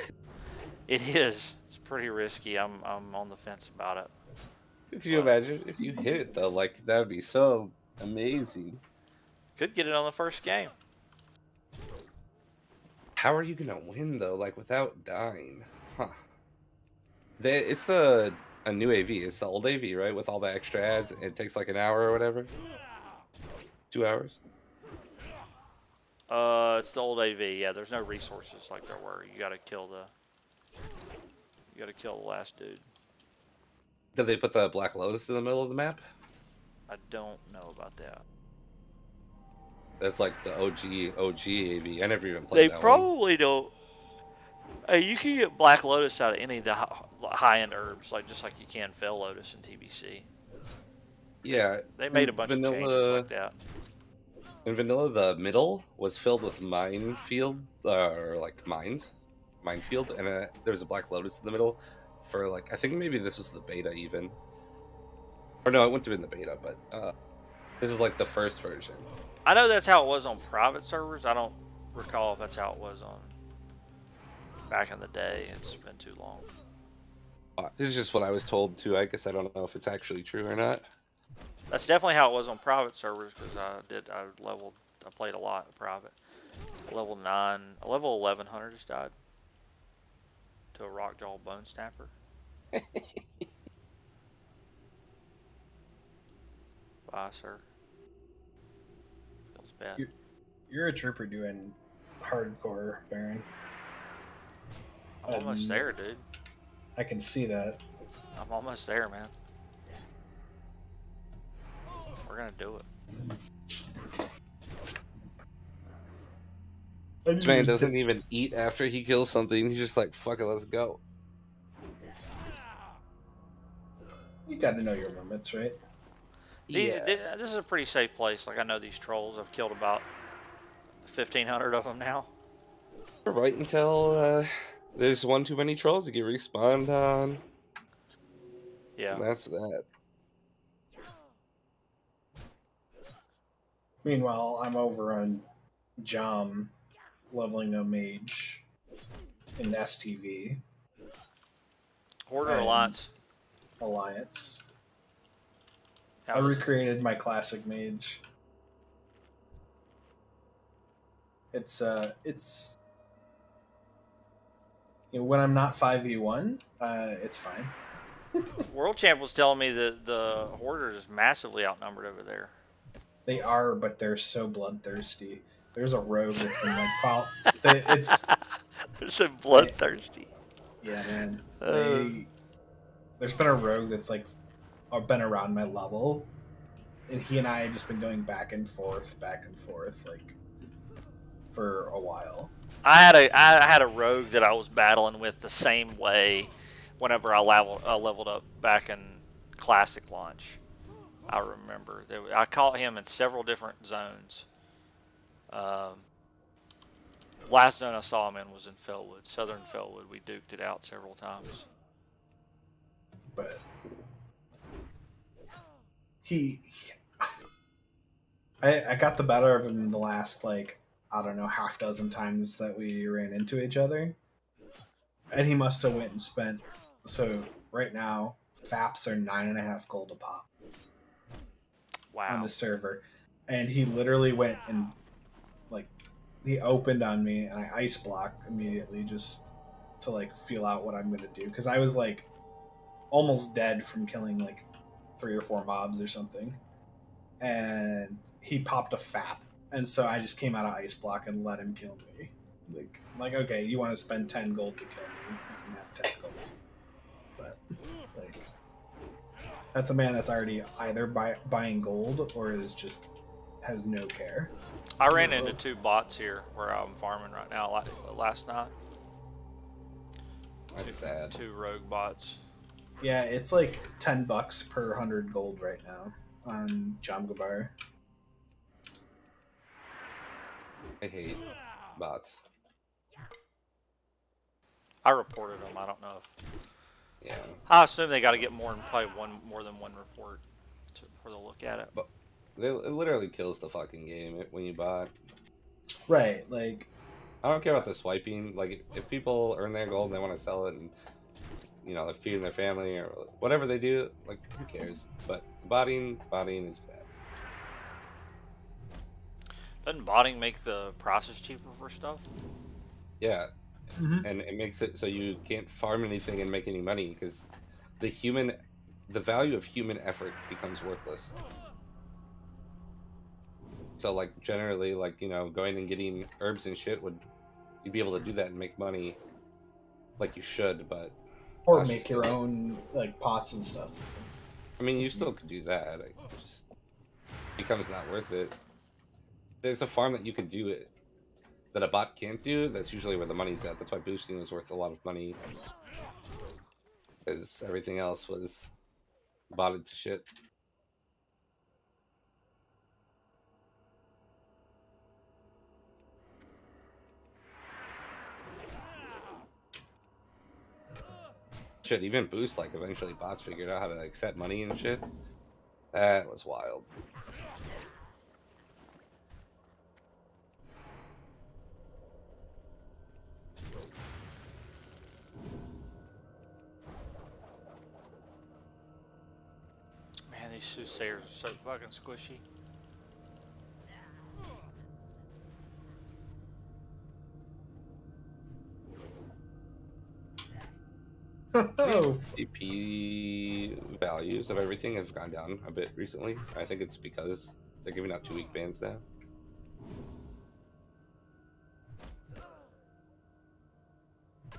It is. It's pretty risky. I'm on the fence about it. Could you imagine if you hit it though? Like that would be so amazing. Could get it on the first game. How are you gonna win though? Like without dying? Huh. It's a new AV. It's the old AV, right? With all the extra ads, it takes like an hour or whatever. 2 hours. It's the old AV. Yeah, there's no resources like there were. You gotta kill the last dude. Did they put the Black Lotus in the middle of the map? I don't know about that. That's like the OG AV. I never even played They that probably don't. Hey, you can get Black Lotus out of any of the high-end herbs, just like you can Fel Lotus in TBC. Yeah. They made a bunch of changes like that. In vanilla, the middle was filled with minefield, or like mines, minefield, and there was a Black Lotus in the middle for like, I think maybe this was the beta even. Or no, it wouldn't have been the beta, but this is like the first version. I know that's how it was on private servers. I don't recall if that's how it was on back in the day. It's been too long. This is just what I was told too. I guess I don't know if it's actually true or not. That's definitely how it was on private servers because I played a lot of private. Level 11 hunter just died to a rockjaw bone snapper. Bye, sir. Feels bad. You're a trooper doing hardcore, Baron. I'm almost there, dude. I can see that. I'm almost there, man. We're gonna do it. This man doesn't even eat after he kills something. He's just like, fuck it, let's go. You gotta know your limits, right? This is a pretty safe place. Like, I know these trolls. I've killed about 1,500 of them now. Right until there's one too many trolls to get respawned on. Yeah. And that's that. Meanwhile, I'm over on Jom leveling a mage in STV. Horde or Alliance? Alliance. How I recreated my classic mage. It's when I'm not 5v1, it's fine. World Champ was telling me that the Horders is massively outnumbered over there. They are, but they're so bloodthirsty. There's a rogue that's been like They're so bloodthirsty. Yeah, man. There's been a rogue that's like been around my level, and he and I have just been going back and forth, like for a while. I had a rogue that I was battling with the same way whenever I leveled up back in Classic launch. I remember I caught him in several different zones. Last zone I saw him in was in Felwood, Southern Felwood. We duked it out several times. But I got the better of him in the last like I don't know, half dozen times that we ran into each other. And he must have went and spent, so right now, FAPs are 9.5 gold a pop. Wow. On the server. And he literally went and, like, he opened on me, and I ice block immediately just to, like, feel out what I'm going to do. Because I was, like, almost dead from killing, like, 3 or 4 mobs or something. And he popped a FAP. And so I just came out of ice block and let him kill me. Like okay, you want to spend 10 gold to kill me, you can have 10 gold. But, like, that's a man that's already either buying gold or is just has no care. I ran into 2 bots here where I'm farming right now last night. That's sad. 2 rogue bots. Yeah, it's like $10 per 100 gold right now on Jamgabar. I hate bots. I reported them. I don't know if. Yeah. I assume they got to get more than one report for they'll look at it. But it literally kills the fucking game when you bot. Right, like, I don't care about the swiping. Like, if people earn their gold and they want to sell it, and you know, they're feeding their family or whatever they do, like, who cares? But botting is bad. Doesn't botting make the process cheaper for stuff? Yeah, and it makes it so you can't farm anything and make any money because the value of human effort becomes worthless. So, like, generally, like, you know, going and getting herbs and shit you'd be able to do that and make money like you should, but or make your own, like, pots and stuff. I mean, you still could do that. It just becomes not worth it. There's a farm that you could do it that a bot can't do. That's usually where the money's at. That's why boosting was worth a lot of money, because everything else was botted to shit. Shit, even boost, like, eventually bots figured out how to accept money and shit. That was wild. Man, these soothsayers are so fucking squishy. Oh. AP values of everything have gone down a bit recently. I think it's because they're giving out 2-week bans now.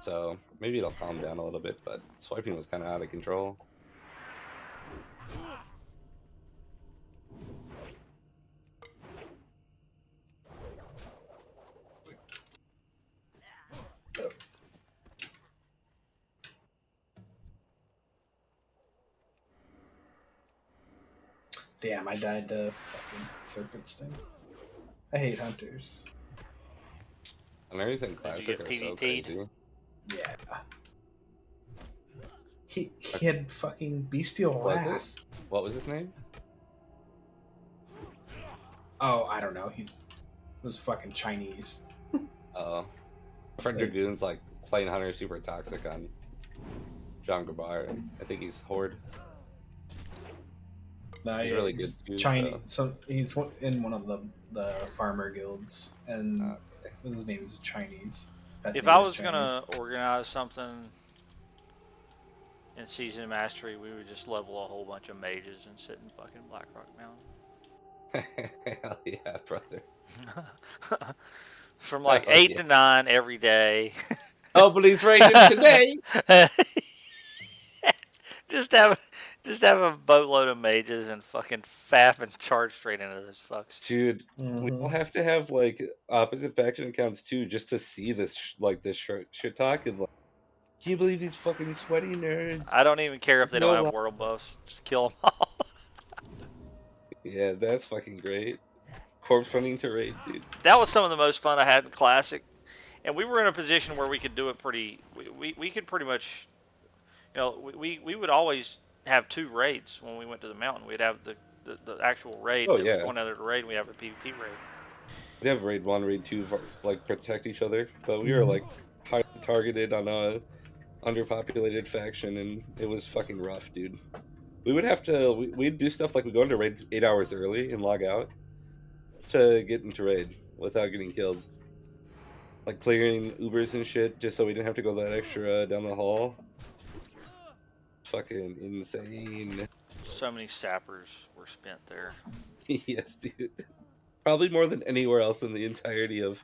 So maybe it'll calm down a little bit, but swiping was kind of out of control. Damn, I died to fucking serpent sting. I hate hunters. And everything classic are so crazy. Yeah. He had fucking bestial wrath. What was his name? Oh, I don't know. He was fucking Chinese. My friend Dragoon's like playing Hunter super toxic on John Grabar, and I think he's Horde. No, he's really good too. Chinese. So he's in one of the farmer guilds, and his name is Chinese. If I was gonna organize something in Season Mastery, we would just level a whole bunch of mages and sit in fucking Blackrock Mountain. Hell yeah, brother. From like 8 to 9 every day. Oh, but he's raining today. Just have a boatload of mages and fucking fap and charge straight into those fucks. Dude, we all have to have like opposite faction accounts too, just to see this this shit talk and like, can you believe these fucking sweaty nerds? I don't even care if they don't have world buffs. Just kill them all. Yeah, that's fucking great. Corpse running to raid, dude. That was some of the most fun I had in Classic, and we were in a position where we could do it pretty. We could pretty much, you know, we would always have 2 raids when we went to the mountain. We'd have the actual raid. Oh, that yeah. was one other raid. And we'd have the PvP raid. They have raid 1, raid 2, like protect each other, but we were like highly targeted on a underpopulated faction, and it was fucking rough, dude. We would have to we'd do stuff like we go into raid 8 hours early and log out to get into raid without getting killed, like clearing Ubers and shit just so we didn't have to go that extra down the hall. Fucking insane. So many sappers were spent there. Yes, dude. Probably more than anywhere else in the entirety of,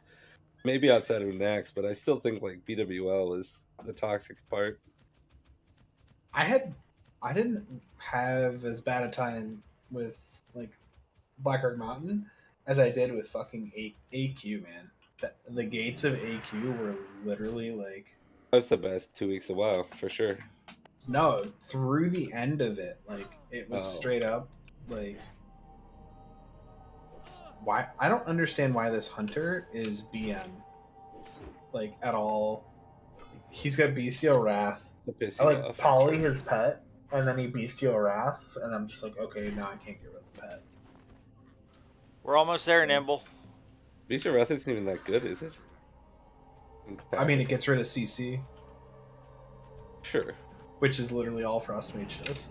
maybe outside of Nax, but I still think like BWL was the toxic part. I didn't have as bad a time with like Blackrock Mountain as I did with fucking AQ, man. The gates of AQ were literally like, That was the best 2 weeks of WoW for sure. no, through the end of it, like it was Oh. straight up like, why I don't understand why this hunter is BM like at all. He's got Bestial Wrath. To piss I you like off. Polly his pet, and then he Bestial Wraths, and I'm just like, okay, now I can't get rid of the pet. We're almost there, Nimble. Beast of Wrath isn't even that good, is it? I mean, it gets rid of CC, Sure, which is literally all Frostmage does.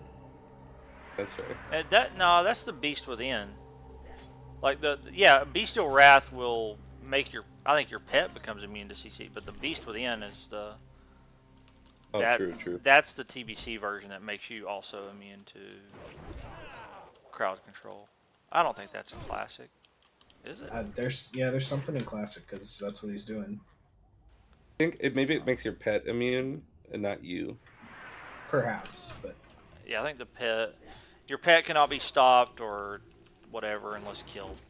that's fair. That's the Beast Within. Like Bestial Wrath will make I think your pet becomes immune to CC, but the Beast Within is the Oh, true. That's the TBC version that makes you also immune to crowd control. I don't think that's a classic, is it? There's something in Classic because that's what he's doing. I think maybe it makes your pet immune and not you. Perhaps, but Yeah, I think your pet cannot be stopped or whatever unless killed.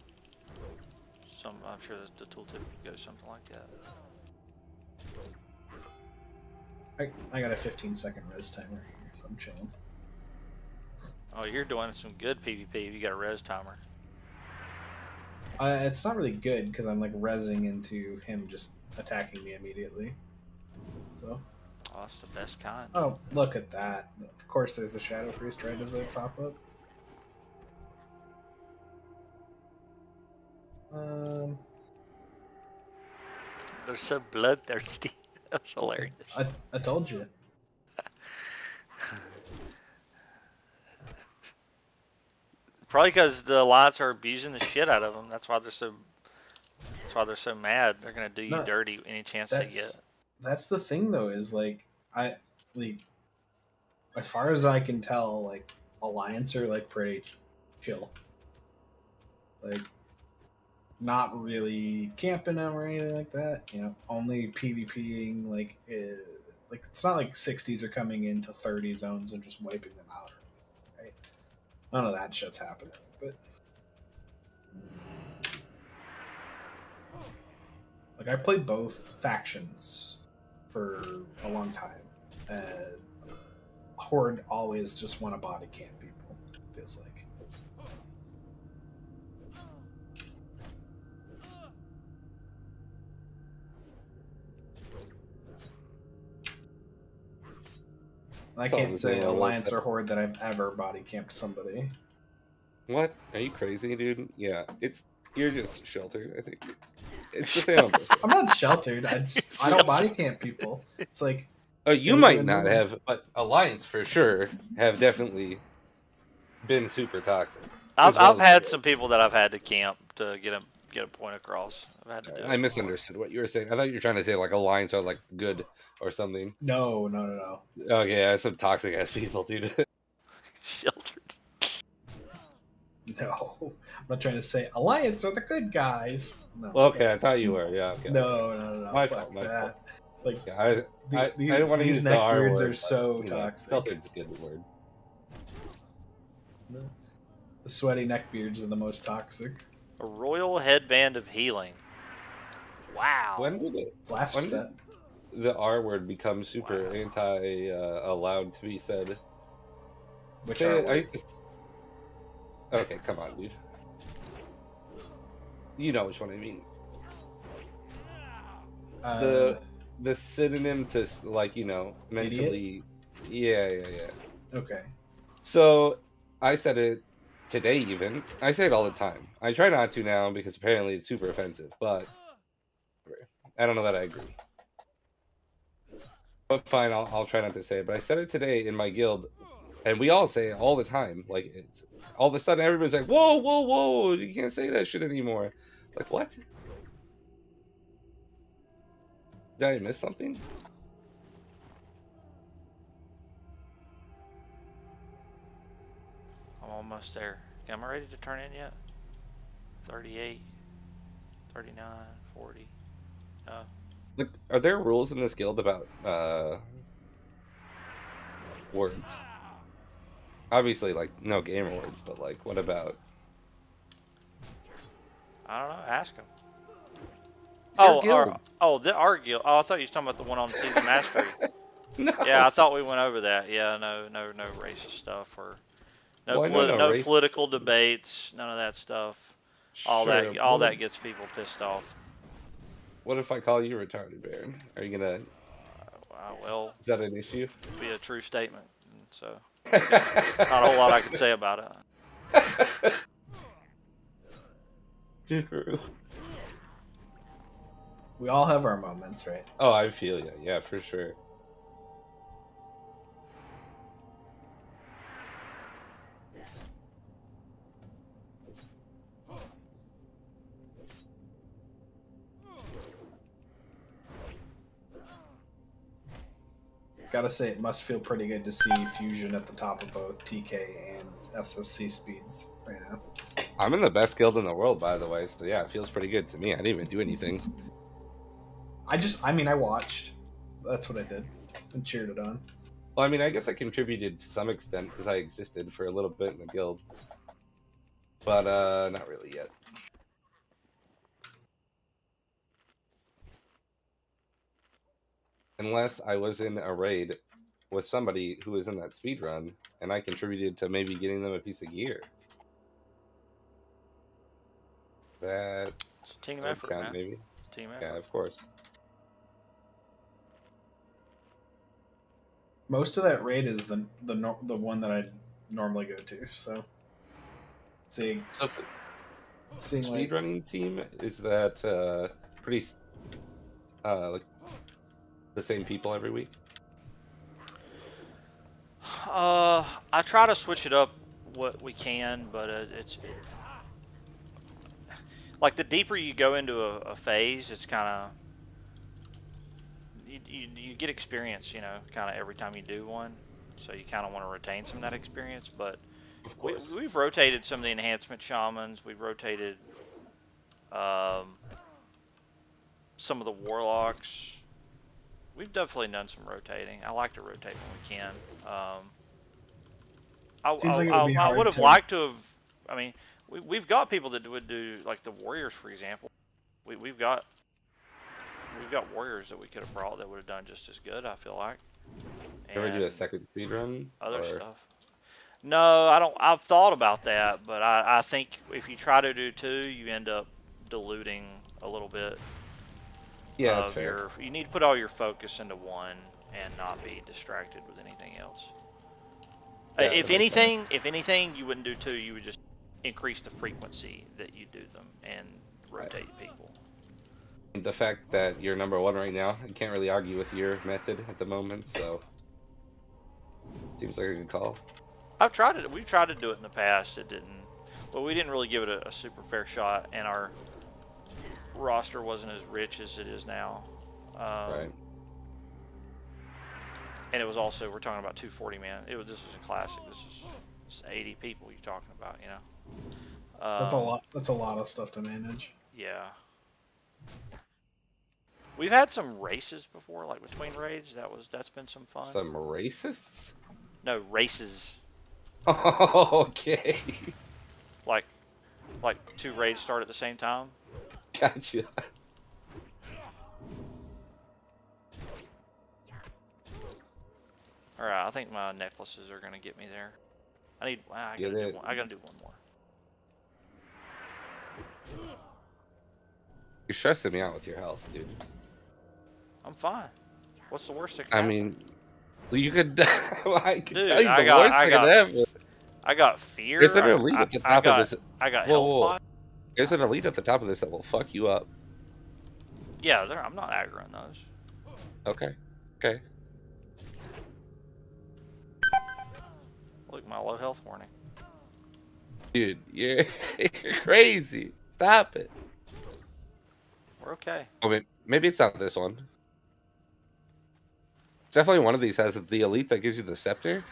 I'm sure that the tooltip goes something like that. I got a 15-second res timer here, so I'm chilling. Oh, you're doing some good PvP. You got a res timer. It's not really good because I'm like resing into him just attacking me immediately. So. Oh, that's the best kind. Oh, look at that! Of course, there's the Shadow Priest right as they pop up. They're so bloodthirsty. That's hilarious. I told you. Probably because the Alliance are abusing the shit out of them. That's why they're so mad. They're gonna do you dirty any chance they get. That's the thing, though, is like as far as I can tell, like Alliance are like pretty chill. Like, not really camping them or anything like that. You know, only PvPing. Like it's not like 60s are coming into 30 zones and just wiping them out. Right? None of that shit's happening. But like, I played both factions for a long time, and Horde always just want to body camp people. Feels like. I can't say Alliance or Horde that I've ever body camped somebody. What? Are you crazy, dude? Yeah, you're just sheltered. I think it's the same. I'm not sheltered. I don't body camp people. It's like, oh, you might not have, but Alliance for sure have definitely been super toxic. I've had some people that I've had to camp to get a point across. I've had to do it. I misunderstood what you were saying. I thought you were trying to say like Alliance are like good or something. No. Okay, yeah, some toxic ass people, dude. Sheltered. No, I'm not trying to say Alliance are the good guys. No. Okay, I thought you were. Yeah. Okay. No. My Fuck fault. that. Like, yeah, I didn't want to use these the R neckbeards word. are so but, toxic. Sheltered's a good word. The sweaty neckbeards are the most toxic. A royal headband of healing. Wow. When did the R word become super anti allowed to be said? Which R word? Okay, come on, dude. You know which one I mean. The synonym to, like, you know, mentally. Idiot? Yeah. Okay. So I said it today even. I say it all the time. I try not to now because apparently it's super offensive, but I don't know that I agree. But fine, I'll try not to say it. But I said it today in my guild, and we all say it all the time. Like, it's all of a sudden everybody's like, "Whoa, whoa, whoa! You can't say that shit anymore." Like, what? Did I miss something? I'm almost there. Am I ready to turn in yet? 38, 39, 40. Look, are there rules in this guild about words? Obviously, like, no gamer words, but like, what about? I don't know. Ask him. Our guild. Our guild. Oh, I thought you were talking about the one on Season Mastery. No. Yeah, I thought we went over that. Yeah, no racist stuff or no, Why no political debates. None of that stuff. All Sure, that gets people pissed off. What if I call you retarded, Baron? Are you gonna? Well, is that an issue? Be a true statement. So, not a whole lot I can say about it. True. We all have our moments, right? Oh, I feel you. Yeah, for sure. Gotta say, it must feel pretty good to see Fusion at the top of both TK and SSC speeds right now. I'm in the best guild in the world, by the way. So yeah, it feels pretty good to me. I didn't even do anything. I watched. That's what I did. And cheered it on. Well, I mean, I guess I contributed to some extent because I existed for a little bit in the guild. But, not really yet. Unless I was in a raid with somebody who was in that speed run, and I contributed to maybe getting them a piece of gear. That it's a team effort, count, man. maybe. Team effort. Yeah, of course. Most of that raid is the one that I normally go to. So, seeing speedrunning team, is that pretty like the same people every week? I try to switch it up what we can, but it's like the deeper you go into a phase, it's kind of you get experience, you know, kind of every time you do one. So you kind of want to retain some of that experience. But of course, we've rotated some of the enhancement shamans. We've rotated some of the warlocks. We've definitely done some rotating. I like to rotate when we can. I would have liked to have. I mean, we've got people that would do like the warriors, for example. We've got warriors that we could have brought that would have done just as good. I feel like. Ever do a second speed run? Other stuff. No, I don't. I've thought about that, but I think if you try to do two, you end up diluting a little bit. Yeah, that's fair. You need to put all your focus into one and not be distracted with anything else. Yeah, if anything, you wouldn't do two. You would just increase the frequency that you do them and rotate people. The fact that you're number one right now, I can't really argue with your method at the moment, so seems like a good call. I've tried it. We've tried to do it in the past. It didn't. Well, we didn't really give it a super fair shot, and our roster wasn't as rich as it is now. Right. And it was also, we're talking about 240 man. This was a classic. This is 80 people you're talking about, you know. That's a lot. That's a lot of stuff to manage. Yeah. We've had some races before, like between raids. That's been some fun. Some racists? No, races. Okay. Like two raids start at the same time. Gotcha. All right, I think my necklaces are gonna get me there. I gotta do one more. You're stressing me out with your health, dude. I'm fine. What's the worst that can happen? I mean, you could. I could Dude, tell you the worst that could happen. I got fear. There's an elite at the I top got, of this. I got Whoa, health whoa. pot. There's an elite at the top of this that will fuck you up. Yeah, I'm not aggroing those. Okay. Okay. Look at my low health warning. Dude, you're crazy. Stop it. We're okay. Oh, maybe it's not this one. It's definitely one of these has the elite that gives you the scepter.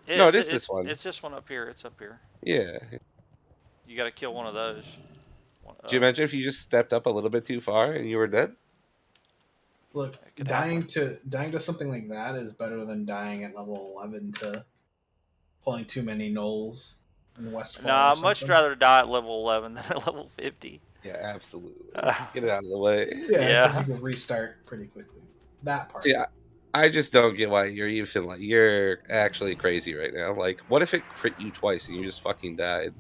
No, it is this one. It's this one up here. It's up here. Yeah. You got to kill one of those. Did you imagine if you just stepped up a little bit too far and you were dead? Look, dying to something like that is better than dying at level 11 to pulling too many gnolls in Westfall. Nah, I'd much rather die at level 11 than at level 50. Yeah, absolutely. Get it out of the way. Yeah, because you can restart pretty quickly. That part. Yeah, I just don't get why you're even like you're actually crazy right now. Like, what if it crit you twice and you just fucking died?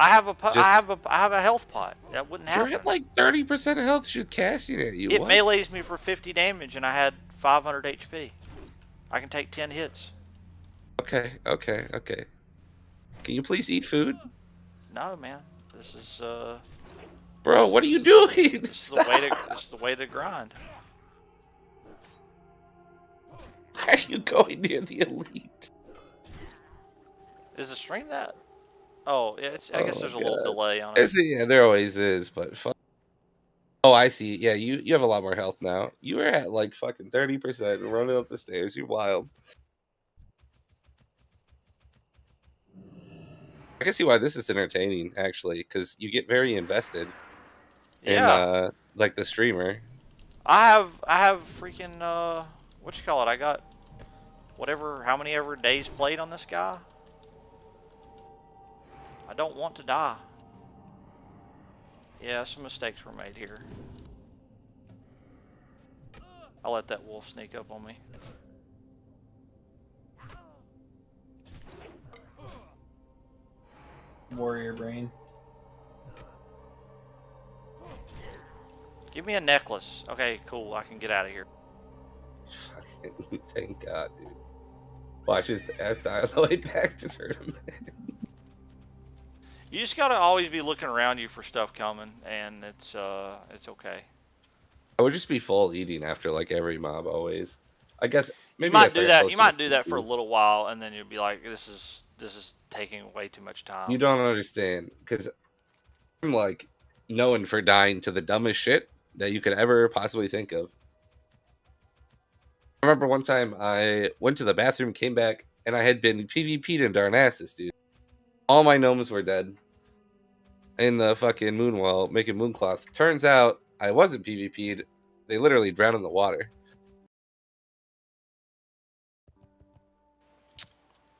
I have a health pot. That wouldn't happen. You're at like 30% health. She's casting at you. It What? melees me for 50 damage, and I had 500 HP. I can take 10 hits. Okay. Can you please eat food? No, man. This is Bro, what are you doing? This is the way to grind. Why are you going near the elite? Is the stream that? Oh, yeah, I guess there's a little delay on it. Yeah, there always is, but fuck. Oh, I see. Yeah, you have a lot more health now. You were at like fucking 30% running up the stairs. You're wild. I can see why this is entertaining, actually, because you get very invested in like the streamer. I have freaking what you call it? I got how many ever days played on this guy. I don't want to die. Yeah, some mistakes were made here. I'll let that wolf sneak up on me. Warrior brain. Give me a necklace. Okay, cool. I can get out of here. Fucking thank God, dude. Watch his ass die on the way back to tournament. You just gotta always be looking around you for stuff coming, and it's okay. I would just be full eating after like every mob always. I guess maybe you might that's, do like, that. close You to might the do that for a speed. little while, and then you'll be like, this is taking way too much time. You don't understand, because I'm like known for dying to the dumbest shit that you could ever possibly think of. I remember one time I went to the bathroom, came back, and I had been PvP'd in Darnassus, dude. All my gnomes were dead in the fucking Moonwell making mooncloth. Turns out I wasn't PvP'd. They literally drowned in the water.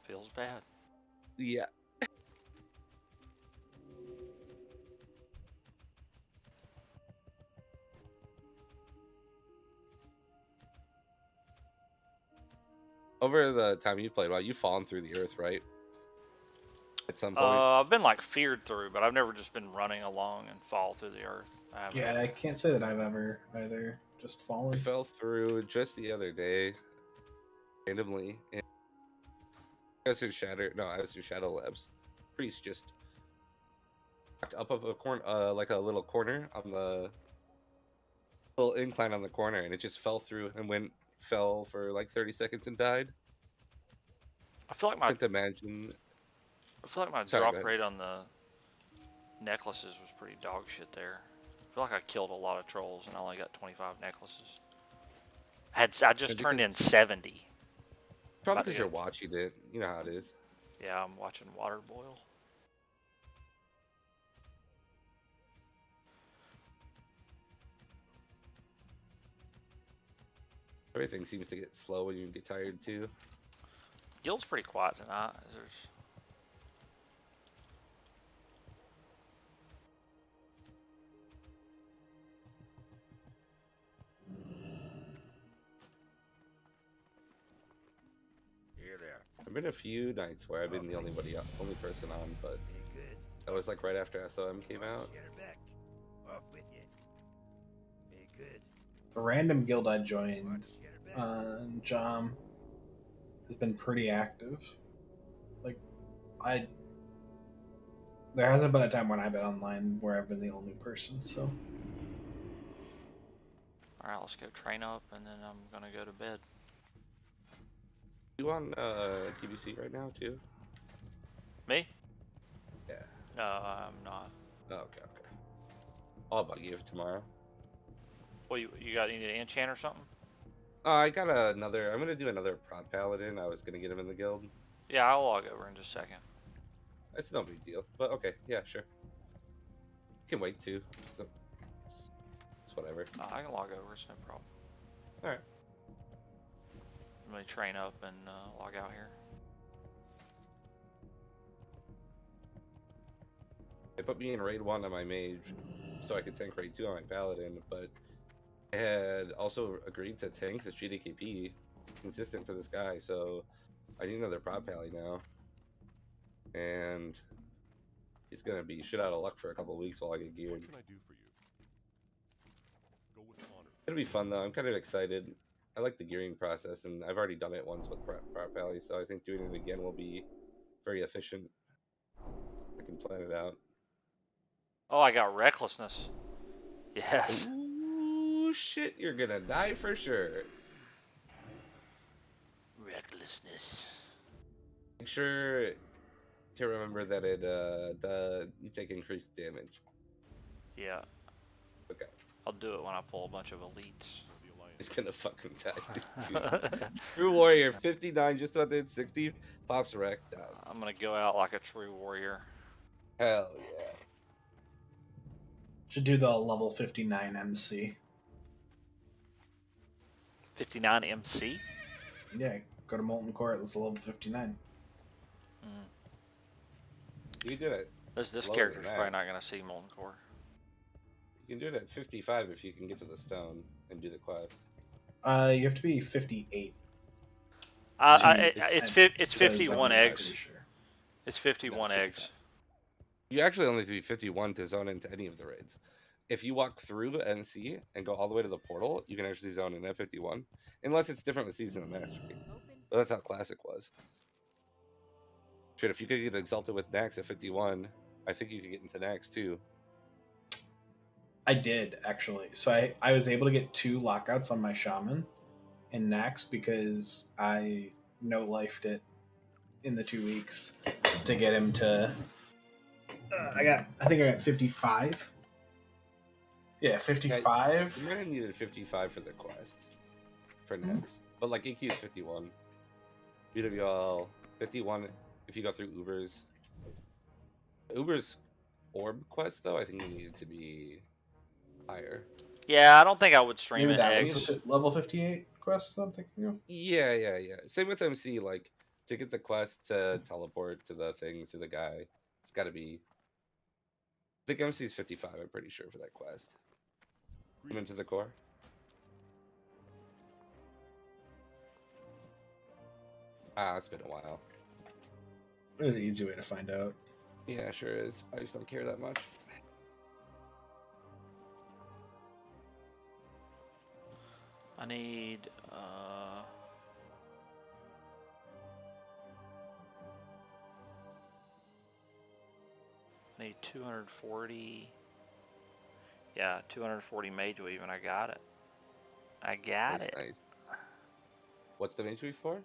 Feels bad. Yeah. Over the time you played, you've fallen through the earth, right? At some point. I've been like feared through, but I've never just been running along and fall through the earth. Yeah, I can't say that I've ever either just fallen. I fell through just the other day, randomly. And I was in Shadow Labs. Priest just walked up of a corner, like a little corner on the little incline on the corner, and it just fell through and fell for like 30 seconds and died. I feel like I can't imagine. I feel like my Sorry, drop man. rate on the necklaces was pretty dog shit there. I feel like I killed a lot of trolls and I only got 25 necklaces. I just turned in 70. Probably because you're watching it. You know how it is. Yeah, I'm watching water boil. Everything seems to get slow when you get tired too. Guild's pretty quiet tonight. There's I've been a few nights where I've been the only person on, but that was like right after SoM came out. The random guild I joined on Jom has been pretty active. Like, I There hasn't been a time when I've been online where I've been the only person. So All right, let's go train up, and then I'm gonna go to bed. You on TBC right now too? Me? Yeah. No, I'm not. Oh, okay. I'll bug you tomorrow. Well, you got any enchant or something? I got another. I'm gonna do another prod paladin. I was gonna get him in the guild. Yeah, I'll log over in just a second. It's no big deal. But okay, yeah, sure. You can wait too. It's whatever. I can log over. It's no problem. All right. I'm gonna train up and log out here. They put me in raid 1 on my mage, so I could tank raid 2 on my paladin, but I had also agreed to tank this GDKP consistent for this guy, so I need another prop pally now. And he's gonna be shit out of luck for a couple weeks while I get geared. What can I do for you? Go with honor. It'll be fun though. I'm kind of excited. I like the gearing process, and I've already done it once with prop pally, so I think doing it again will be very efficient. I can plan it out. Oh, I got recklessness. Yes. Ooh, shit, you're gonna die for sure. Recklessness. Make sure to remember that you take increased damage. Yeah. Okay. I'll do it when I pull a bunch of elites. It's gonna fucking die. True warrior, 59, just about to hit 60. Pops wreck, dies. I'm gonna go out like a true warrior. Hell yeah. should do the level 59 MC. 59 MC? Yeah, go to Molten Core. It's level 59. You did it. This lower character's than probably that. not gonna see Molten Core. You can do it at 55 if you can get to the stone and do the quest. You have to be 58. It's Says 51 I'm eggs. pretty sure. It's 51 No, it's eggs. 55. You actually only have to be 51 to zone into any of the raids. If you walk through MC and go all the way to the portal, you can actually zone in at 51. Unless it's different with Season of Mastery. But that's how Classic was. Shit, if you could get Exalted with Nax at 51, I think you could get into Nax too. I did, actually. So I was able to get 2 lockouts on my Shaman in Nax because I no-lifed it in the 2 weeks to get him to... I think I got 55. Yeah, 55. You might have needed 55 for the quest. For Nax. But like EQ is 51. BWL 51 if you go through Uber's. Uber's orb quest though, I think you needed to be higher. Yeah, I don't think I would stream Maybe it that eggs. was the level 58 quest I'm thinking of. Yeah. Same with MC, like to get the quest to teleport to the thing through the guy, it's gotta be I think MC is 55, I'm pretty sure, for that quest. Come into the core. It's been a while. There's an easy way to find out. Yeah, sure is. I just don't care that much. I need I need 240. Yeah, 240 mage weave, and I got it. I got it. Nice. What's the mage weave for?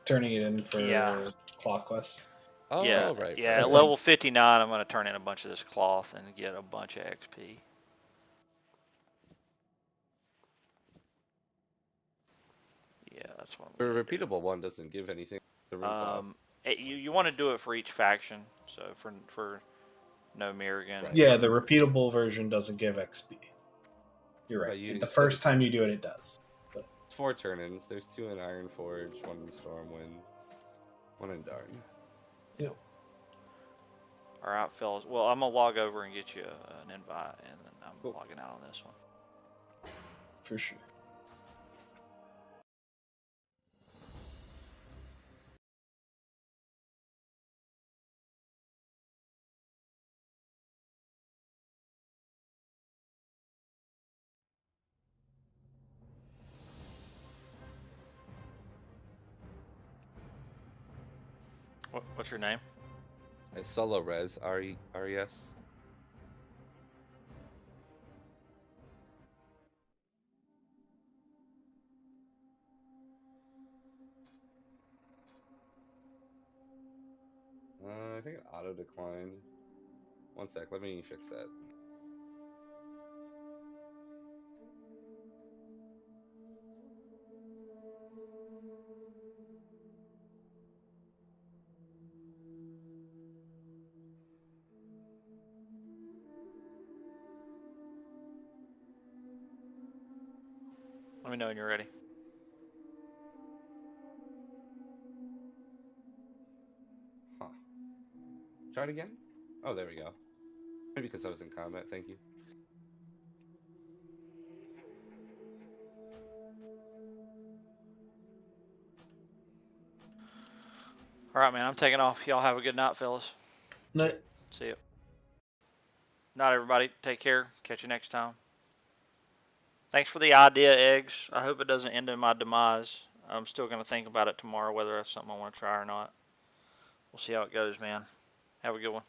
Turning it in for Yeah. cloth quests. Oh, yeah, right. yeah. right. At level 59, I'm gonna turn in a bunch of this cloth and get a bunch of XP. Yeah, that's what I'm The gonna do. repeatable one doesn't give anything. The room cloth. You want to do it for each faction. So for no Mirrigan. Right. Yeah, the repeatable version doesn't give XP. You're right. But you the said first it's- time you do it, it does. But 4 turn-ins. There's 2 in Ironforge, 1 in Stormwind, 1 in Darn. yeah. All right, fellas. Well, I'm gonna log over and get you an invite, and then I'm Cool. logging out on this one. For sure. What's your name? It's Solo Res, R-E-S. I think it auto declined. One sec, let me fix that. Let me know when you're ready. Huh. Try it again? Oh, there we go. Maybe because I was in combat, thank you. All right, man. I'm taking off. Y'all have a good night, fellas. No, See you. Night, everybody. Take care. Catch you next time. Thanks for the idea, Eggs. I hope it doesn't end in my demise. I'm still going to think about it tomorrow, whether that's something I want to try or not. We'll see how it goes, man. Have a good one.